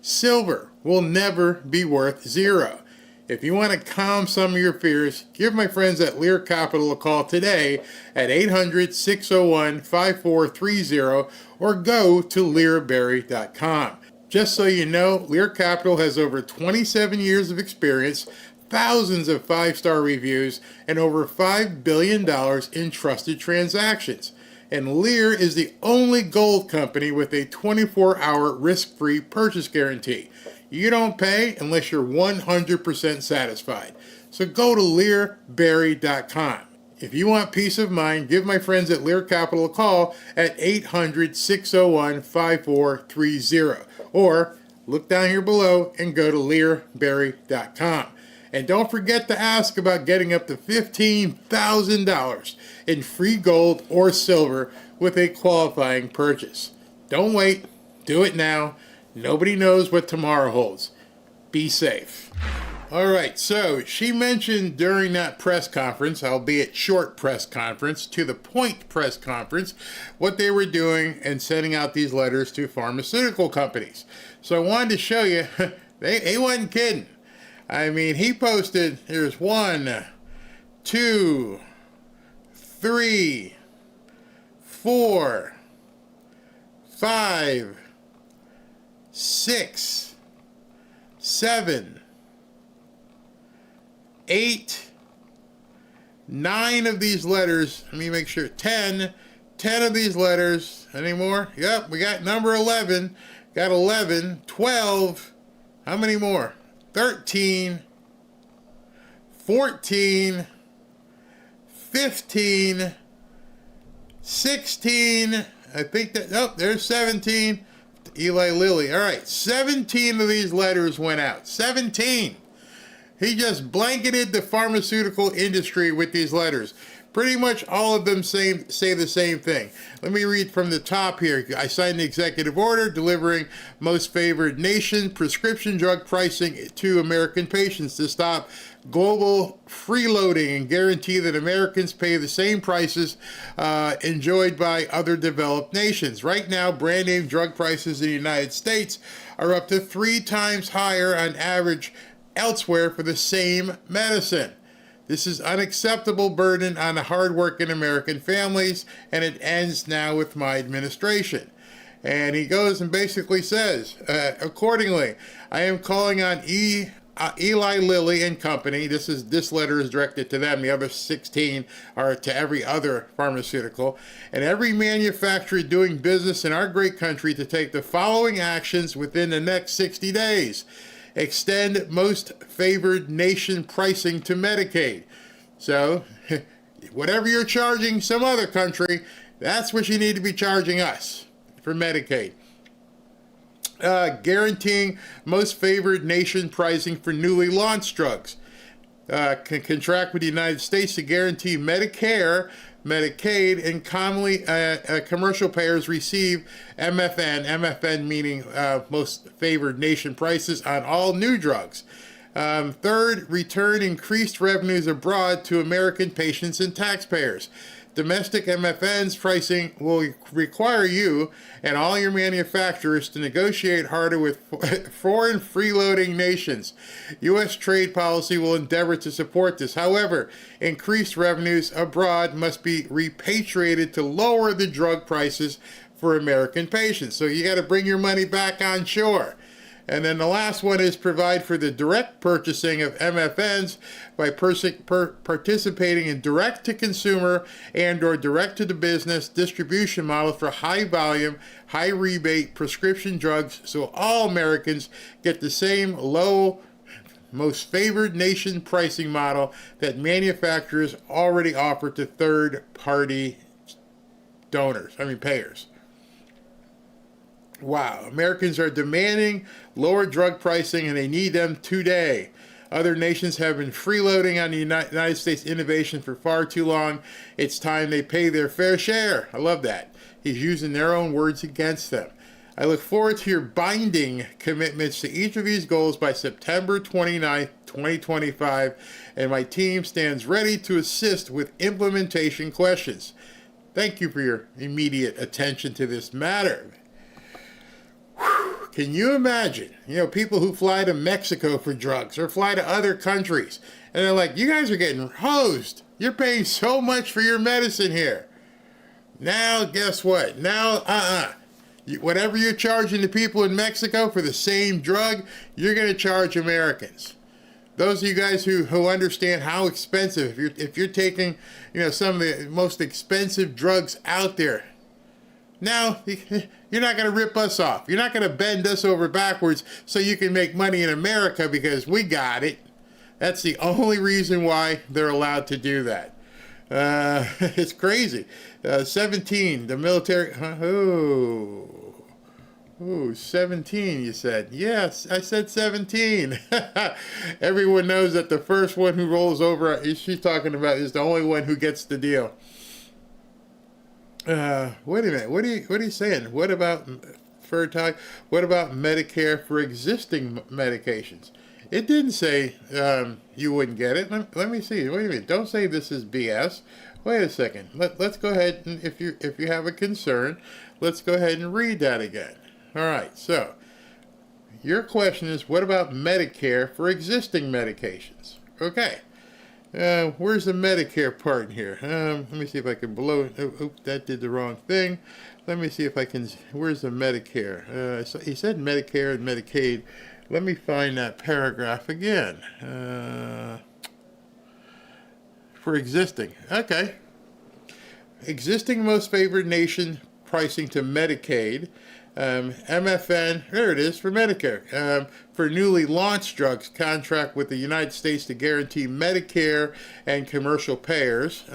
Silver will never be worth zero. If you want to calm some of your fears, give my friends at Lear Capital a call today at 800-601-5430 or go to learberry.com. Just so you know, Lear Capital has over 27 years of experience, thousands of 5-star reviews, and over $5 billion in trusted transactions. And Lear is the only gold company with a 24-hour risk-free purchase guarantee. You don't pay unless you're 100% satisfied. So go to learberry.com. If you want peace of mind, give my friends at Lear Capital a call at 800-601-5430. Or look down here below and go to learberry.com. And don't forget to ask about getting up to $15,000 in free gold or silver with a qualifying purchase. Don't wait. Do it now. Nobody knows what tomorrow holds. Be safe. All right, so she mentioned during that press conference, albeit short press conference, to the point press conference, what they were doing and sending out these letters to pharmaceutical companies. So I wanted to show you, they wasn't kidding. I mean, he posted, here's 1, 2, 3, 4, 5, 6, 7, 8, 9 of these letters. Let me make sure. 10 of these letters. Any more? Yep, we got number 11. Got 11, 12. How many more? 13, 14, 15, 16. I think that, oh, there's 17. Eli Lilly. All right, 17 of these letters went out. 17. He just blanketed the pharmaceutical industry with these letters. Pretty much all of them say the same thing. Let me read from the top here. I signed the executive order delivering most favored nation prescription drug pricing to American patients to stop global freeloading and guarantee that Americans pay the same prices enjoyed by other developed nations. Right now, brand name drug prices in the United States are up to 3 times higher on average elsewhere for the same medicine. This is unacceptable burden on the hardworking American families, and it ends now with my administration. And he goes and basically says, accordingly, I am calling on Eli Lilly and Company. This letter is directed to them. The other 16 are to every other pharmaceutical and every manufacturer doing business in our great country to take the following actions within the next 60 days. Extend most favored nation pricing to Medicaid. So, whatever you're charging some other country, that's what you need to be charging us for Medicaid. Guaranteeing most favored nation pricing for newly launched drugs. Can contract with the United States to guarantee Medicare, Medicaid, and commonly commercial payers receive MFN meaning most favored nation prices on all new drugs. Third, return increased revenues abroad to American patients and taxpayers. Domestic MFN's pricing will require you and all your manufacturers to negotiate harder with foreign freeloading nations. U.S. trade policy will endeavor to support this. However, increased revenues abroad must be repatriated to lower the drug prices for American patients. So you got to bring your money back on shore. And then the last one is provide for the direct purchasing of MFNs by participating in direct-to-consumer and or direct-to-the-business distribution models for high-volume, high-rebate prescription drugs so all Americans get the same low, most favored nation pricing model that manufacturers already offer to third-party payers. Wow, Americans are demanding lower drug pricing and they need them today. Other nations have been freeloading on the United States innovation for far too long. It's time they pay their fair share. I love that. He's using their own words against them. I look forward to your binding commitments to each of these goals by September 29th, 2025, and my team stands ready to assist with implementation questions. Thank you for your immediate attention to this matter. Can you imagine, people who fly to Mexico for drugs or fly to other countries, and they're like, you guys are getting hosed. You're paying so much for your medicine here. Now, guess what? Now, whatever you're charging the people in Mexico for the same drug, you're going to charge Americans. Those of you guys who understand how expensive, if you're taking, some of the most expensive drugs out there, now, you're not going to rip us off. You're not going to bend us over backwards so you can make money in America because we got it. That's the only reason why they're allowed to do that. It's crazy. 17, the military. 17, you said. Yes, I said 17. Everyone knows that the first one who rolls over, she's talking about, is the only one who gets the deal. Wait a minute. What are you saying? What about Medicare for existing medications? It didn't say you wouldn't get it. Let me see. Wait a minute. Don't say this is BS. Wait a second. Let's go ahead and if you have a concern, let's go ahead and read that again. All right. So your question is, what about Medicare for existing medications? Okay. Where's the Medicare part in here? Let me see if I can blow. Oops, that did the wrong thing. Let me see if I can. Where's the Medicare? So he said Medicare and Medicaid. Let me find that paragraph again. For existing. Okay. Existing most favored nation pricing to Medicaid. MFN, there it is, for Medicare. For newly launched drugs, contract with the United States to guarantee Medicare and commercial payers.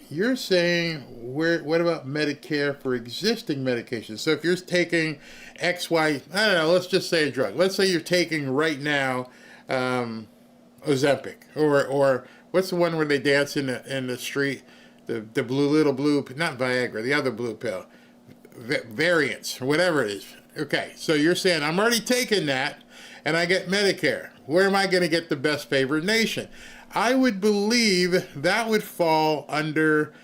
You're saying, what about Medicare for existing medications? So if you're taking XY, I don't know, let's just say a drug. Let's say you're taking right now Ozempic, or what's the one where they dance in the street? The little blue, not Viagra, the other blue pill, variants, or whatever it is. Okay, so you're saying I'm already taking that, and I get Medicare. Where am I going to get the best favored nation? I would believe that would fall under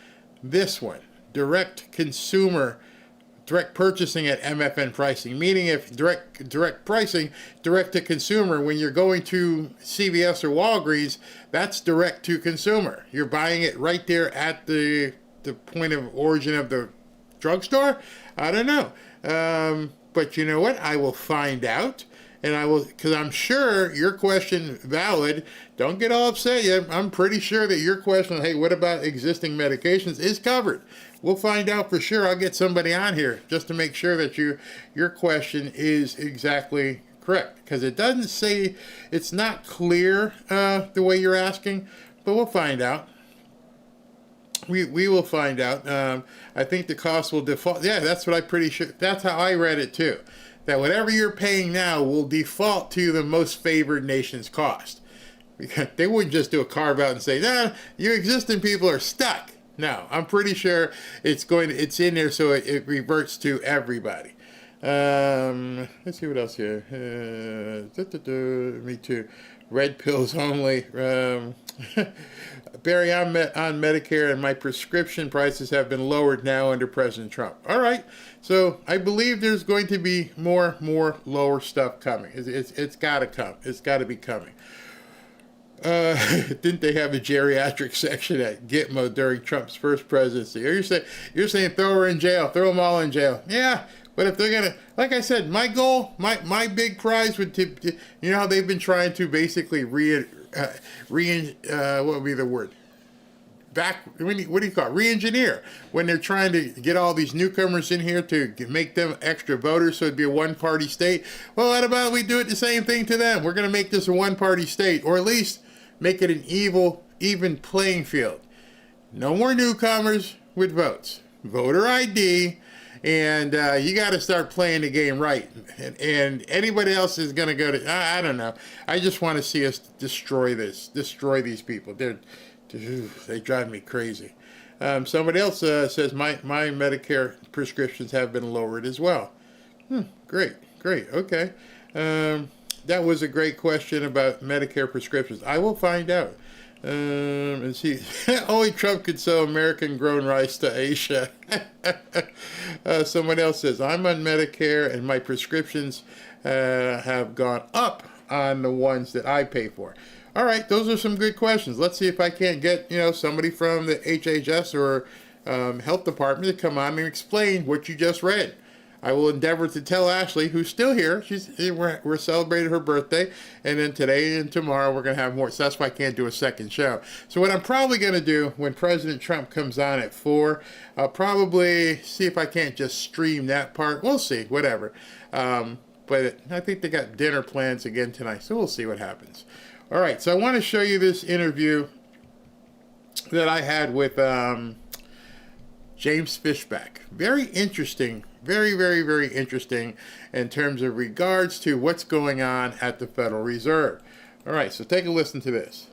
this one, direct purchasing at MFN pricing. Meaning, if direct pricing, direct to consumer, when you're going to CVS or Walgreens, that's direct to consumer. You're buying it right there at the point of origin of the drugstore. I don't know, but you know what? I will find out, and I will, because I'm sure your question valid. Don't get all upset yet. I'm pretty sure that your question, hey, what about existing medications, is covered. We'll find out for sure. I'll get somebody on here just to make sure that your question is exactly correct, because it doesn't say, it's not clear the way you're asking, but we'll find out. We will find out. I think the cost will default. Yeah, that's what I'm pretty sure. That's how I read it too. That whatever you're paying now will default to the most favored nation's cost. Because they wouldn't just do a carve out and say, nah, you existing people are stuck. No, I'm pretty sure it's in there so it reverts to everybody. Let's see what else here. Me too. Red pills only. Barry, I'm on Medicare, and my prescription prices have been lowered now under President Trump. All right. So I believe there's going to be more lower stuff coming. It's got to come. It's got to be coming. Didn't they have a geriatric section at Gitmo during Trump's first presidency? Or you're saying throw her in jail, throw them all in jail? Yeah, but if they're gonna, like I said, my goal, my big prize would, you know how they've been trying to basically what would be the word? What do you call it? Re-engineer, when they're trying to get all these newcomers in here to make them extra voters so it'd be a one-party state. Well, what about we do it the same thing to them? We're going to make this a one-party state, or at least make it an even playing field. No more newcomers with votes. Voter ID, and you got to start playing the game right. And anybody else is going to go to, I don't know. I just want to see us destroy these people. They drive me crazy. Somebody else says my Medicare prescriptions have been lowered as well. Great. Okay. That was a great question about Medicare prescriptions. I will find out. And see, only Trump could sell American-grown rice to Asia. Someone else says, I'm on Medicare and my prescriptions have gone up on the ones that I pay for. All right, those are some good questions. Let's see if I can't get somebody from the HHS or health department to come on and explain what you just read. I will endeavor to tell Ashley, who's still here. We're celebrating her birthday, and then today and tomorrow we're going to have more. So that's why I can't do a second show. So what I'm probably going to do when President Trump comes on at 4, I'll probably see if I can't just stream that part. We'll see, whatever. But I think they got dinner plans again tonight, so we'll see what happens. All right, so I want to show you this interview that I had with James Fishback. Very interesting, very interesting in terms of regards to what's going on at the Federal Reserve. All right, so take a listen to this.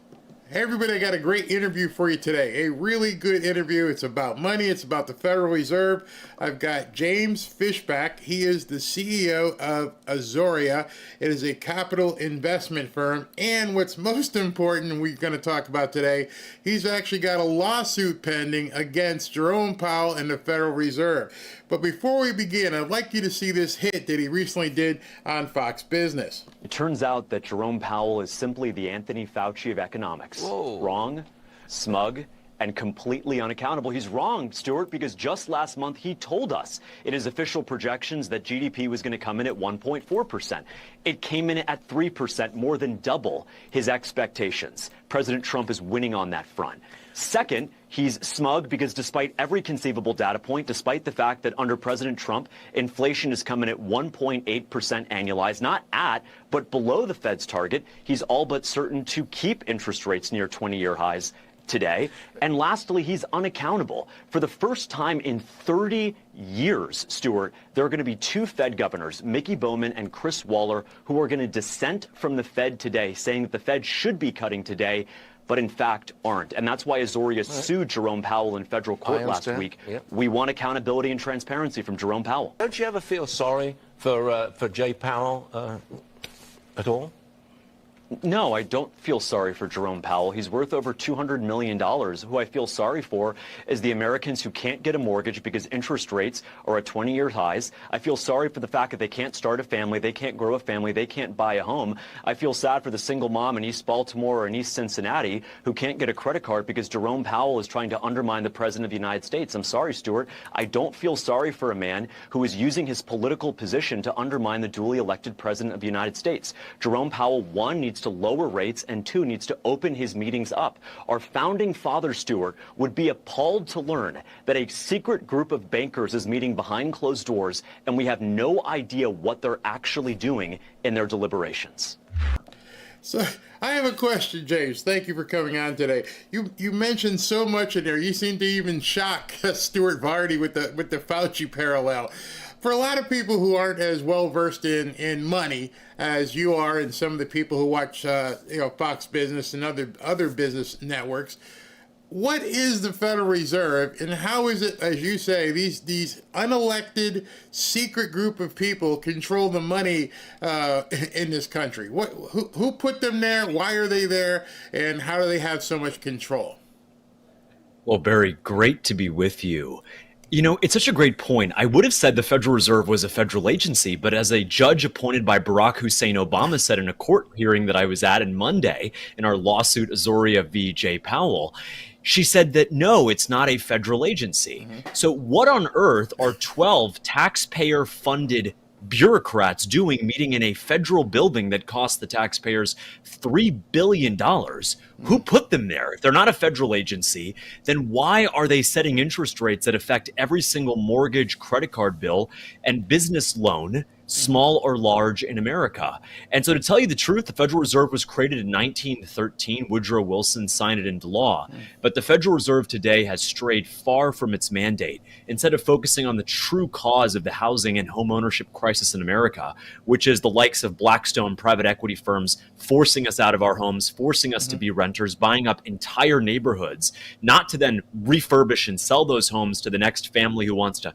Hey everybody, I got a great interview for you today. A really good interview. It's about money. It's about the Federal Reserve. I've got James Fishback. He is the CEO of Azoria. It is a capital investment firm. And what's most important we're going to talk about today, he's actually got a lawsuit pending against Jerome Powell and the Federal Reserve. But before we begin, I'd like you to see this hit that he recently did on Fox Business. It turns out that Jerome Powell is simply the Anthony Fauci of economics. Whoa. Wrong, smug, and completely unaccountable. He's wrong, Stuart, because just last month he told us in his official projections that GDP was going to come in at 1.4%. It came in at 3%, more than double his expectations. President Trump is winning on that front. Second, he's smug because despite every conceivable data point, despite the fact that under President Trump, inflation is coming at 1.8% annualized, not at, but below the Fed's target, he's all but certain to keep interest rates near 20-year highs today. And lastly, he's unaccountable. For the first time in 30 years, Stuart, there are going to be 2 Fed governors, Mickey Bowman and Chris Waller, who are going to dissent from the Fed today, saying that the Fed should be cutting today, but in fact aren't. And that's why Azoria sued Jerome Powell in federal court last week. Yep. We want accountability and transparency from Jerome Powell. Don't you ever feel sorry for Jay Powell at all? No, I don't feel sorry for Jerome Powell. He's worth over $200 million. Who I feel sorry for is the Americans who can't get a mortgage because interest rates are at 20-year highs. I feel sorry for the fact that they can't start a family, they can't grow a family, they can't buy a home. I feel sad for the single mom in East Baltimore or in East Cincinnati who can't get a credit card because Jerome Powell is trying to undermine the President of the United States. I'm sorry, Stuart. I don't feel sorry for a man who is using his political position to undermine the duly elected President of the United States. Jerome Powell, 1, needs to lower rates, and 2, needs to open his meetings up. Our founding father, Stuart, would be appalled to learn that a secret group of bankers is meeting behind closed doors, and we have no idea what they're actually doing in their deliberations. So I have a question, James. Thank you for coming on today. You mentioned so much in there. You seem to even shock Stuart Vardy with the Fauci parallel. For a lot of people who aren't as well versed in money as you are, and some of the people who watch Fox Business and other business networks, what is the Federal Reserve, and how is it, as you say, these unelected secret group of people control the money in this country? Who put them there? Why are they there? And how do they have so much control? Well, Barry, great to be with you. You know, it's such a great point. I would have said the Federal Reserve was a federal agency, but as a judge appointed by Barack Hussein Obama said in a court hearing that I was at on Monday in our lawsuit Azoria v. Jay Powell, she said that no, it's not a federal agency. So what on earth are 12 taxpayer-funded bureaucrats doing meeting in a federal building that cost the taxpayers $3 billion? Who put them there? If they're not a federal agency, then why are they setting interest rates that affect every single mortgage, credit card bill, and business loan, small or large, in America? And so to tell you the truth, the Federal Reserve was created in 1913. Woodrow Wilson signed it into law. But the Federal Reserve today has strayed far from its mandate. Instead of focusing on the true cause of the housing and home ownership crisis in America, which is the likes of Blackstone private equity firms forcing us out of our homes, forcing us to be renters, buying up entire neighborhoods, not to then refurbish and sell those homes to the next family who wants to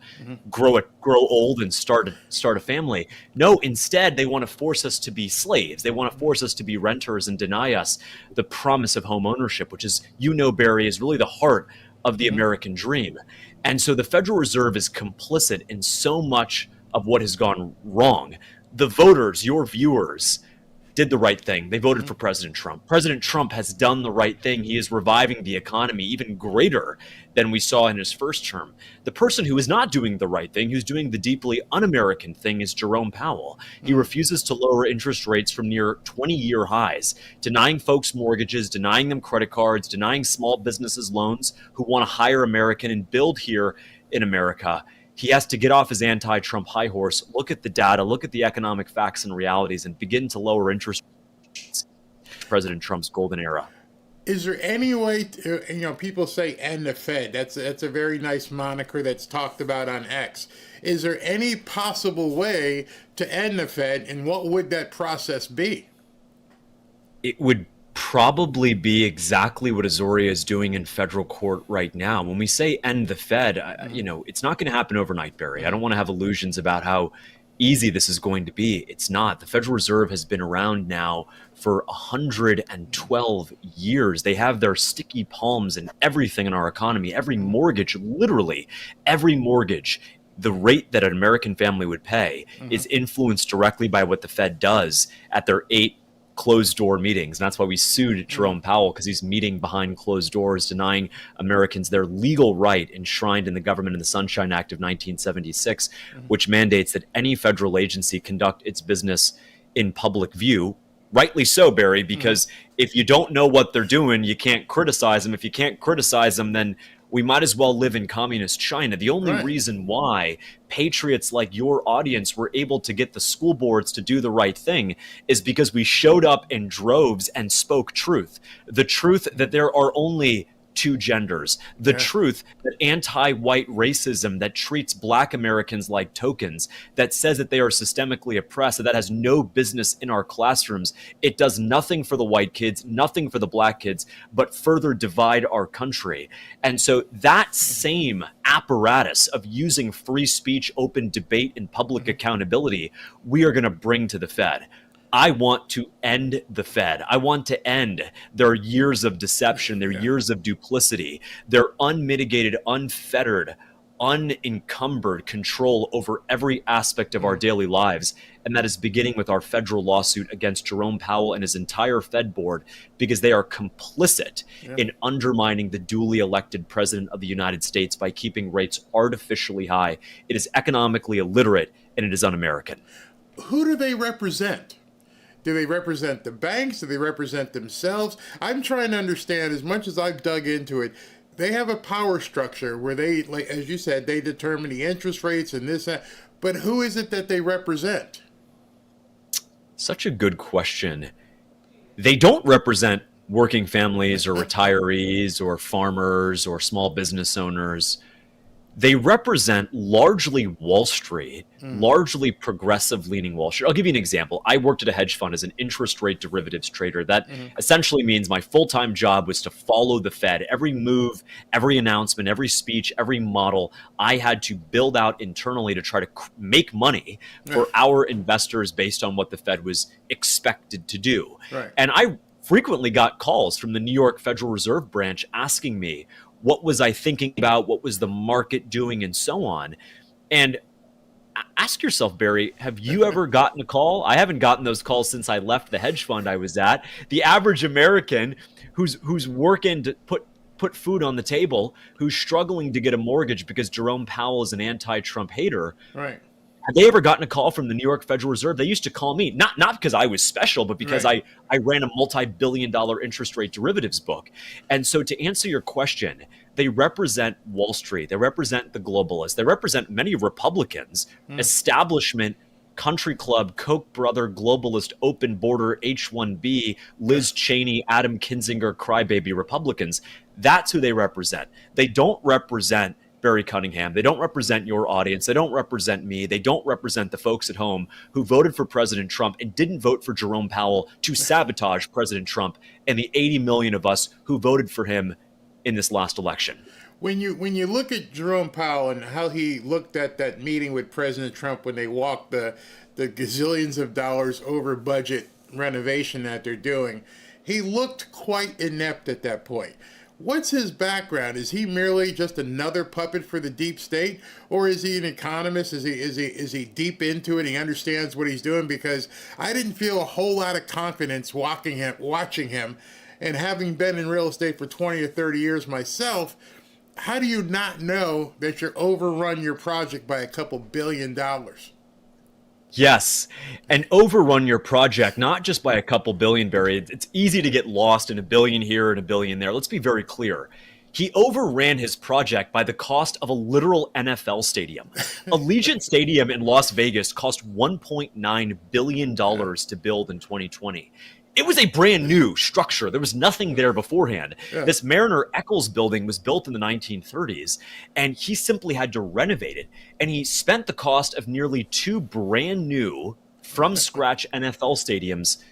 grow old and start a family. No, instead, they want to force us to be slaves. They want to force us to be renters and deny us the promise of home ownership, which is, you know, Barry, is really the heart of the American dream. And so the Federal Reserve is complicit in so much of what has gone wrong. The voters, your viewers, did the right thing. They voted for President Trump. President Trump has done the right thing. He is reviving the economy even greater than we saw in his first term. The person who is not doing the right thing, who's doing the deeply un-American thing, is Jerome Powell. He refuses to lower interest rates from near 20-year highs, denying folks mortgages, denying them credit cards, denying small businesses loans who want to hire American and build here in America. He has to get off his anti-Trump high horse, look at the data, look at the economic facts and realities, and begin to lower interest rates. President Trump's golden era. Is there any way to, people say end the Fed. That's a very nice moniker that's talked about on X. Is there any possible way to end the Fed, and what would that process be? It would probably be exactly what Azoria is doing in federal court right now. When we say end the Fed, it's not going to happen overnight, Barry. I don't want to have illusions about how easy this is going to be. It's not. The Federal Reserve has been around now for 112 years. They have their sticky palms in everything in our economy. Every mortgage, literally every mortgage, the rate that an American family would pay is influenced directly by what the Fed does at their 8 closed door meetings. And that's why we sued Jerome Powell, because he's meeting behind closed doors, denying Americans their legal right enshrined in the Government and the Sunshine Act of 1976, which mandates that any federal agency conduct its business in public view. Rightly so, Barry, because if you don't know what they're doing, you can't criticize them. If you can't criticize them, then we might as well live in communist China. The only reason why patriots like your audience were able to get the school boards to do the right thing is because we showed up in droves and spoke truth. The truth that there are only 2 genders, the truth that anti-white racism that treats Black Americans like tokens, that says that they are systemically oppressed, that has no business in our classrooms. It does nothing for the white kids, nothing for the Black kids, but further divide our country. And so that same apparatus of using free speech, open debate, and public accountability, we are going to bring to the Fed. I want to end the Fed. I want to end their years of deception, their years of duplicity, their unmitigated, unfettered, unencumbered control over every aspect of our daily lives. And that is beginning with our federal lawsuit against Jerome Powell and his entire Fed board, because they are complicit in undermining the duly elected president of the United States by keeping rates artificially high. It is economically illiterate, and it is un-American. Who do they represent? Do they represent the banks? Do they represent themselves? I'm trying to understand, as much as I've dug into it, they have a power structure where they, like as you said, they determine the interest rates and this, that. But who is it that they represent? Such a good question. They don't represent working families or retirees or farmers or small business owners. they represent largely Wall Street, largely progressive-leaning Wall Street. I'll give you an example. I worked at a hedge fund as an interest rate derivatives trader. That essentially means my full-time job was to follow the Fed. Every move, every announcement, every speech, every model, I had to build out internally to try to make money for our investors based on what the Fed was expected to do. Right. And I frequently got calls from the New York Federal Reserve branch asking me, what was I thinking about? What was the market doing? And so on. And ask yourself, Barry, have you ever gotten a call? I haven't gotten those calls since I left the hedge fund I was at. The average American who's working to put food on the table, who's struggling to get a mortgage because Jerome Powell is an anti-Trump hater. Right. Have they ever gotten a call from the New York Federal Reserve? They used to call me, not because I was special, but because I ran a multi-billion-dollar interest rate derivatives book. And so to answer your question, they represent Wall Street. They represent the globalists. They represent many Republicans, establishment, country club, Koch brother, globalist, open border, H-1B, Liz Cheney, Adam Kinzinger, crybaby Republicans. That's who they represent. They don't represent Barry Cunningham. They don't represent your audience. They don't represent me. They don't represent the folks at home who voted for President Trump and didn't vote for Jerome Powell to sabotage President Trump and the 80 million of us who voted for him in this last election. When you look at Jerome Powell and how he looked at that meeting with President Trump when they walked the gazillions of dollars over budget renovation that they're doing, he looked quite inept at that point. What's his background? Is he merely just another puppet for the deep state, or is he an economist? Is he deep into it? He understands what he's doing, because I didn't feel a whole lot of confidence watching him, and having been in real estate for 20 or 30 years myself. How do you not know that you're overrun your project by a couple $1 billion? Yes, and overrun your project, not just by a couple billion, Barry. It's easy to get lost in $1 billion here and $1 billion there. Let's be very clear. He overran his project by the cost of a literal NFL stadium. Allegiant Stadium in Las Vegas cost $1.9 billion to build in 2020. It was a brand new structure. There was nothing there beforehand. Yeah. This Mariner Eccles building was built in the 1930s, and he simply had to renovate it. And he spent the cost of nearly 2 brand new, from scratch NFL stadiums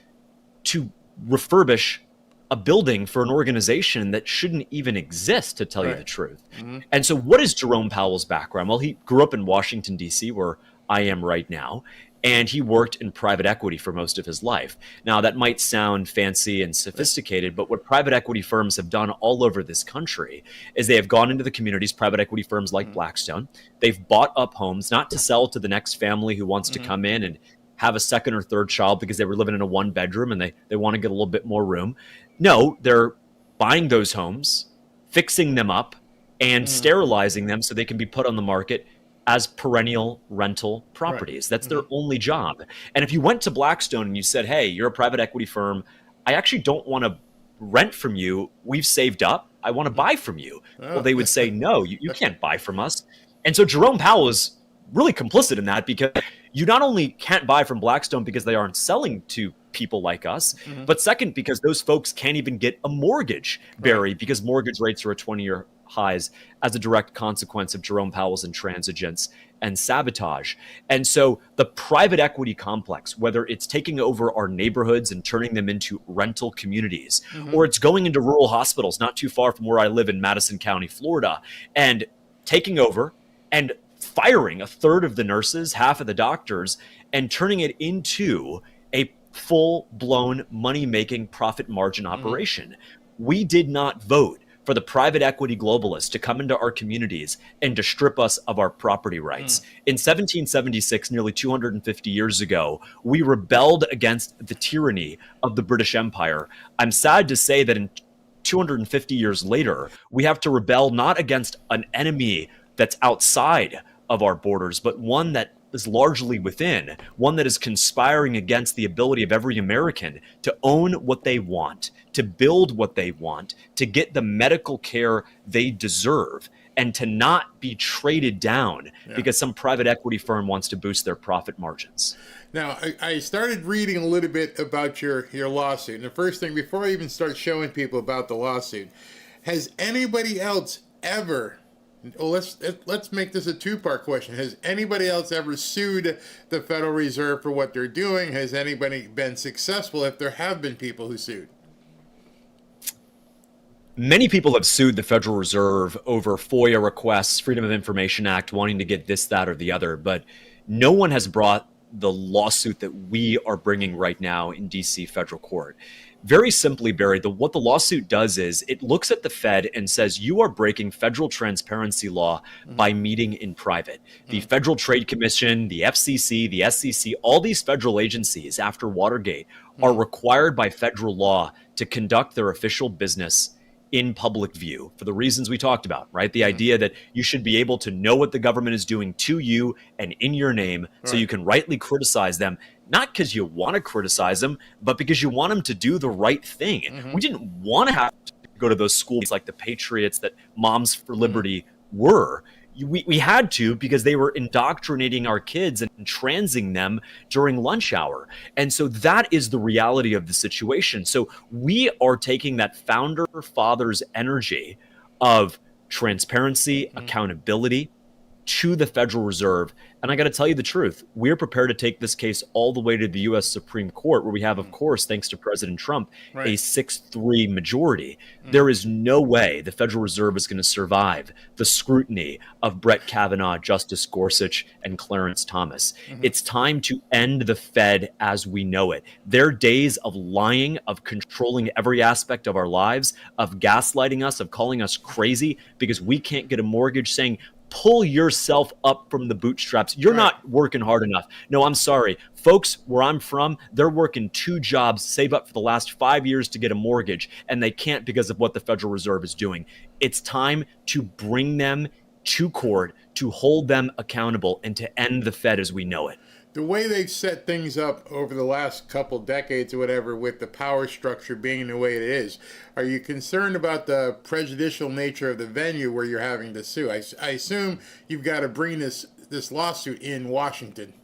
to refurbish a building for an organization that shouldn't even exist, to tell you the truth. And so what is Jerome Powell's background? Well, he grew up in Washington, D.C., where I am right now. And he worked in private equity for most of his life. Now, that might sound fancy and sophisticated, but what private equity firms have done all over this country is they have gone into the communities, private equity firms like Blackstone. They've bought up homes, not to sell to the next family who wants to come in and have a second or third child because they were living in a 1-bedroom and they want to get a little bit more room. No, they're buying those homes, fixing them up, and sterilizing them so they can be put on the market as perennial rental properties. That's their only job. And if you went to Blackstone and you said, hey, you're a private equity firm, I actually don't want to rent from you. We've saved up. I want to buy from you. Well, they would say, no, you can't buy from us. And so Jerome Powell is really complicit in that, because you not only can't buy from Blackstone because they aren't selling to people like us, but second, because those folks can't even get a mortgage, Barry, because mortgage rates are at 20-year highs as a direct consequence of Jerome Powell's intransigence and sabotage. And so the private equity complex, whether it's taking over our neighborhoods and turning them into rental communities, or it's going into rural hospitals not too far from where I live in Madison County, Florida, and taking over and firing a third of the nurses, half of the doctors, and turning it into a full-blown money-making profit margin operation. We did not vote for the private equity globalists to come into our communities and to strip us of our property rights. In 1776, nearly 250 years ago, we rebelled against the tyranny of the British Empire. I'm sad to say that in 250 years later, we have to rebel not against an enemy that's outside of our borders, but one that is largely within, one that is conspiring against the ability of every American to own what they want, to build what they want, to get the medical care they deserve, and to not be traded down because some private equity firm wants to boost their profit margins. Now, I started reading a little bit about your lawsuit. And the first thing, before I even start showing people about the lawsuit, has anybody else ever Well, let's make this a two-part question. Has anybody else ever sued the Federal Reserve for what they're doing? Has anybody been successful if there have been people who sued? Many people have sued the Federal Reserve over FOIA requests, Freedom of Information Act, wanting to get this, that, or the other, but no one has brought the lawsuit that we are bringing right now in DC federal court. Very simply, Barry, what the lawsuit does is it looks at the Fed and says you are breaking federal transparency law by meeting in private. The Federal Trade Commission, the FCC, the SEC, all these federal agencies after Watergate are required by federal law to conduct their official business in public view for the reasons we talked about, right? The idea that you should be able to know what the government is doing to you and in your name so you can rightly criticize them, not because you want to criticize them, but because you want them to do the right thing. We didn't want to have to go to those schools like the Patriots that Moms for Liberty were. We had to because they were indoctrinating our kids and transing them during lunch hour. And so that is the reality of the situation. So we are taking that founder father's energy of transparency, accountability to the Federal Reserve. And I got to tell you the truth, we're prepared to take this case all the way to the U.S. Supreme Court, where we have, of course, thanks to President Trump, a 6-3 majority. There is no way the Federal Reserve is going to survive the scrutiny of Brett Kavanaugh, Justice Gorsuch, and Clarence Thomas. It's time to end the Fed as we know it. Their days of lying, of controlling every aspect of our lives, of gaslighting us, of calling us crazy because we can't get a mortgage, saying, pull yourself up from the bootstraps. You're not working hard enough. No, I'm sorry. Folks, where I'm from, they're working 2 jobs, save up for the last 5 years to get a mortgage, and they can't because of what the Federal Reserve is doing. It's time to bring them to court, to hold them accountable, and to end the Fed as we know it. The way they've set things up over the last couple decades or whatever, with the power structure being the way it is, are you concerned about the prejudicial nature of the venue where you're having to sue? I assume you've got to bring this lawsuit in Washington.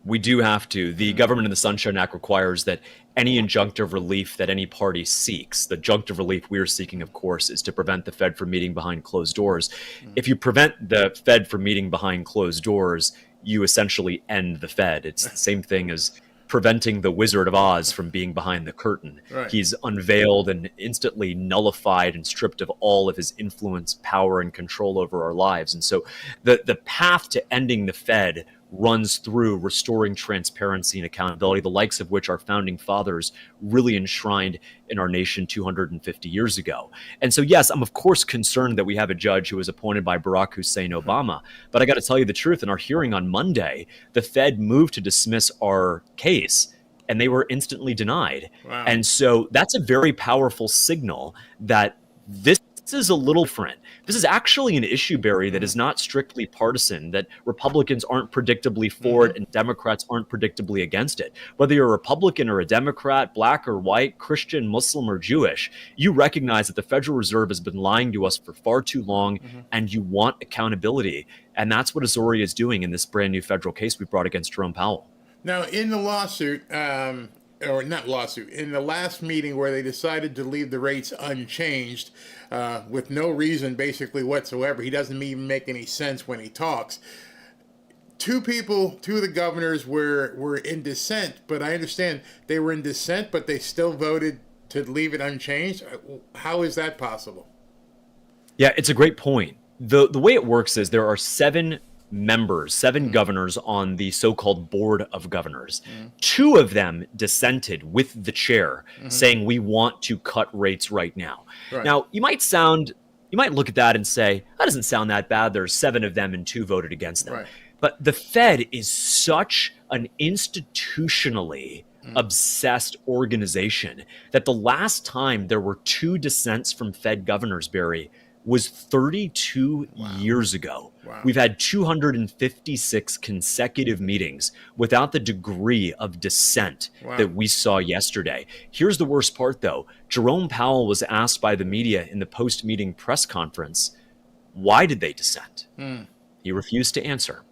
We do have to. The Government in the Sunshine Act requires that any injunctive relief that any party seeks, the injunctive relief we are seeking, of course, is to prevent the Fed from meeting behind closed doors. If you prevent the Fed from meeting behind closed doors, you essentially end the Fed. It's the same thing as preventing the Wizard of Oz from being behind the curtain. He's unveiled and instantly nullified and stripped of all of his influence, power, and control over our lives. And so the path to ending the Fed runs through restoring transparency and accountability, the likes of which our founding fathers really enshrined in our nation 250 years ago. And so, yes, I'm of course concerned that we have a judge who was appointed by Barack Hussein Obama. But I got to tell you the truth, in our hearing on Monday, the Fed moved to dismiss our case and they were instantly denied. And so that's a very powerful signal that this is a little different. This is actually an issue, Barry, that is not strictly partisan, that Republicans aren't predictably for it and Democrats aren't predictably against it. Whether you're a Republican or a Democrat, black or white, Christian, Muslim, or Jewish, you recognize that the Federal Reserve has been lying to us for far too long, and you want accountability. And that's what Azori is doing in this brand new federal case we brought against Jerome Powell. Now, in the lawsuit, or not lawsuit, in the last meeting where they decided to leave the rates unchanged, with no reason basically whatsoever, he doesn't even make any sense when he talks. Two of the governors were in dissent, but I understand they were in dissent, but they still voted to leave it unchanged. How is that possible? Yeah, it's a great point. The way it works is there are 7 governors on the so-called Board of Governors. 2 of them dissented with the chair, saying we want to cut rates right now. Now, you might look at that and say, that doesn't sound that bad. There's 7 of them and 2 voted against them. But the Fed is such an institutionally obsessed organization that the last time there were 2 dissents from Fed governors, Barry, was 32 years ago. We've had 256 consecutive meetings without the degree of dissent that we saw yesterday. Here's the worst part, though. Jerome Powell was asked by the media in the post-meeting press conference, why did they dissent? He refused to answer.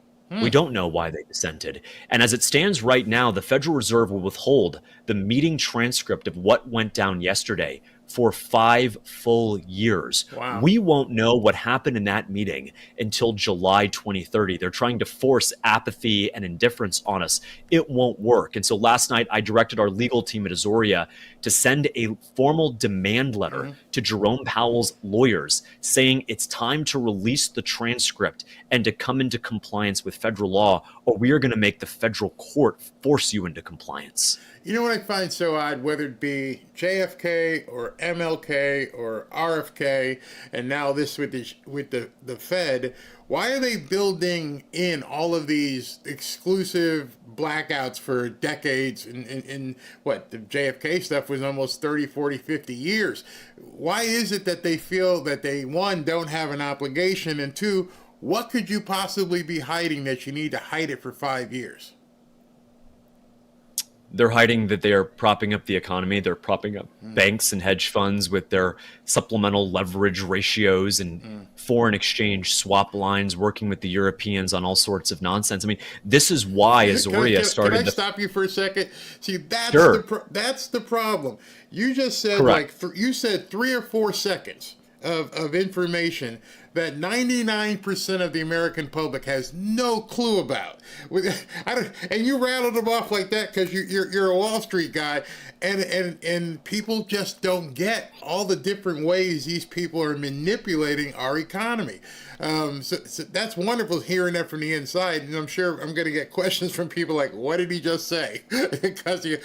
We don't know why they dissented. And as it stands right now, the Federal Reserve will withhold the meeting transcript of what went down yesterday for 5 full years. Wow. We won't know what happened in that meeting until July 2030. They're trying to force apathy and indifference on us. It won't work. And so last night, I directed our legal team at Azoria to send a formal demand letter to Jerome Powell's lawyers saying it's time to release the transcript and to come into compliance with federal law, or we are going to make the federal court force you into compliance. You know what I find so odd, whether it be JFK or MLK or RFK, and now this with the Fed, why are they building in all of these exclusive blackouts for decades? In what, the JFK stuff was almost 30, 40, 50 years. Why is it that they feel that they, one, don't have an obligation, and two, what could you possibly be hiding that you need to hide it for 5 years? They're hiding that they are propping up the economy. They're propping up banks and hedge funds with their supplemental leverage ratios and foreign exchange swap lines, working with the Europeans on all sorts of nonsense. I mean, this is why Azoria started. Can I stop you for a second? See, that's Sure. that's the problem. You just said Correct. you said 3 or 4 seconds of information that 99% of the American public has no clue about. And you rattled them off like that because you're a Wall Street guy, and people just don't get all the different ways these people are manipulating our economy. So that's wonderful hearing that from the inside, and I'm sure I'm going to get questions from people like, what did he just say? Because you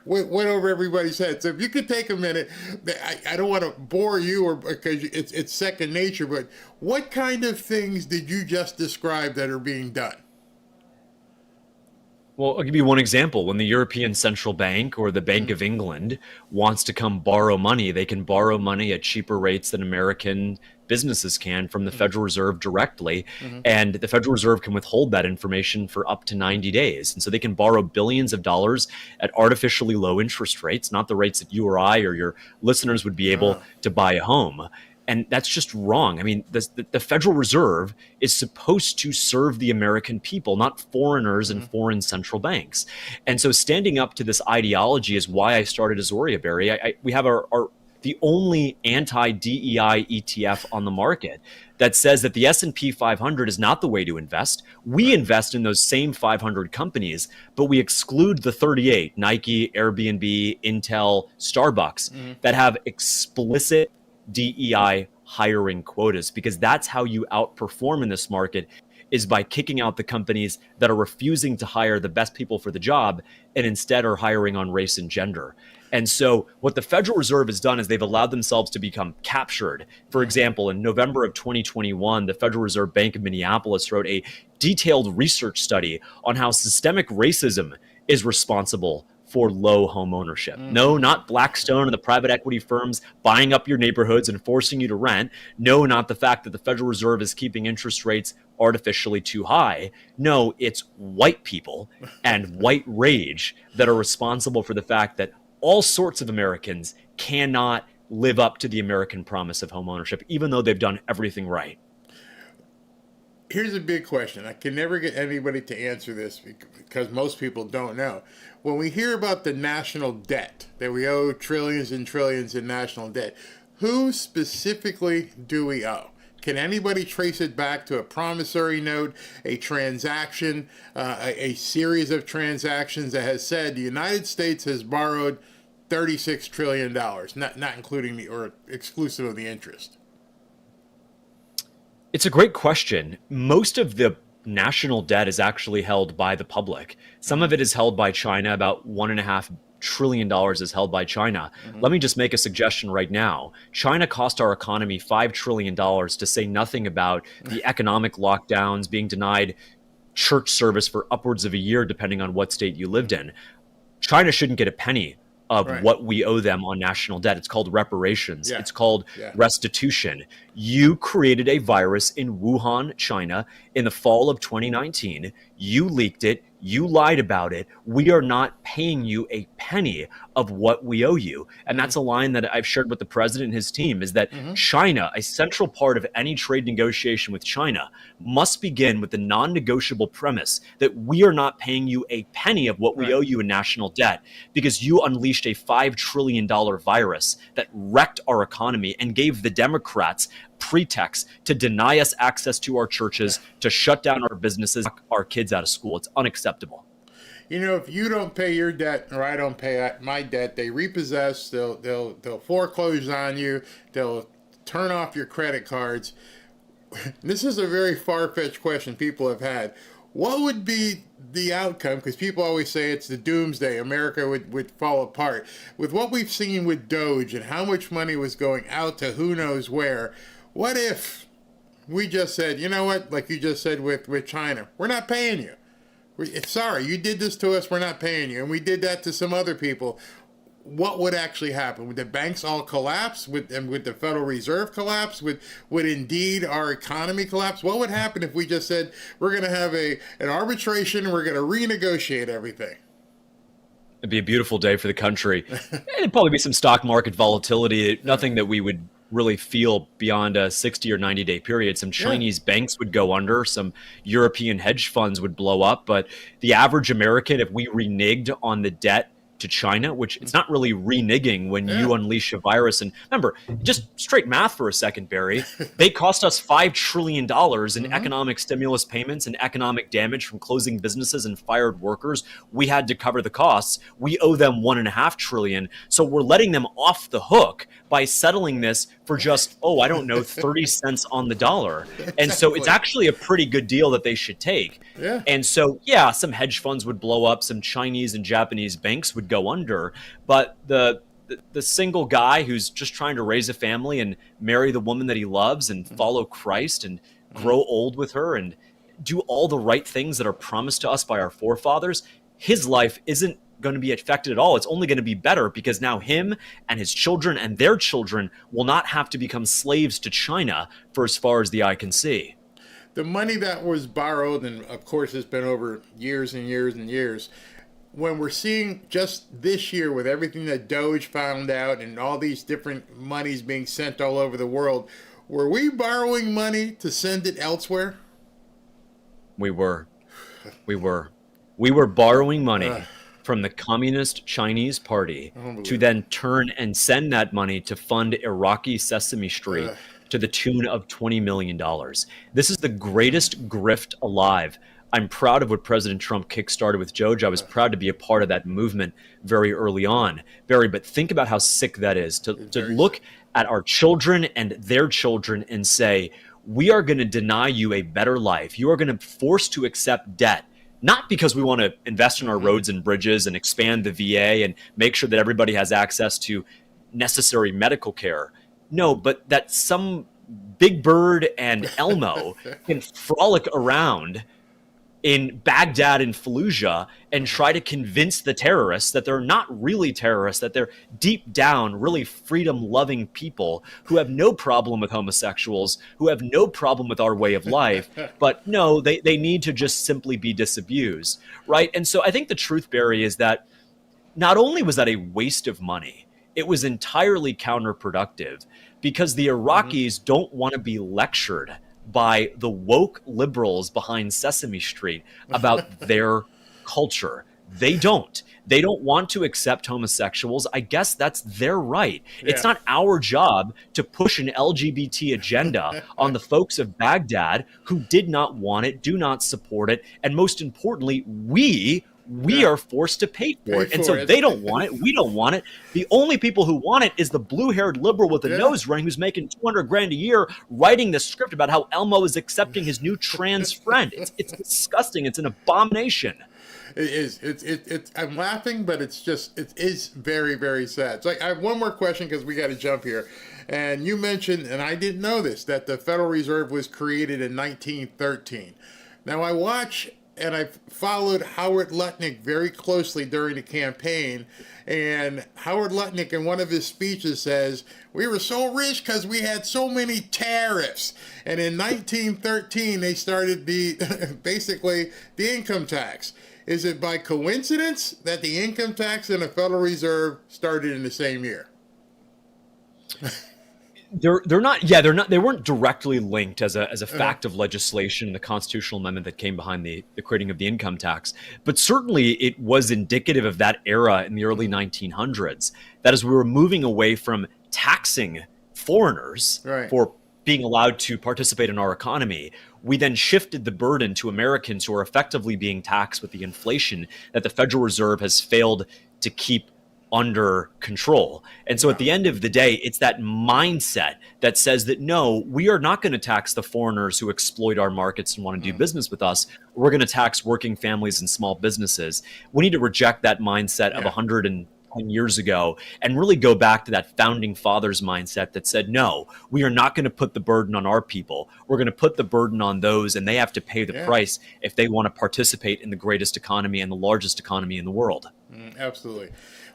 went over everybody's head. So if you could take a minute, I don't want to bore you or because it's second nature, but what kind of things did you just describe that are being done? Well, I'll give you one example. When the European Central Bank or the Bank of England wants to come borrow money, they can borrow money at cheaper rates than American businesses can from the Federal Reserve directly. And the Federal Reserve can withhold that information for up to 90 days. And so they can borrow billions of dollars at artificially low interest rates, not the rates that you or I or your listeners would be able to buy a home. And that's just wrong. I mean, the Federal Reserve is supposed to serve the American people, not foreigners and foreign central banks. And so standing up to this ideology is why I started Azoria, Barry. We have the only anti-DEI ETF on the market that says that the S&P 500 is not the way to invest. We invest in those same 500 companies, but we exclude the 38, Nike, Airbnb, Intel, Starbucks, that have explicit DEI hiring quotas, because that's how you outperform in this market, is by kicking out the companies that are refusing to hire the best people for the job and instead are hiring on race and gender. And so what the Federal Reserve has done is they've allowed themselves to become captured. For example, in November of 2021, the Federal Reserve Bank of Minneapolis wrote a detailed research study on how systemic racism is responsible for low home ownership. No, not Blackstone and the private equity firms buying up your neighborhoods and forcing you to rent. No, not the fact that the Federal Reserve is keeping interest rates artificially too high. No, it's white people and white rage that are responsible for the fact that all sorts of Americans cannot live up to the American promise of home ownership, even though they've done everything right. Here's a big question. I can never get anybody to answer this because most people don't know. When we hear about the national debt, that we owe trillions and trillions in national debt, who specifically do we owe? Can anybody trace it back to a promissory note, a transaction, a series of transactions that has said the United States has borrowed $36 trillion, not including or exclusive of the interest? It's a great question. Most of the national debt is actually held by the public. Some of it is held by China. About $1.5 trillion is held by China. Let me just make a suggestion right now. China cost our economy $5 trillion, to say nothing about the economic lockdowns, being denied church service for upwards of a year, depending on what state you lived in. China shouldn't get a penny of what we owe them on national debt. It's called reparations. It's called restitution. You created a virus in Wuhan, China in the fall of 2019. You leaked it. You lied about it. We are not paying you a penny of what we owe you. And that's a line that I've shared with the president and his team, is that China, a central part of any trade negotiation with China, must begin with the non-negotiable premise that we are not paying you a penny of what we owe you in national debt, because you unleashed a $5 trillion virus that wrecked our economy and gave the Democrats pretext to deny us access to our churches, to shut down our businesses, our kids out of school. It's unacceptable. You know, if you don't pay your debt or I don't pay my debt, they repossess, they'll foreclose on you, they'll turn off your credit cards. This is a very far-fetched question people have had. What would be the outcome? Because people always say it's the doomsday, America would fall apart. With what we've seen with Doge and how much money was going out to who knows where, what if we just said, you know what, like you just said with China, we're not paying you. Sorry, you did this to us, we're not paying you. And we did that to some other people. What would actually happen? Would the banks all collapse? Would the Federal Reserve collapse? Would indeed our economy collapse? What would happen if we just said, we're going to have an arbitration, and we're going to renegotiate everything? It'd be a beautiful day for the country. It'd probably be some stock market volatility, nothing that we would really feel beyond a 60 or 90-day period. Some Chinese banks would go under, some European hedge funds would blow up, but the average American, if we reneged on the debt to China, which it's not really reneging when you unleash a virus. And remember, just straight math for a second, Barry, they cost us $5 trillion in economic stimulus payments and economic damage from closing businesses and fired workers. We had to cover the costs. We owe them $1.5 trillion. So we're letting them off the hook by settling this for just, 30 cents on the dollar. And so it's actually a pretty good deal that they should take. Yeah. And so, some hedge funds would blow up, some Chinese and Japanese banks would go under, but the single guy who's just trying to raise a family and marry the woman that he loves and follow Christ and grow old with her and do all the right things that are promised to us by our forefathers, his life isn't going to be affected at all. It's only going to be better because now him and his children and their children will not have to become slaves to China for as far as the eye can see. The money that was borrowed, and of course it's been over years and years and years, when we're seeing just this year with everything that Doge found out and all these different monies being sent all over the world, were we borrowing money to send it elsewhere? We were borrowing money from the Communist Chinese Party to then turn and send that money to fund Iraqi Sesame Street to the tune of $20 million. This is the greatest grift alive. I'm proud of what President Trump kickstarted with Doge. I was proud to be a part of that movement very early on, Barry, but think about how sick that is to look at our children and their children and say, we are going to deny you a better life. You are going to force to accept debt, not because we want to invest in our roads and bridges and expand the VA and make sure that everybody has access to necessary medical care. No, but that some Big Bird and Elmo can frolic around in Baghdad and Fallujah and try to convince the terrorists that they're not really terrorists, that they're deep down really freedom-loving people who have no problem with homosexuals, who have no problem with our way of life, but no, they need to just simply be disabused, right? And so I think the truth, Barry, is that not only was that a waste of money, it was entirely counterproductive because the Iraqis don't want to be lectured by the woke liberals behind Sesame Street about their culture. They don't want to accept homosexuals. I guess that's their right. Yeah. It's not our job to push an LGBT agenda on the folks of Baghdad who did not want it, do not support it, and most importantly, we are forced to pay for it. And so they don't want it. We don't want it. The only people who want it is the blue-haired liberal with a nose ring who's making $200,000 a year writing the script about how Elmo is accepting his new trans friend. It's disgusting. It's an abomination. It is. I'm laughing, but it is very, very sad. So I have one more question because we got to jump here. And you mentioned, and I didn't know this, that the Federal Reserve was created in 1913. Now I watch I followed Howard Lutnick very closely during the campaign. And Howard Lutnick, in one of his speeches, says, we were so rich because we had so many tariffs. And in 1913, they started basically the income tax. Is it by coincidence that the income tax and the Federal Reserve started in the same year? They're not. They weren't directly linked as a fact of legislation, the constitutional amendment that came behind the creating of the income tax. But certainly it was indicative of that era in the early 1900s. That as we were moving away from taxing foreigners for being allowed to participate in our economy, we then shifted the burden to Americans who are effectively being taxed with the inflation that the Federal Reserve has failed to keep under control. And so at the end of the day, it's that mindset that says that, no, we are not going to tax the foreigners who exploit our markets and want to do business with us. We're going to tax working families and small businesses. We need to reject that mindset of 110 years ago and really go back to that founding fathers mindset that said, no, we are not going to put the burden on our people. We're going to put the burden on those, and they have to pay the price if they want to participate in the greatest economy and the largest economy in the world. Absolutely.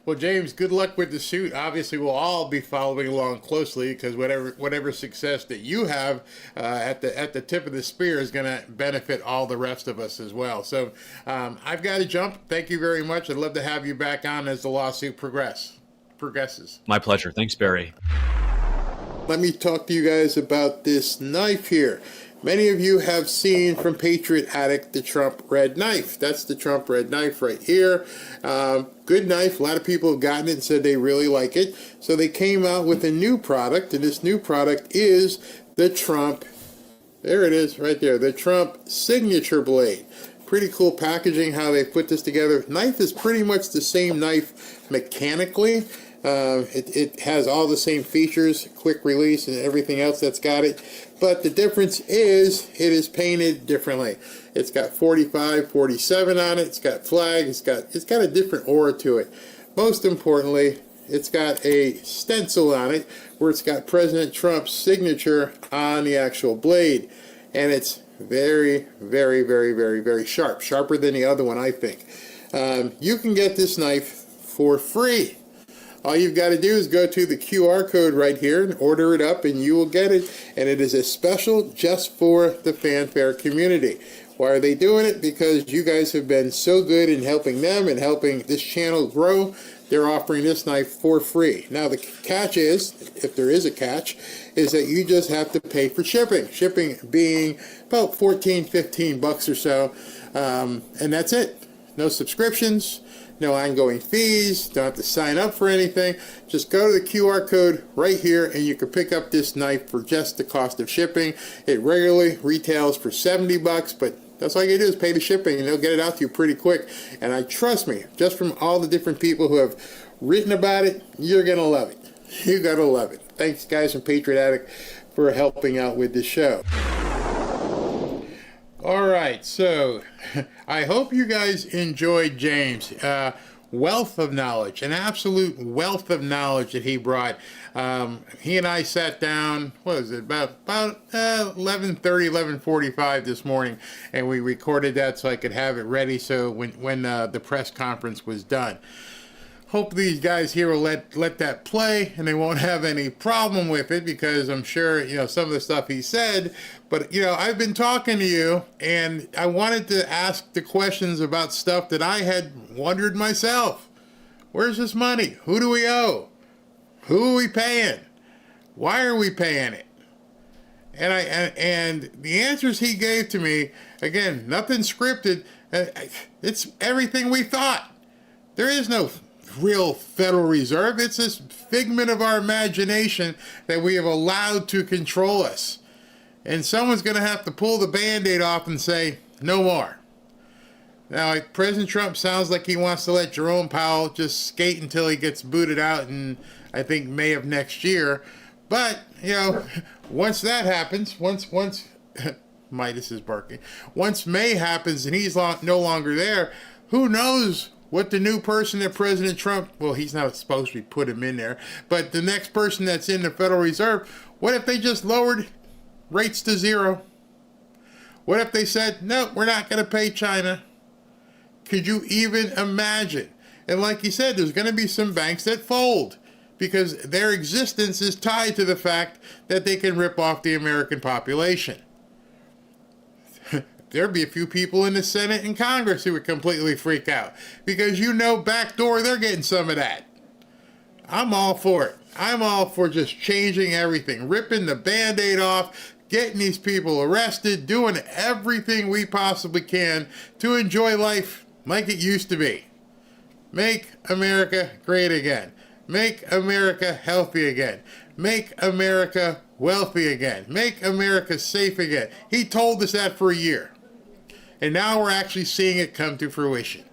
Well, James, good luck with the suit. Obviously, we'll all be following along closely because whatever success that you have at the tip of the spear is going to benefit all the rest of us as well. So I've got to jump. Thank you very much. I'd love to have you back on as the lawsuit progresses. My pleasure. Thanks, Barry. Let me talk to you guys about this knife here. Many of you have seen from Patriot Addict the Trump Red Knife. That's the Trump Red Knife right here. Good knife. A lot of people have gotten it and said they really like it. So they came out with a new product, and this new product is the Trump, there it is right there, the Trump Signature Blade. Pretty cool packaging, how they put this together. Knife is pretty much the same knife mechanically. It has all the same features, quick release and everything else that's got it. But the difference is it is painted differently. It's got 45, 47 on it. It's got flag. It's got a different aura to it. Most importantly, it's got a stencil on it where it's got President Trump's signature on the actual blade. And it's very, very, very, very, very sharp. Sharper than the other one, I think. You can get this knife for free. All you've got to do is go to the QR code right here and order it up, and you will get it. And it is a special just for the Fanfare community. Why are they doing it? Because you guys have been so good in helping them and helping this channel grow. They're offering this knife for free. Now the catch is, if there is a catch, is that you just have to pay for shipping. Shipping being about 14, 15 bucks or so. And that's it. No subscriptions. No ongoing fees, don't have to sign up for anything. Just go to the QR code right here and you can pick up this knife for just the cost of shipping. It regularly retails for 70 bucks, but that's all you do is pay the shipping and they'll get it out to you pretty quick. And trust me, just from all the different people who have written about it, you're going to love it. You're going to love it. Thanks, guys from Patriot Addict, for helping out with this show. All right, so I hope you guys enjoyed James. Wealth of knowledge, an absolute wealth of knowledge that he brought. He and I sat down, what was it, about 11:30, 11:45 this morning, and we recorded that so I could have it ready so when the press conference was done. Hope these guys here will let that play and they won't have any problem with it because I'm sure, some of the stuff he said. But, I've been talking to you and I wanted to ask the questions about stuff that I had wondered myself. Where's this money? Who do we owe? Who are we paying? Why are we paying it? And the answers he gave to me, again, nothing scripted. It's everything we thought. There is no real Federal Reserve. It's this figment of our imagination that we have allowed to control us. And someone's going to have to pull the Band-Aid off and say, no more. Now, President Trump sounds like he wants to let Jerome Powell just skate until he gets booted out in, I think, May of next year. But, once that happens, once Midas is barking, once May happens and he's no longer there, who knows what the new person that President Trump, well, he's not supposed to put him in there, but the next person that's in the Federal Reserve, what if they just lowered rates to zero? What if they said, no, we're not going to pay China? Could you even imagine? And like you said, there's going to be some banks that fold because their existence is tied to the fact that they can rip off the American population. There'd be a few people in the Senate and Congress who would completely freak out because backdoor, they're getting some of that. I'm all for it. I'm all for just changing everything, ripping the Band-Aid off, getting these people arrested, doing everything we possibly can to enjoy life like it used to be. Make America great again. Make America healthy again. Make America wealthy again. Make America safe again. He told us that for a year. And now we're actually seeing it come to fruition.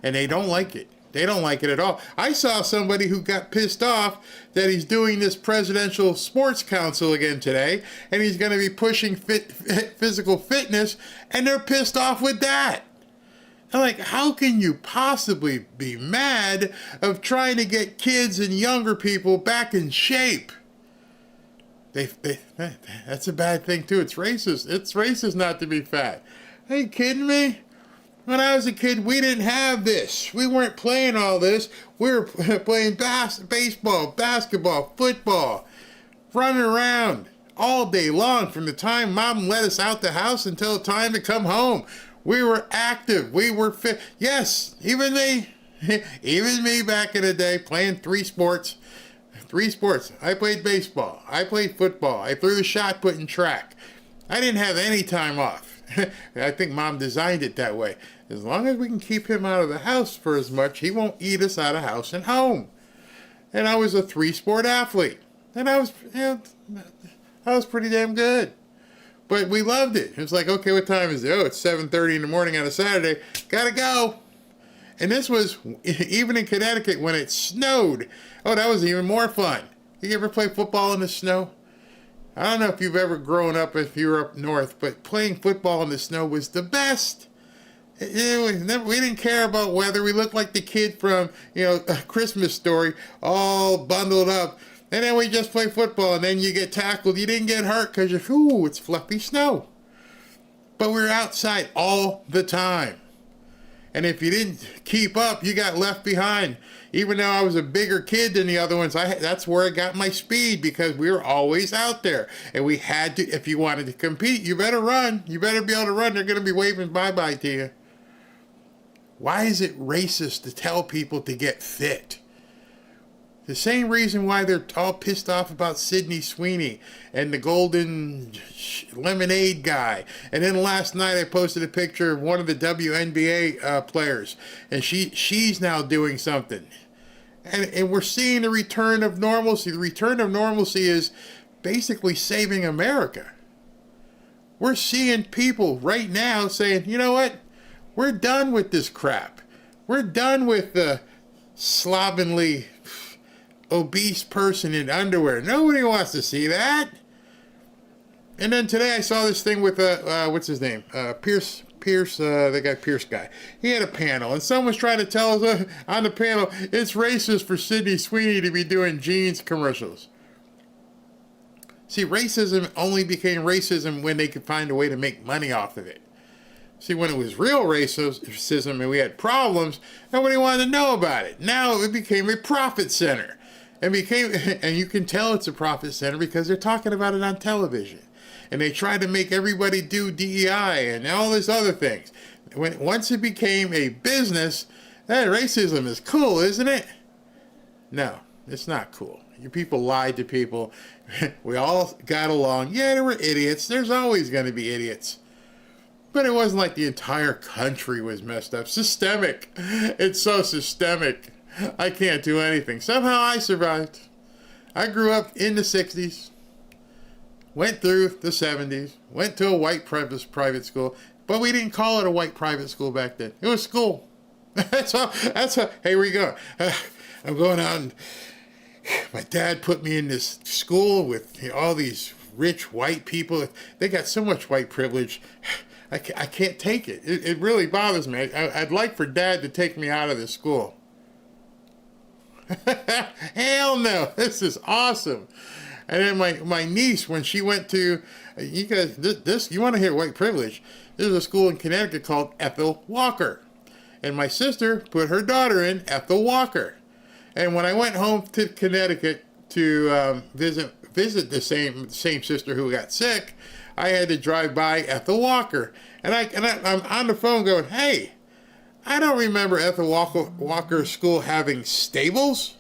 And they don't like it. They don't like it at all. I saw somebody who got pissed off that he's doing this presidential sports council again today, and he's going to be pushing physical fitness, and they're pissed off with that. I'm like, how can you possibly be mad of trying to get kids and younger people back in shape? That's a bad thing too. It's racist. It's racist not to be fat. Are you kidding me? When I was a kid, we didn't have this. We weren't playing all this. We were playing baseball, basketball, football, running around all day long from the time Mom let us out the house until time to come home. We were active. We were fit. Yes, even me. Even me back in the day playing three sports. I played baseball. I played football. I threw the shot put in track. I didn't have any time off. I think Mom designed it that way. As long as we can keep him out of the house for as much, he won't eat us out of house and home. And I was a 3-sport athlete. And I was pretty damn good. But we loved it. It was like, okay, what time is it? Oh, it's 7:30 in the morning on a Saturday. Gotta go. And this was even in Connecticut when it snowed. Oh, that was even more fun. You ever play football in the snow? I don't know if you've ever grown up if you were up north, but playing football in the snow was the best. We didn't care about weather. We looked like the kid from, A Christmas Story, all bundled up. And then we just play football, and then you get tackled. You didn't get hurt because it's fluffy snow. But we were outside all the time. And if you didn't keep up, you got left behind. Even though I was a bigger kid than the other ones, that's where I got my speed because we were always out there. And we had to, if you wanted to compete, you better run. You better be able to run. They're going to be waving bye-bye to you. Why is it racist to tell people to get fit? The same reason why they're all pissed off about Sydney Sweeney and the golden lemonade guy. And then last night I posted a picture of one of the WNBA players. And she's now doing something. And we're seeing the return of normalcy. The return of normalcy is basically saving America. We're seeing people right now saying, you know what? We're done with this crap. We're done with the slovenly obese person in underwear. Nobody wants to see that. And then today I saw this thing with what's his name? Pierce, the guy Pierce guy. He had a panel, and someone's trying to tell us on the panel it's racist for Sydney Sweeney to be doing jeans commercials. See, racism only became racism when they could find a way to make money off of it. See, when it was real racism and we had problems, nobody wanted to know about it. Now it became a profit center. And you can tell it's a profit center because they're talking about it on television. And they try to make everybody do DEI and all these other things. Once it became a business, racism is cool, isn't it? No, it's not cool. You people lied to people. We all got along. Yeah, there were idiots. There's always going to be idiots. But it wasn't like the entire country was messed up. Systemic. It's so systemic. I can't do anything. Somehow I survived. I grew up in the 60s. Went through the 70s. Went to a white private school. But we didn't call it a white private school back then. It was school. That's how, hey, where you going? I'm going out and my dad put me in this school with all these rich white people. They got so much white privilege. I can't take it. It really bothers me. I'd like for Dad to take me out of this school. Hell no. This is awesome. And then my niece, when she went to, you guys, this you want to hear white privilege? There's a school in Connecticut called Ethel Walker. And my sister put her daughter in Ethel Walker. And when I went home to Connecticut to visit the same sister who got sick, I had to drive by Ethel Walker. And I'm on the phone going, hey, I don't remember Ethel Walker School having stables.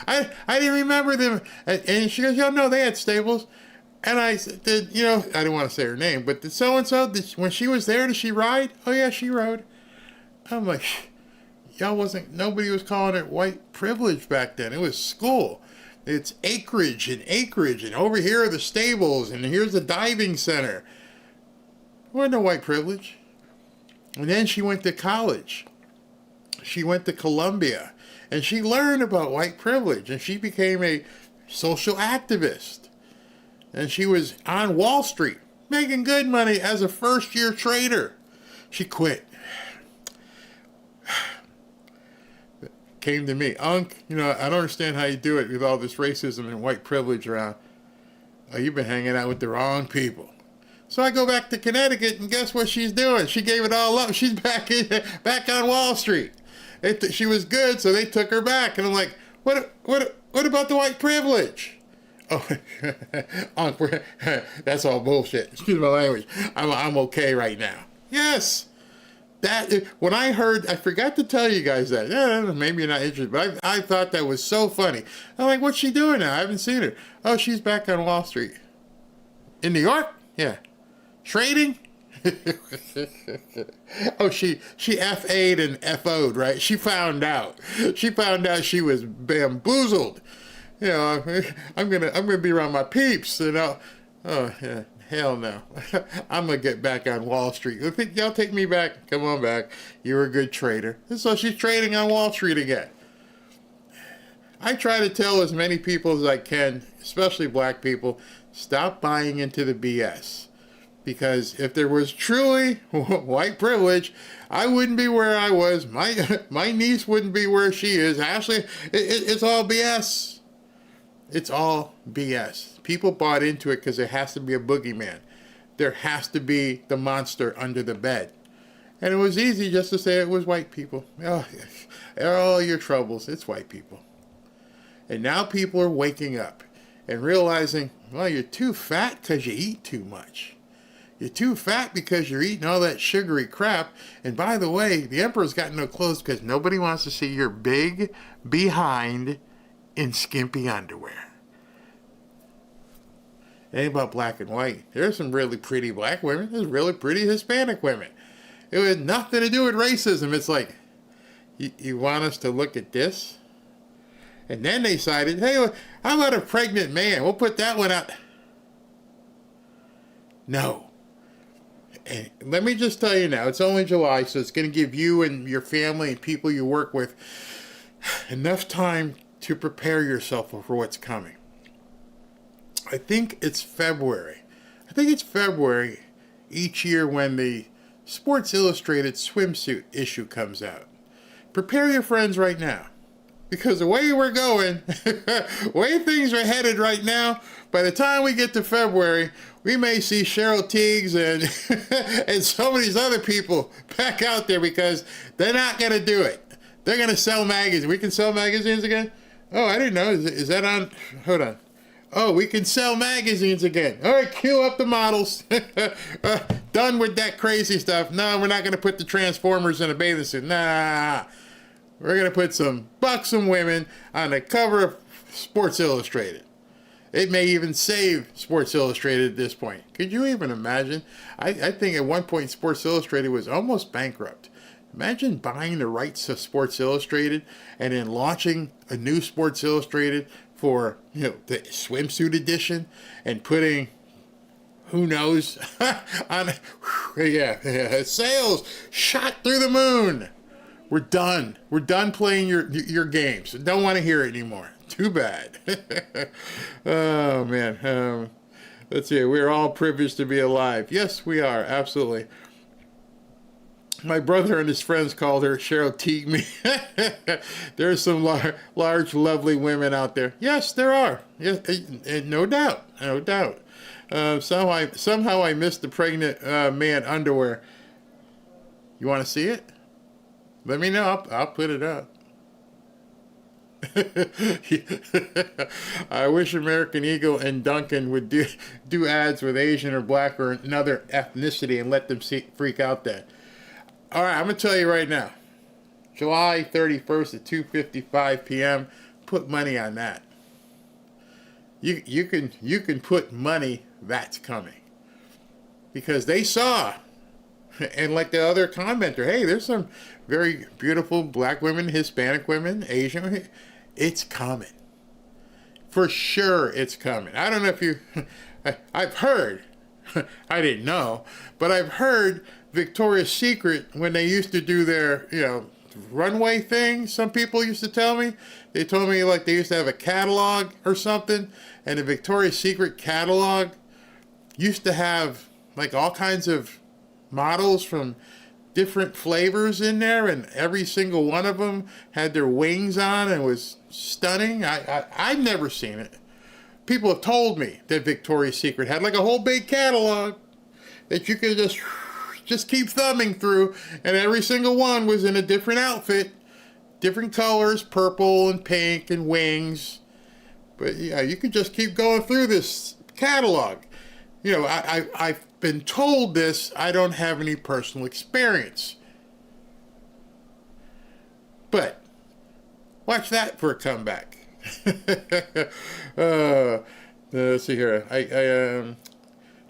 I didn't remember them. And she goes, no, they had stables. And I said, I didn't want to say her name, but did so-and-so, when she was there, did she ride? Oh, yeah, she rode. I'm like, nobody was calling it white privilege back then. It was school. It's acreage, and over here are the stables, and here's the diving center. It wasn't no white privilege. And then she went to college. She went to Columbia, and she learned about white privilege, and she became a social activist. And she was on Wall Street, making good money as a first-year trader. She quit. Came to me, Unc, I don't understand how you do it with all this racism and white privilege around. Oh, you've been hanging out with the wrong people. So I go back to Connecticut, and guess what she's doing? She gave it all up. She's back on Wall Street. She was good, so they took her back. And I'm like, what about the white privilege? Oh, Unc, that's all bullshit. Excuse my language. I'm okay right now. Yes. When I heard, I forgot to tell you guys that. Yeah, maybe you're not interested, but I thought that was so funny. I'm like, what's she doing now? I haven't seen her. Oh, she's back on Wall Street. In New York? Yeah. Trading? Oh, she FA'd and FO'd, right? She found out. She was bamboozled. I'm gonna be around my peeps, Oh, yeah. Hell no. I'm going to get back on Wall Street. Y'all take me back? Come on back. You're a good trader. And so she's trading on Wall Street again. I try to tell as many people as I can, especially black people, stop buying into the BS. Because if there was truly white privilege, I wouldn't be where I was. My niece wouldn't be where she is. Ashley, it's all BS. It's all BS. People bought into it because there has to be a boogeyman. There has to be the monster under the bed. And it was easy just to say it was white people. Oh, all your troubles, it's white people. And now people are waking up and realizing, well, you're too fat because you eat too much. You're too fat because you're eating all that sugary crap. And by the way, the emperor's got no clothes because nobody wants to see your big behind in skimpy underwear. It ain't about black and white. There's some really pretty black women. There's really pretty Hispanic women. It had nothing to do with racism. It's like, you want us to look at this? And then they decided, hey, how about a pregnant man? We'll put that one out. No. And let me just tell you now, it's only July, so it's going to give you and your family and people you work with enough time to prepare yourself for what's coming. I think it's February. Each year when the Sports Illustrated swimsuit issue comes out. Prepare your friends right now. Because the way we're going, the way things are headed right now, by the time we get to February, we may see Cheryl Teagues and some of these other people back out there because they're not going to do it. They're going to sell magazines. We can sell magazines again? Oh, I didn't know. Is that on? Hold on. Oh, we can sell magazines again. All right, cue up the models. Done with that crazy stuff. No, we're not going to put the Transformers in a bathing suit. Nah. We're going to put some buxom women on the cover of Sports Illustrated. It may even save Sports Illustrated at this point. Could you even imagine? I think at one point Sports Illustrated was almost bankrupt. Imagine buying the rights to Sports Illustrated and then launching a new Sports Illustrated for, the swimsuit edition and putting, who knows, on, sales shot through the moon. We're done. We're done playing your games. Don't want to hear it anymore. Too bad. Oh, man. Let's see. We're all privileged to be alive. Yes, we are. Absolutely. My brother and his friends called her Cheryl Teague. There's some large, lovely women out there. Yes, there are. Yes, no doubt, no doubt. Somehow I missed the pregnant man underwear. You want to see it? Let me know. I'll put it up. I wish American Eagle and Duncan would do ads with Asian or black or another ethnicity and let them freak out that. All right, I'm going to tell you right now. July 31st at 2:55 p.m. Put money on that. You can put money that's coming. Because they saw, and like the other commenter, hey, there's some very beautiful black women, Hispanic women, Asian. It's coming. For sure it's coming. I don't know if you, I've heard, I didn't know, but I've heard Victoria's Secret, when they used to do their, runway thing, some people used to tell me, they told me like they used to have a catalog or something, and the Victoria's Secret catalog used to have like all kinds of models from different flavors in there, and every single one of them had their wings on and was stunning. I've never seen it. People have told me that Victoria's Secret had like a whole big catalog that you could just keep thumbing through, and every single one was in a different outfit, different colors, purple and pink and wings. But yeah, you could just keep going through this catalog. I've been told this. I don't have any personal experience. But watch that for a comeback. Let's see here.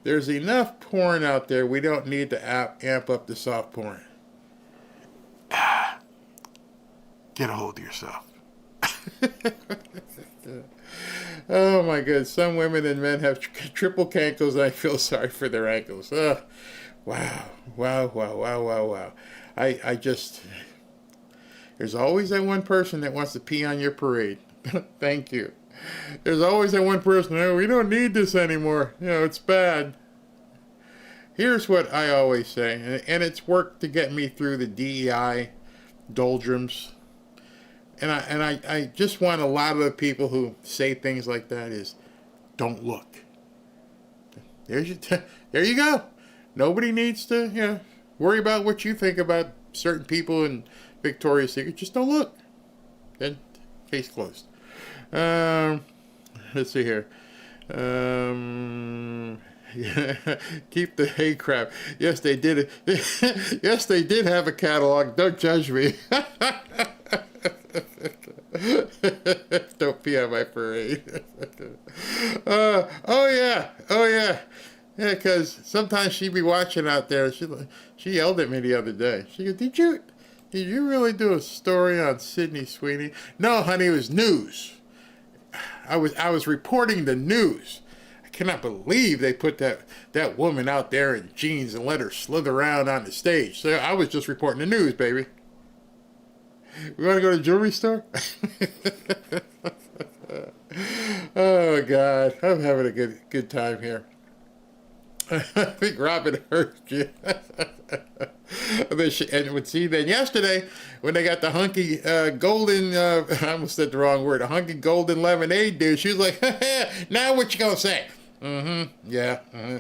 There's enough porn out there. We don't need to amp up the soft porn. Get a hold of yourself. Oh my God. Some women and men have triple cankles, and I feel sorry for their ankles. Wow. I just... There's always that one person that wants to pee on your parade. Thank you. There's always that one person, oh, we don't need this anymore. It's bad. Here's what I always say, and it's worked to get me through the DEI doldrums. And I just want a lot of the people who say things like that is, don't look. There you go. Nobody needs to worry about what you think about certain people in Victoria's Secret. Just don't look. Then case closed. Let's see here. Keep the hay crap. Yes, they did. Yes, they did have a catalog. Don't judge me. Don't pee on my parade. Oh yeah. Yeah, because sometimes she'd be watching out there. She yelled at me the other day. She goes, Did you really do a story on Sydney Sweeney? No, honey, it was news. I was reporting the news. I cannot believe they put that woman out there in jeans and let her slither around on the stage. So I was just reporting the news, baby. We want to go to the jewelry store? Oh God, I'm having a good time here. I think Robin hurt you. Then yesterday, when they got the hunky golden, I almost said the wrong word, a hunky golden lemonade dude, she was like, now what you gonna say?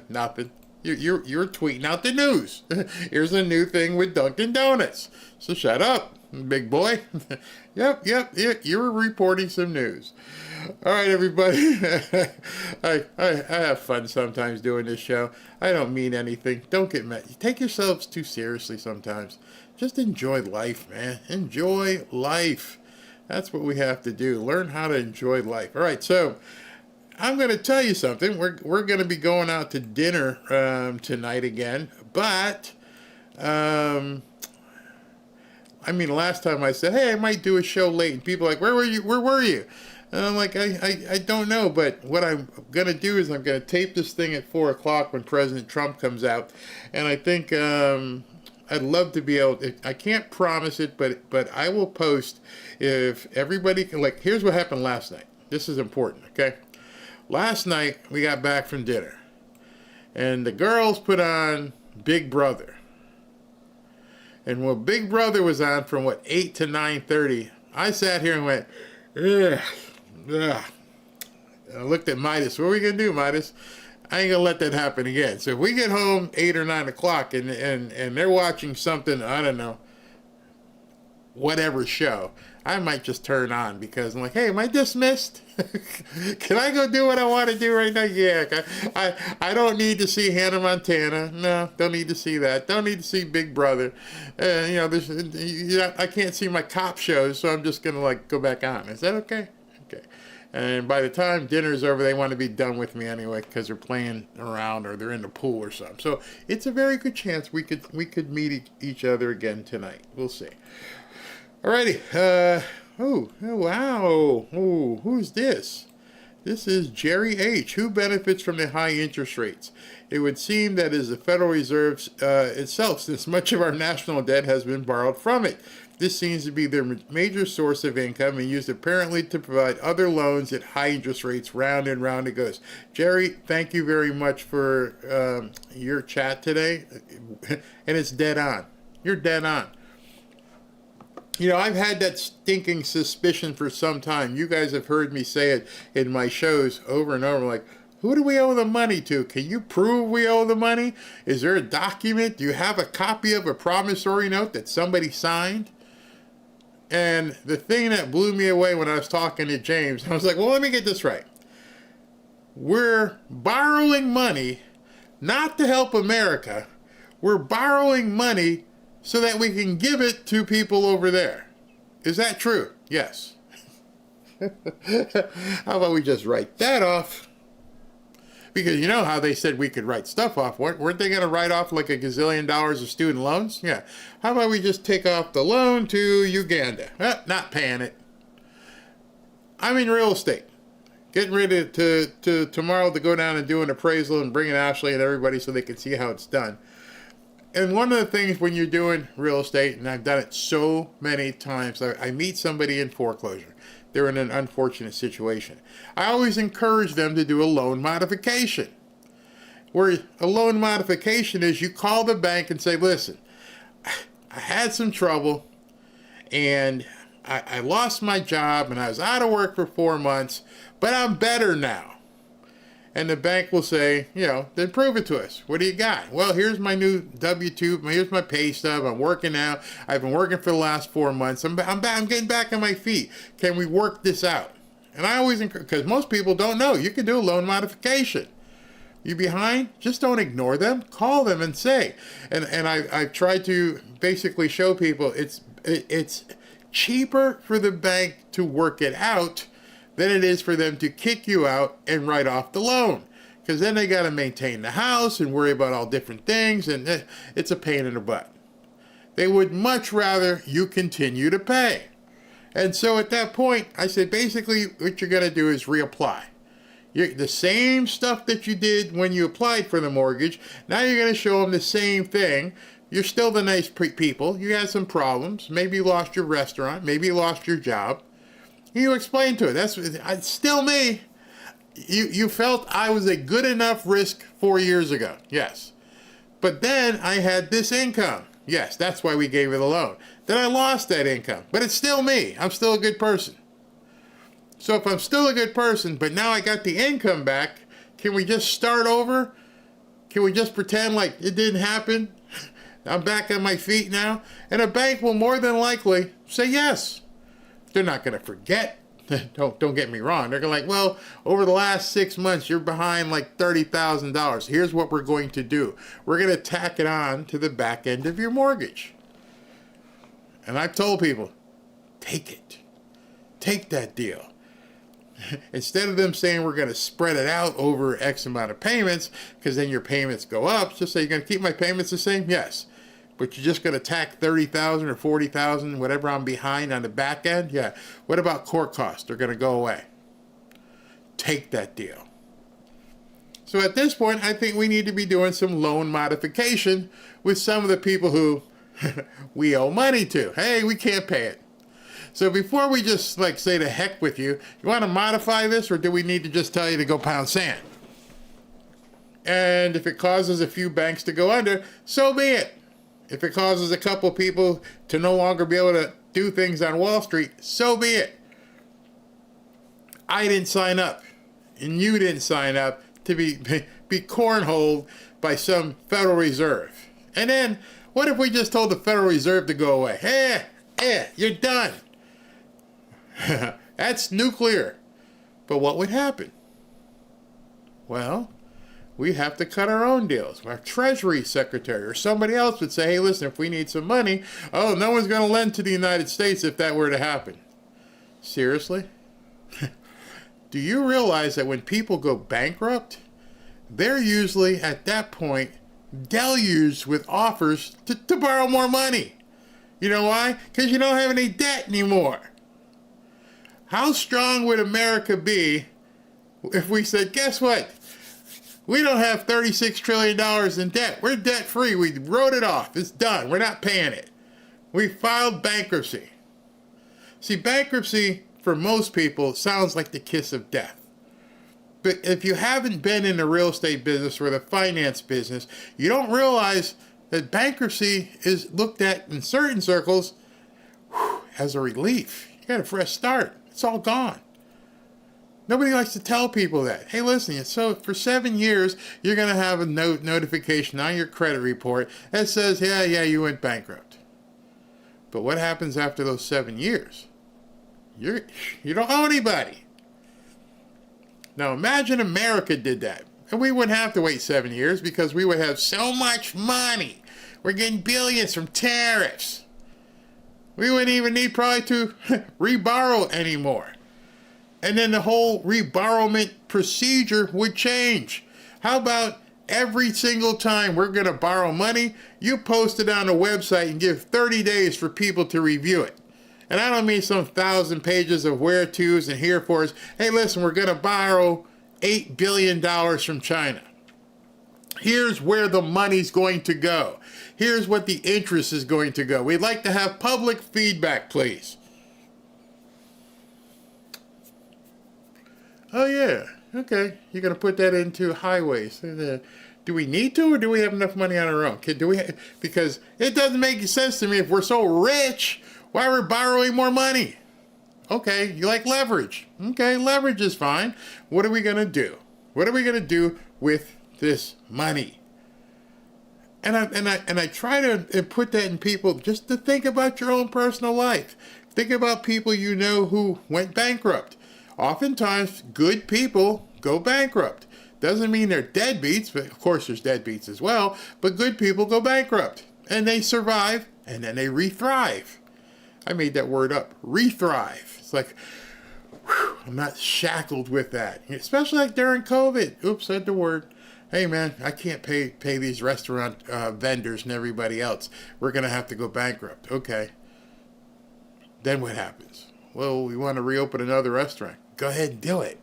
Nothing. You're tweeting out the news. Here's a new thing with Dunkin' Donuts. So shut up, big boy. Yep, you're reporting some news. All right, everybody. I have fun sometimes doing this show. I don't mean anything. Don't get mad. You take yourselves too seriously sometimes. Just enjoy life, man. Enjoy life. That's what we have to do. Learn how to enjoy life. All right, so I'm going to tell you something. We're going to be going out to dinner tonight again. But, last time I said, hey, I might do a show late. And people are like, where were you? And I'm like, I don't know, but what I'm going to do is I'm going to tape this thing at 4 o'clock when President Trump comes out. And I think I'd love to be able to, I can't promise it, but I will post if everybody can, here's what happened last night. This is important, okay? Last night, we got back from dinner. And the girls put on Big Brother. And when Big Brother was on from 8 to 9:30, I sat here and went, ugh, ugh. And I looked at Midas. What are we gonna do, Midas? I ain't gonna let that happen again. So if we get home 8 or 9 o'clock and they're watching something, I don't know, whatever show, I might just turn on because I'm like, hey, am I dismissed? Can I go do what I want to do right now? Yeah, I don't need to see Hannah Montana. No, don't need to see that. Don't need to see Big Brother. I can't see my cop shows, so I'm just gonna like go back on. Is that okay? Okay. And by the time dinner's over, they want to be done with me anyway because they're playing around or they're in the pool or something. So it's a very good chance we could meet each other again tonight. We'll see. Alrighty. Oh, wow. Oh, who's this? This is Jerry H. Who benefits from the high interest rates? It would seem that is the Federal Reserve itself, since much of our national debt has been borrowed from it. This seems to be their major source of income and used apparently to provide other loans at high interest rates. Round and round it goes. Jerry, thank you very much for your chat today. And it's dead on. You're dead on. You know, I've had that stinking suspicion for some time. You guys have heard me say it in my shows over and over, like, who do we owe the money to? Can you prove we owe the money? Is there a document? Do you have a copy of a promissory note that somebody signed? And the thing that blew me away when I was talking to James, I was like, well, let me get this right. We're borrowing money not to help America. We're borrowing money so that we can give it to people over there. Is that true? Yes. How about we just write that off? Because you know how they said we could write stuff off. Weren't they going to write off like $1 gazillion of student loans? Yeah. How about we just take off the loan to Uganda? Not paying it. I'm in real estate. Getting ready to tomorrow to go down and do an appraisal and bring in Ashley and everybody so they can see how it's done. And one of the things when you're doing real estate, and I've done it so many times, I meet somebody in foreclosure. They're in an unfortunate situation. I always encourage them to do a loan modification. Where a loan modification is you call the bank and say, listen, I had some trouble and I lost my job and I was out of work for 4 months, but I'm better now. And the bank will say, you know, then prove it to us. What do you got? Well, here's my new W-2. Here's my pay stub. I'm working now. I've been working for the last 4 months. I'm getting back on my feet. Can we work this out? And I always encourage, because most people don't know, you can do a loan modification. You behind? Just don't ignore them. Call them and say. And I've tried to basically show people it's cheaper for the bank to work it out than it is for them to kick you out and write off the loan. Because then they got to maintain the house and worry about all different things, and it's a pain in the butt. They would much rather you continue to pay. And so at that point, I said, basically what you're going to do is reapply. The same stuff that you did when you applied for the mortgage, now you're going to show them the same thing. You're still the nice people. You had some problems. Maybe you lost your restaurant. Maybe you lost your job. You explain to it. It's still me. You felt I was a good enough risk 4 years ago. Yes. But then I had this income. Yes, that's why we gave you the loan. Then I lost that income. But it's still me. I'm still a good person. So if I'm still a good person, but now I got the income back, can we just start over? Can we just pretend like it didn't happen? I'm back on my feet now. And a bank will more than likely say yes. They're not going to forget. Don't get me wrong. They're going to like, well, over the last 6 months, you're behind like $30,000. Here's what we're going to do. We're going to tack it on to the back end of your mortgage. And I've told people, take it. Take that deal. Instead of them saying we're going to spread it out over X amount of payments, because then your payments go up, just say, you're going to keep my payments the same? Yes. But you're just going to tack $30,000 or $40,000, whatever I'm behind on the back end? Yeah. What about court costs? They're going to go away. Take that deal. So at this point, I think we need to be doing some loan modification with some of the people who we owe money to. Hey, we can't pay it. So before we just like say to heck with you, you want to modify this, or do we need to just tell you to go pound sand? And if it causes a few banks to go under, so be it. If it causes a couple people to no longer be able to do things on Wall Street, so be it. I didn't sign up, and you didn't sign up to be cornholed by some Federal Reserve. And then, what if we just told the Federal Reserve to go away? You're done. That's nuclear. But what would happen? Well, we'd have to cut our own deals. Our Treasury Secretary or somebody else would say, hey, listen, if we need some money, no one's going to lend to the United States if that were to happen. Seriously? Do you realize that when people go bankrupt, they're usually, at that point, deluged with offers to borrow more money? You know why? Because you don't have any debt anymore. How strong would America be if we said, guess what? We don't have $36 trillion in debt. We're debt-free. We wrote it off. It's done. We're not paying it. We filed bankruptcy. See, bankruptcy, for most people, sounds like the kiss of death. But if you haven't been in the real estate business or the finance business, you don't realize that bankruptcy is looked at in certain circles as a relief. You got a fresh start. It's all gone. Nobody likes to tell people that. Hey, listen, so for 7 years, you're going to have a notification on your credit report that says, yeah, you went bankrupt. But what happens after those 7 years? You don't owe anybody. Now imagine America did that. And we wouldn't have to wait 7 years because we would have so much money. We're getting billions from tariffs. We wouldn't even need probably to reborrow anymore. And then the whole reborrowment procedure would change. How about every single time we're going to borrow money, you post it on a website and give 30 days for people to review it. And I don't mean some 1,000 pages of where to's and herefores. Hey, listen, we're going to borrow $8 billion from China. Here's where the money's going to go. Here's what the interest is going to go. We'd like to have public feedback, please. Oh, yeah. Okay. You're going to put that into highways. Do we need to, or do we have enough money on our own? Because it doesn't make sense to me if we're so rich, why we're borrowing more money. Okay, you like leverage. Okay, leverage is fine. What are we going to do? What are we going to do with this money? And I try to put that in people just to think about your own personal life. Think about people you know who went bankrupt. Oftentimes, good people go bankrupt. Doesn't mean they're deadbeats, but of course there's deadbeats as well, but good people go bankrupt. And they survive, and then they re-thrive. I made that word up, re-thrive. It's like, whew, I'm not shackled with that. Especially like during COVID. Oops, said the word. Hey man, I can't pay these restaurant vendors and everybody else. We're going to have to go bankrupt. Okay. Then what happens? Well, we want to reopen another restaurant. Go ahead and do it.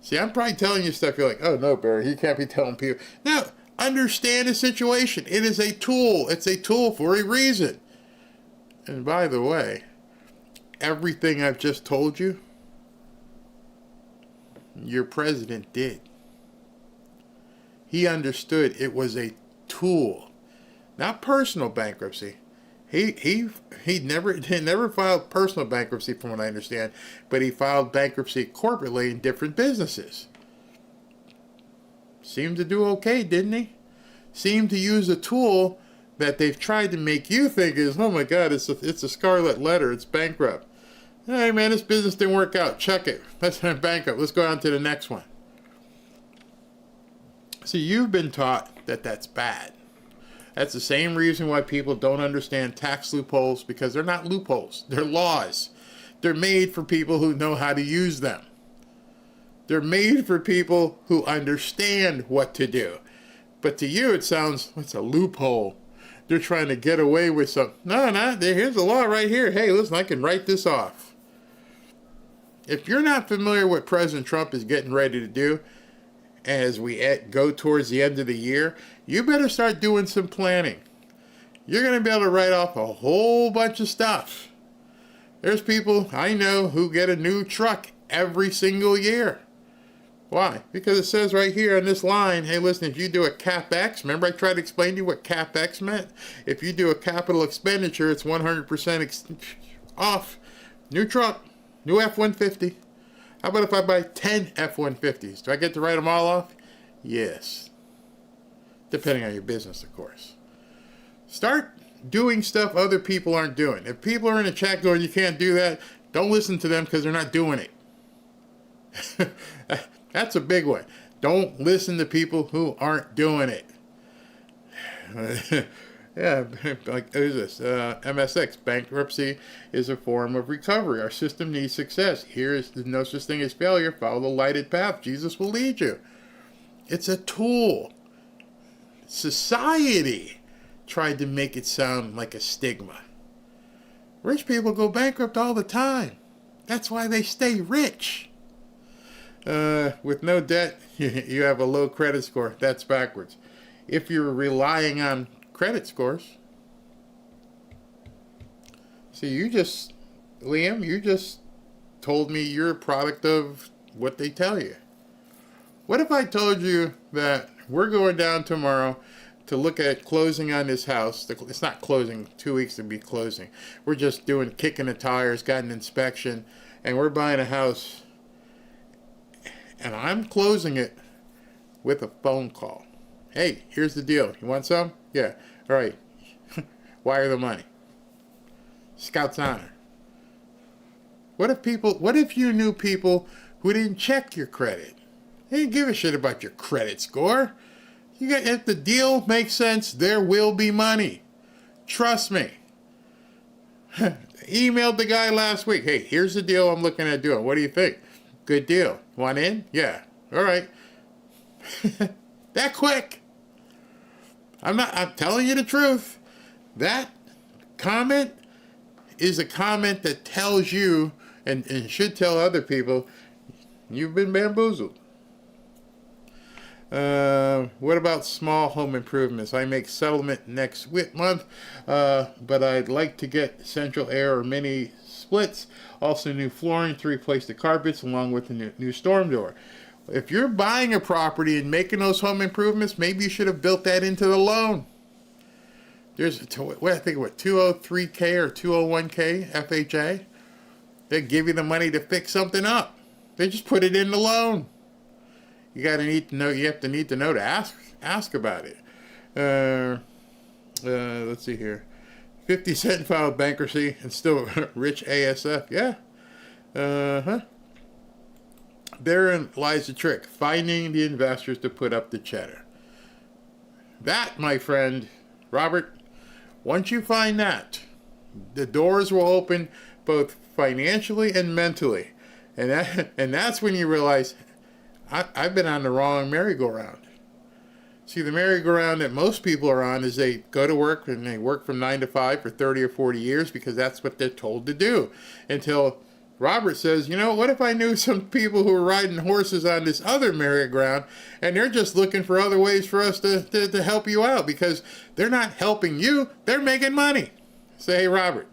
See, I'm probably telling you stuff you're like, oh no, Barry, you can't be telling people. No, understand the situation. It is a tool. It's a tool for a reason. And by the way, everything I've just told you, your president did. He understood it was a tool, not personal bankruptcy. He never filed personal bankruptcy from what I understand, but he filed bankruptcy corporately in different businesses. Seemed to do okay, didn't he? Seemed to use a tool that they've tried to make you think is, oh my God, it's a scarlet letter, it's bankrupt. Hey man, this business didn't work out. Check it. That's bankrupt. Let's go on to the next one. See, you've been taught that that's bad. That's the same reason why people don't understand tax loopholes, because they're not loopholes. They're laws. They're made for people who know how to use them. They're made for people who understand what to do. But to you, it sounds, it's a loophole. They're trying to get away with something. No, here's the law right here. Hey, listen, I can write this off. If you're not familiar with what President Trump is getting ready to do as we go towards the end of the year, you better start doing some planning. You're going to be able to write off a whole bunch of stuff. There's people I know who get a new truck every single year. Why? Because it says right here on this line, hey, listen, if you do a CapEx, remember I tried to explain to you what CapEx meant? If you do a capital expenditure, it's 100% off. New truck, new F-150. How about if I buy 10 F-150s? Do I get to write them all off? Yes. Depending on your business, of course. Start doing stuff other people aren't doing. If people are in the chat going, you can't do that, don't listen to them because they're not doing it. That's a big one. Don't listen to people who aren't doing it. Yeah, like who's this? MSX. Bankruptcy is a form of recovery. Our system needs success. Here is no such thing as failure. Follow the lighted path. Jesus will lead you. It's a tool. Society tried to make it sound like a stigma. Rich people go bankrupt all the time. That's why they stay rich. With no debt, you have a low credit score. That's backwards. If you're relying on credit scores, see, Liam, you just told me you're a product of what they tell you. What if I told you that we're going down tomorrow to look at closing on this house? It's not closing, 2 weeks to be closing. We're just kicking the tires, got an inspection, and we're buying a house. And I'm closing it with a phone call. Hey, here's the deal. You want some? Yeah. All right. Wire the money. Scout's honor. What if you knew people who didn't check your credit? They didn't give a shit about your credit score. If the deal makes sense, there will be money. Trust me. Emailed the guy last week. Hey, here's the deal I'm looking at doing. What do you think? Good deal. Want in? Yeah. All right. That quick. I'm telling you the truth. That comment is a comment that tells you and should tell other people you've been bamboozled. What about small home improvements? I make settlement next month, but I'd like to get central air or mini splits. Also new flooring to replace the carpets along with the new storm door. If you're buying a property and making those home improvements, maybe you should have built that into the loan. There's, I think, 203K or 201K FHA. They give you the money to fix something up. They just put it in the loan. You have to need to know to ask about it. Let's see here. 50 Cent filed bankruptcy and still rich ASF. Yeah. Therein lies the trick. Finding the investors to put up the cheddar. That, my friend, Robert, once you find that, the doors will open both financially and mentally. And that's when you realize, I've been on the wrong merry-go-round. See, the merry-go-round that most people are on is they go to work and they work from 9 to 5 for 30 or 40 years because that's what they're told to do. Until Robert says, you know, what if I knew some people who were riding horses on this other merry-go-round and they're just looking for other ways for us to help you out because they're not helping you, they're making money. Say, hey, Robert,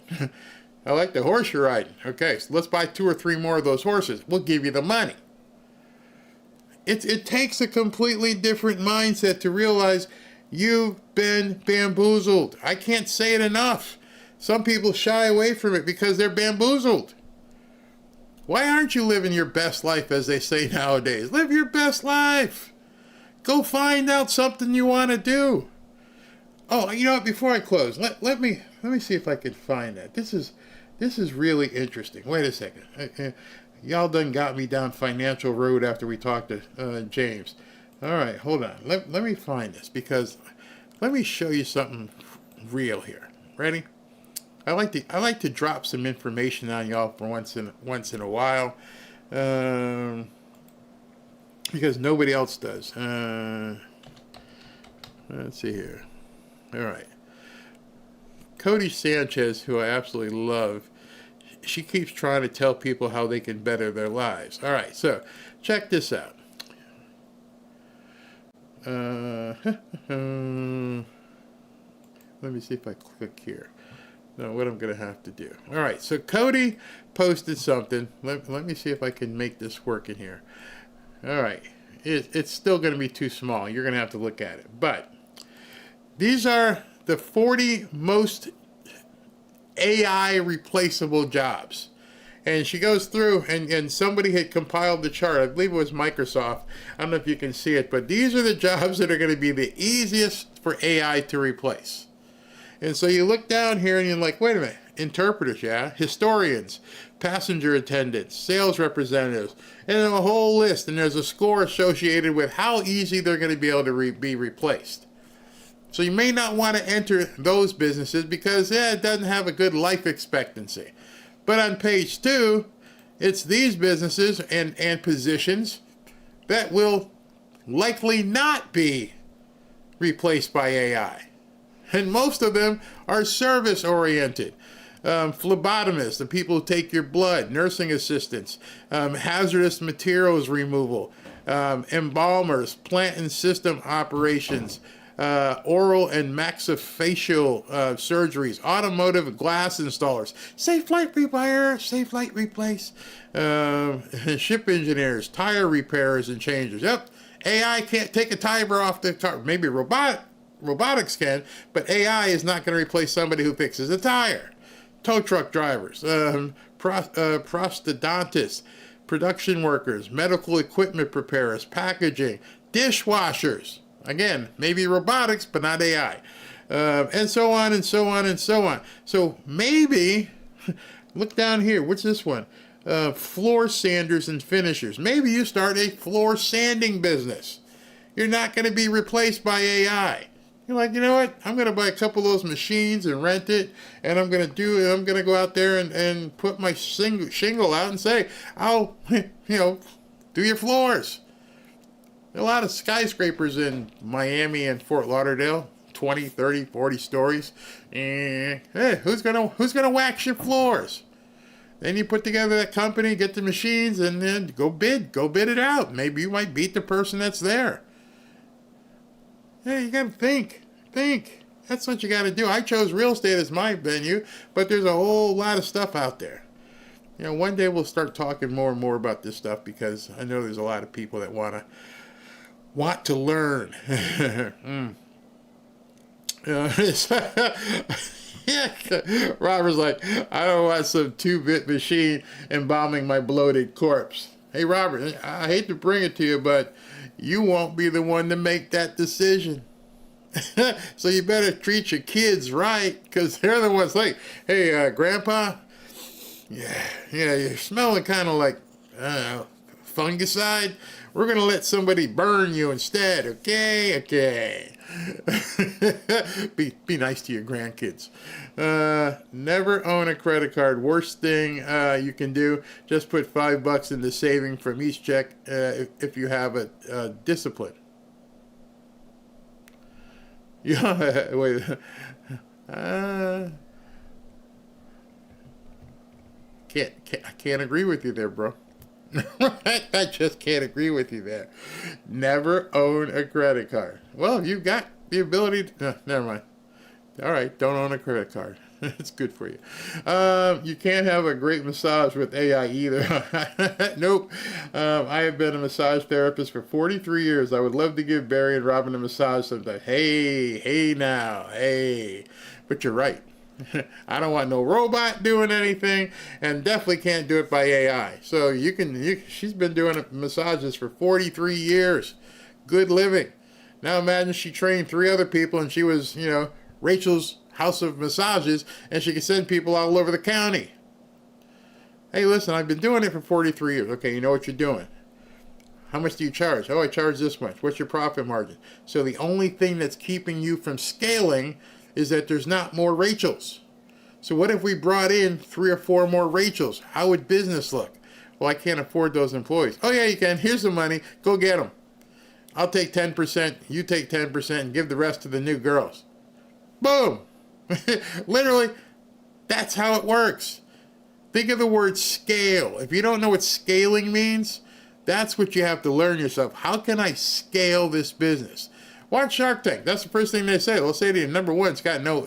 I like the horse you're riding. Okay, so let's buy 2 or 3 more of those horses. We'll give you the money. It takes a completely different mindset to realize you've been bamboozled. I can't say it enough. Some people shy away from it because they're bamboozled. Why aren't you living your best life, as they say nowadays? Live your best life. Go find out something you want to do. Oh, you know what? Before I close, let me see if I can find that. This is really interesting. Wait a second. Y'all done got me down financial road after we talked to James. All right, hold on. Let me find this because let me show you something real here. Ready? I like to drop some information on y'all for once in a while, because nobody else does. Let's see here. All right. Cody Sanchez, who I absolutely love, she keeps trying to tell people how they can better their lives. All right, so check this out. Let me see if I click here. No, what I'm going to have to do. All right, so Cody posted something. Let me see if I can make this work in here. All right. It's still going to be too small. You're going to have to look at it. But these are the 40 most AI replaceable jobs. And she goes through, and somebody had compiled the chart. I believe it was Microsoft. I don't know if you can see it, but these are the jobs that are going to be the easiest for AI to replace. And so you look down here and you're like, wait a minute, interpreters, yeah, historians, passenger attendants, sales representatives, and then a whole list. And there's a score associated with how easy they're going to be able to be replaced. So you may not want to enter those businesses because it doesn't have a good life expectancy. But on page 2, it's these businesses and positions that will likely not be replaced by AI. And most of them are service-oriented. Phlebotomists, the people who take your blood, nursing assistants, hazardous materials removal, embalmers, plant and system operations, oral and maxillofacial surgeries, automotive glass installers, safe light repair, safe light replace, ship engineers, tire repairers and changers. Yep, AI can't take a tire off the car. Maybe robotics can, but AI is not going to replace somebody who fixes a tire. Tow truck drivers, prosthodontists, production workers, medical equipment preparers, packaging, dishwashers. Again, maybe robotics, but not AI. And so on and so on and so on. So maybe, look down here, what's this one? Floor sanders and finishers. Maybe you start a floor sanding business. You're not going to be replaced by AI. You're like, you know what? I'm going to buy a couple of those machines and rent it, and I'm going to go out there and put my shingle out and say, I'll, do your floors. There are a lot of skyscrapers in Miami and Fort Lauderdale, 20, 30, 40 stories. Hey, who's gonna wax your floors? Then you put together that company, get the machines, and then go bid it out. Maybe you might beat the person that's there. Hey, you gotta think. That's what you gotta do. I chose real estate as my venue, but there's a whole lot of stuff out there. One day we'll start talking more and more about this stuff because I know there's a lot of people that want to learn. Robert's like, I don't want some 2-bit machine embalming my bloated corpse. Hey, Robert, I hate to bring it to you, but you won't be the one to make that decision. So you better treat your kids right, because they're the ones like, hey, Grandpa, yeah, you're smelling kind of like, I don't know, fungicide. We're going to let somebody burn you instead, okay? Be nice to your grandkids. Never own a credit card. Worst thing you can do, just put $5 into saving from each check if you have a discipline. Yeah, wait. I can't agree with you there, bro. I just can't agree with you there. Never own a credit card. Well, you've got the ability to... No, never mind. All right, don't own a credit card. It's good for you. You can't have a great massage with AI either. Nope. I have been a massage therapist for 43 years. I would love to give Barry and Robin a massage sometime. Hey now. But you're right. I don't want no robot doing anything, and definitely can't do it by AI. So she's been doing massages for 43 years. Good living. Now imagine she trained 3 other people and she was, Rachel's house of massages, and she could send people all over the county. Hey, listen, I've been doing it for 43 years. Okay, you know what you're doing. How much do you charge? Oh, I charge this much. What's your profit margin? So the only thing that's keeping you from scaling is that there's not more Rachels. So what if we brought in 3 or 4 more Rachels? How would business look? Well, I can't afford those employees. Oh, yeah, you can. Here's the money. Go get them. I'll take 10%. You take 10% and give the rest to the new girls. Boom. Literally, that's how it works. Think of the word scale. If you don't know what scaling means, that's what you have to learn yourself. How can I scale this business? Watch Shark Tank. That's the first thing they say. They'll say to you, number one, it's got no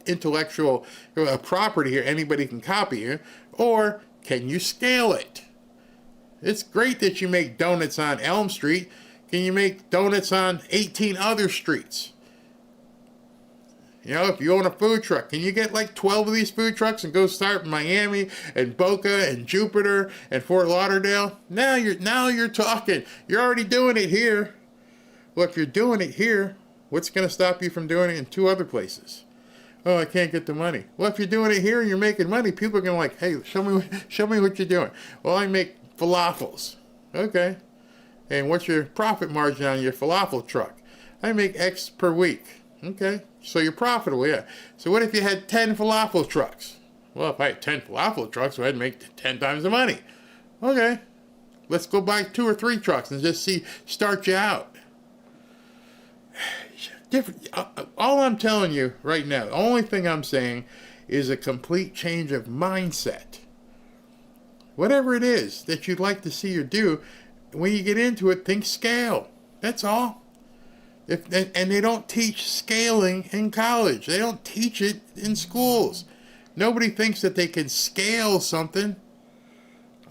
intellectual property here anybody can copy you. Or, can you scale it? It's great that you make donuts on Elm Street. Can you make donuts on 18 other streets? You know, if you own a food truck, can you get like 12 of these food trucks and go start in Miami and Boca and Jupiter and Fort Lauderdale? Now you're talking. You're already doing it here. Well, if you're doing it here, what's going to stop you from doing it in 2 other places? Oh, I can't get the money. Well, if you're doing it here and you're making money, people are going to like, hey, show me what you're doing. Well, I make falafels. Okay. And what's your profit margin on your falafel truck? I make X per week. Okay. So you're profitable, yeah. So what if you had 10 falafel trucks? Well, if I had 10 falafel trucks, I'd make 10 times the money. Okay. Let's go buy 2 or 3 trucks and just start you out. Different. All I'm telling you right now, the only thing I'm saying is a complete change of mindset. Whatever it is that you'd like to see or do, when you get into it, think scale. That's all. And they don't teach scaling in college. They don't teach it in schools. Nobody thinks that they can scale something.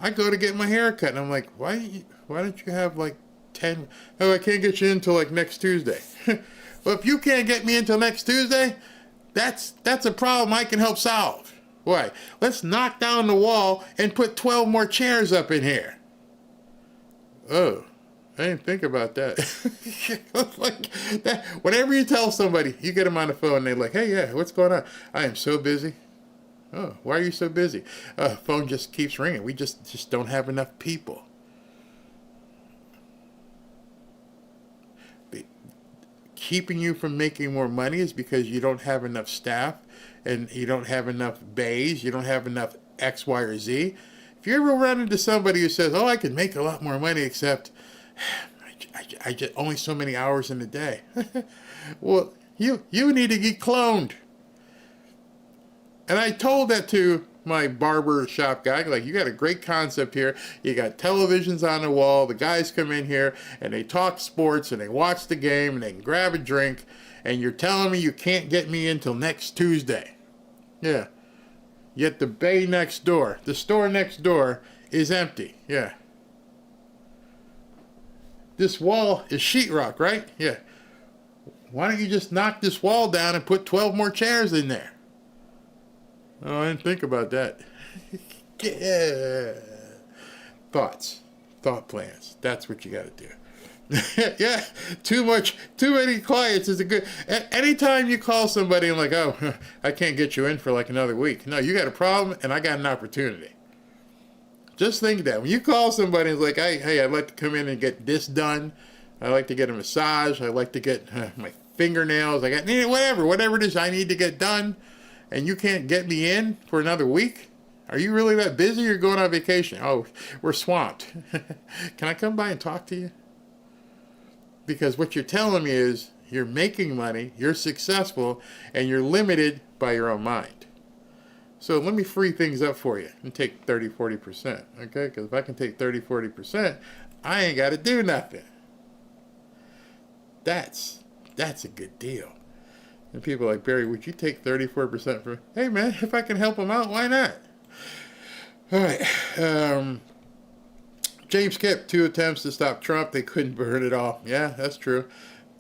I go to get my hair cut, and I'm like, why don't you have like 10? Oh, I can't get you in until like next Tuesday. Well, if you can't get me until next Tuesday, that's a problem I can help solve. Why? Let's knock down the wall and put 12 more chairs up in here. Oh, I didn't think about that. Like that. Whenever you tell somebody, you get them on the phone, and they're like, hey, yeah, what's going on? I am so busy. Oh, why are you so busy? Phone just keeps ringing. We just don't have enough people. Keeping you from making more money is because you don't have enough staff, and you don't have enough bays, you don't have enough X, Y, or Z. If you ever run into somebody who says, oh, I can make a lot more money, except I get only so many hours in a day. Well, you need to get cloned. And I told that to my barber shop guy, like, you got a great concept here. You got televisions on the wall. The guys come in here and they talk sports and they watch the game and they can grab a drink. And you're telling me you can't get me until next Tuesday. Yeah. Yet the bay next door, the store next door, is empty. Yeah. This wall is sheetrock, right? Yeah. Why don't you just knock this wall down and put 12 more chairs in there? Oh, I didn't think about that. Yeah. Thought plans. That's what you got to do. Yeah, too many clients is a good. Anytime you call somebody and like, oh, I can't get you in for like another week. No, you got a problem and I got an opportunity. Just think that when you call somebody and it's like, hey, I'd like to come in and get this done. I'd like to get a massage. I'd like to get my fingernails. I got whatever it is I need to get done. And you can't get me in for another week? Are you really that busy? You're going on vacation. Oh, we're swamped. Can I come by and talk to you? Because what you're telling me is you're making money, you're successful, and you're limited by your own mind. So let me free things up for you and take 30, 40%. Okay? Because if I can take 30, 40%, I ain't got to do nothing. That's a good deal. And people are like, Barry, would you take 34% for... Hey, man, if I can help them out, why not? All right. James Kipp, 2 attempts to stop Trump. They couldn't burn it all. Yeah, that's true.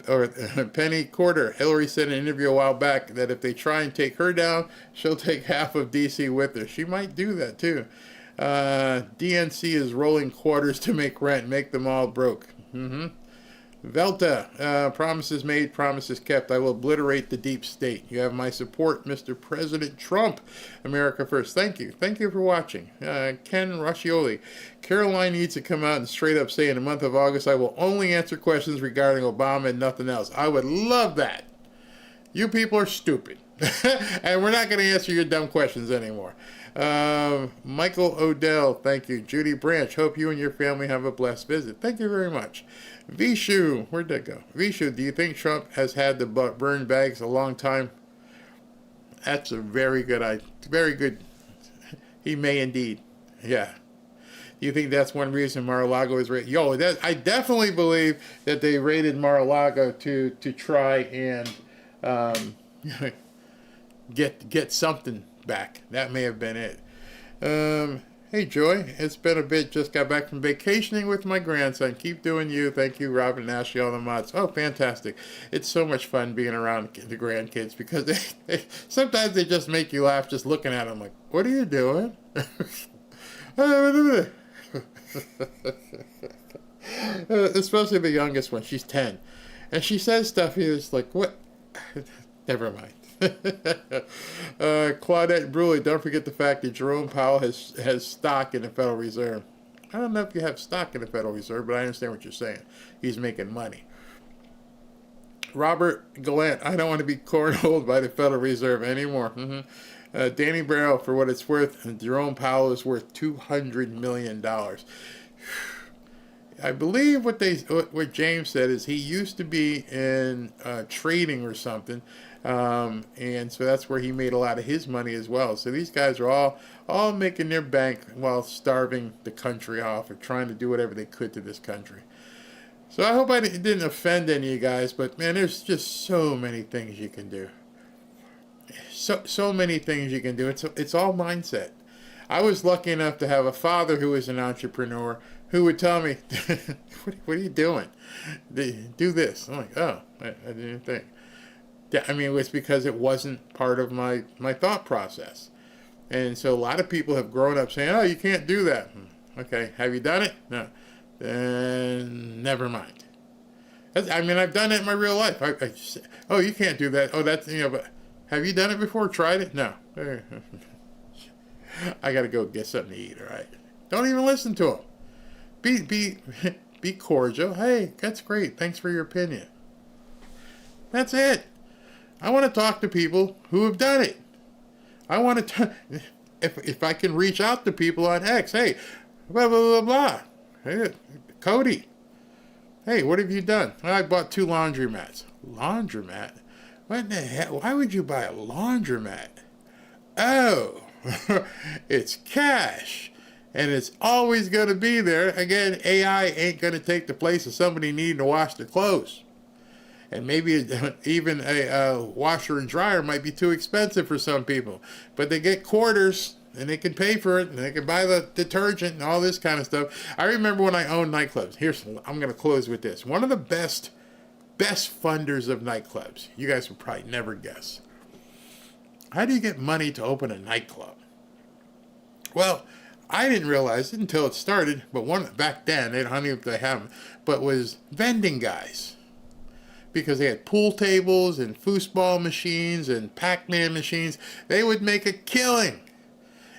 Or Penny Corder. Hillary said in an interview a while back that if they try and take her down, she'll take half of D.C. with her. She might do that, too. DNC is rolling quarters to make rent, make them all broke. Velta, promises made, promises kept. I will obliterate the deep state. You have my support, Mr. President Trump. America first. Thank you. Thank you for watching. Ken Rascioli. Karoline needs to come out and straight up say in the month of August, I will only answer questions regarding Obama and nothing else. I would love that. You people are stupid. And we're not going to answer your dumb questions anymore. Michael Odell, thank you. Judy Branch, hope you and your family have a blessed visit. Thank you very much. Vishu, where'd that go? Vishu, do you think Trump has had the burn bags a long time? That's a very good idea. Very good. He may indeed. Yeah. Do you think that's one reason Mar-a-Lago is raided? I definitely believe that they raided Mar-a-Lago to try and get something back. That may have been it. Hey, Joy. It's been a bit. Just got back from vacationing with my grandson. Keep doing you. Thank you, Robin and Ashley, all the mods. Oh, fantastic. It's so much fun being around the grandkids because sometimes they just make you laugh just looking at them like, what are you doing? Especially the youngest one. She's 10. And she says stuff he's like, what? Never mind. Claudette Bruley, don't forget the fact that Jerome Powell has stock in the Federal Reserve. I don't know if you have stock in the Federal Reserve, but I understand what you're saying. He's making money. Robert Gallant, I don't want to be cornholed by the Federal Reserve anymore. Danny Barrow, for what it's worth, Jerome Powell is worth $200 million. I believe what James said is he used to be in trading or something, and so that's where he made a lot of his money as well. So these guys are all making their bank while starving the country off or trying to do whatever they could to this country. So I hope I didn't offend any of you guys, but man, there's just so many things you can do. So many things you can do. It's all mindset. I was lucky enough to have a father who was an entrepreneur who would tell me, what are you doing? Do this. I'm like, oh, I didn't think. I mean, it was because it wasn't part of my thought process. And so a lot of people have grown up saying, oh, you can't do that. Okay, have you done it? No. Then never mind. I mean, I've done it in my real life. I just, oh, you can't do that. Oh, that's, but have you done it before? Tried it? No. I got to go get something to eat, all right? Don't even listen to them. Be cordial. Hey, that's great. Thanks for your opinion. That's it. I want to talk to people who have done it. I want to, if I can reach out to people on X, hey, blah, blah, blah, blah. Hey, Cody, hey, what have you done? I bought 2 laundromats. Laundromat? What the hell? Why would you buy a laundromat? Oh, it's cash. And it's always going to be there. Again, AI ain't going to take the place of somebody needing to wash their clothes. And maybe even a washer and dryer might be too expensive for some people. But they get quarters, and they can pay for it, and they can buy the detergent and all this kind of stuff. I remember when I owned nightclubs. I'm going to close with this. One of the best funders of nightclubs. You guys would probably never guess. How do you get money to open a nightclub? Well, I didn't realize it until it started, but back then, I don't know if they have them, but was vending guys. Because they had pool tables and foosball machines and Pac-Man machines. They would make a killing.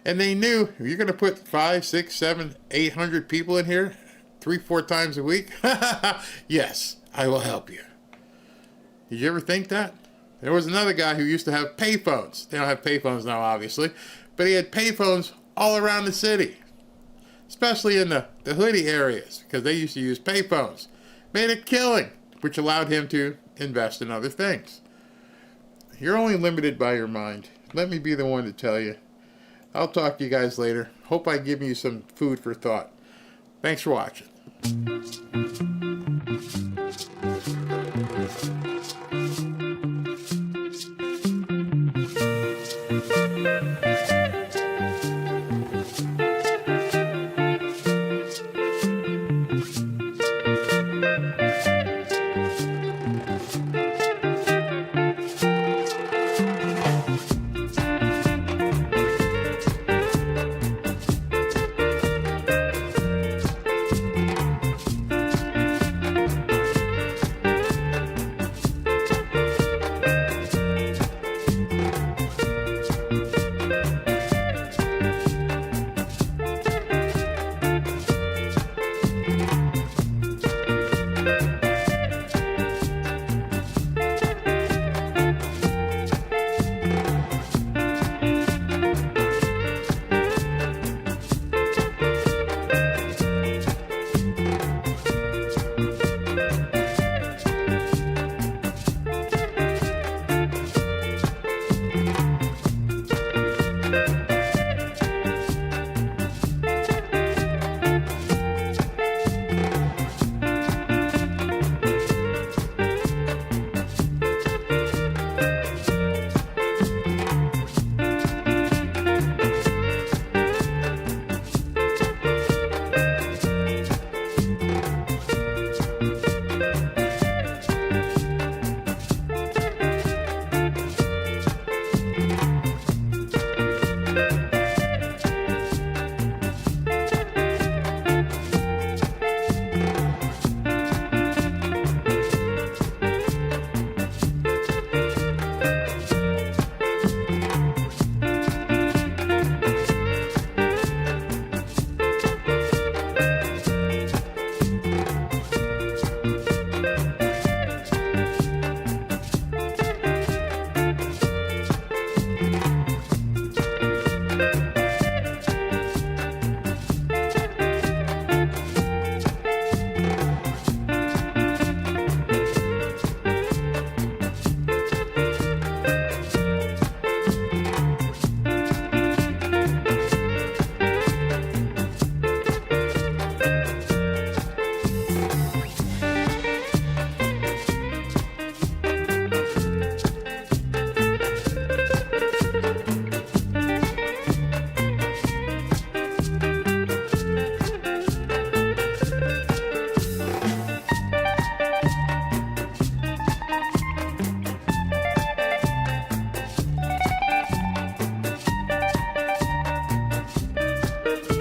And they knew, if you're going to put 5, 6, 7, 800 people in here 3-4 times a week, yes, I will help you. Did you ever think that? There was another guy who used to have payphones. They don't have payphones now, obviously. But he had payphones all around the city. Especially in the hoodie areas, because they used to use payphones. Made a killing, which allowed him to invest in other things. You're only limited by your mind. Let me be the one to tell you. I'll talk to you guys later. Hope I give you some food for thought. Thanks for watching. Bye.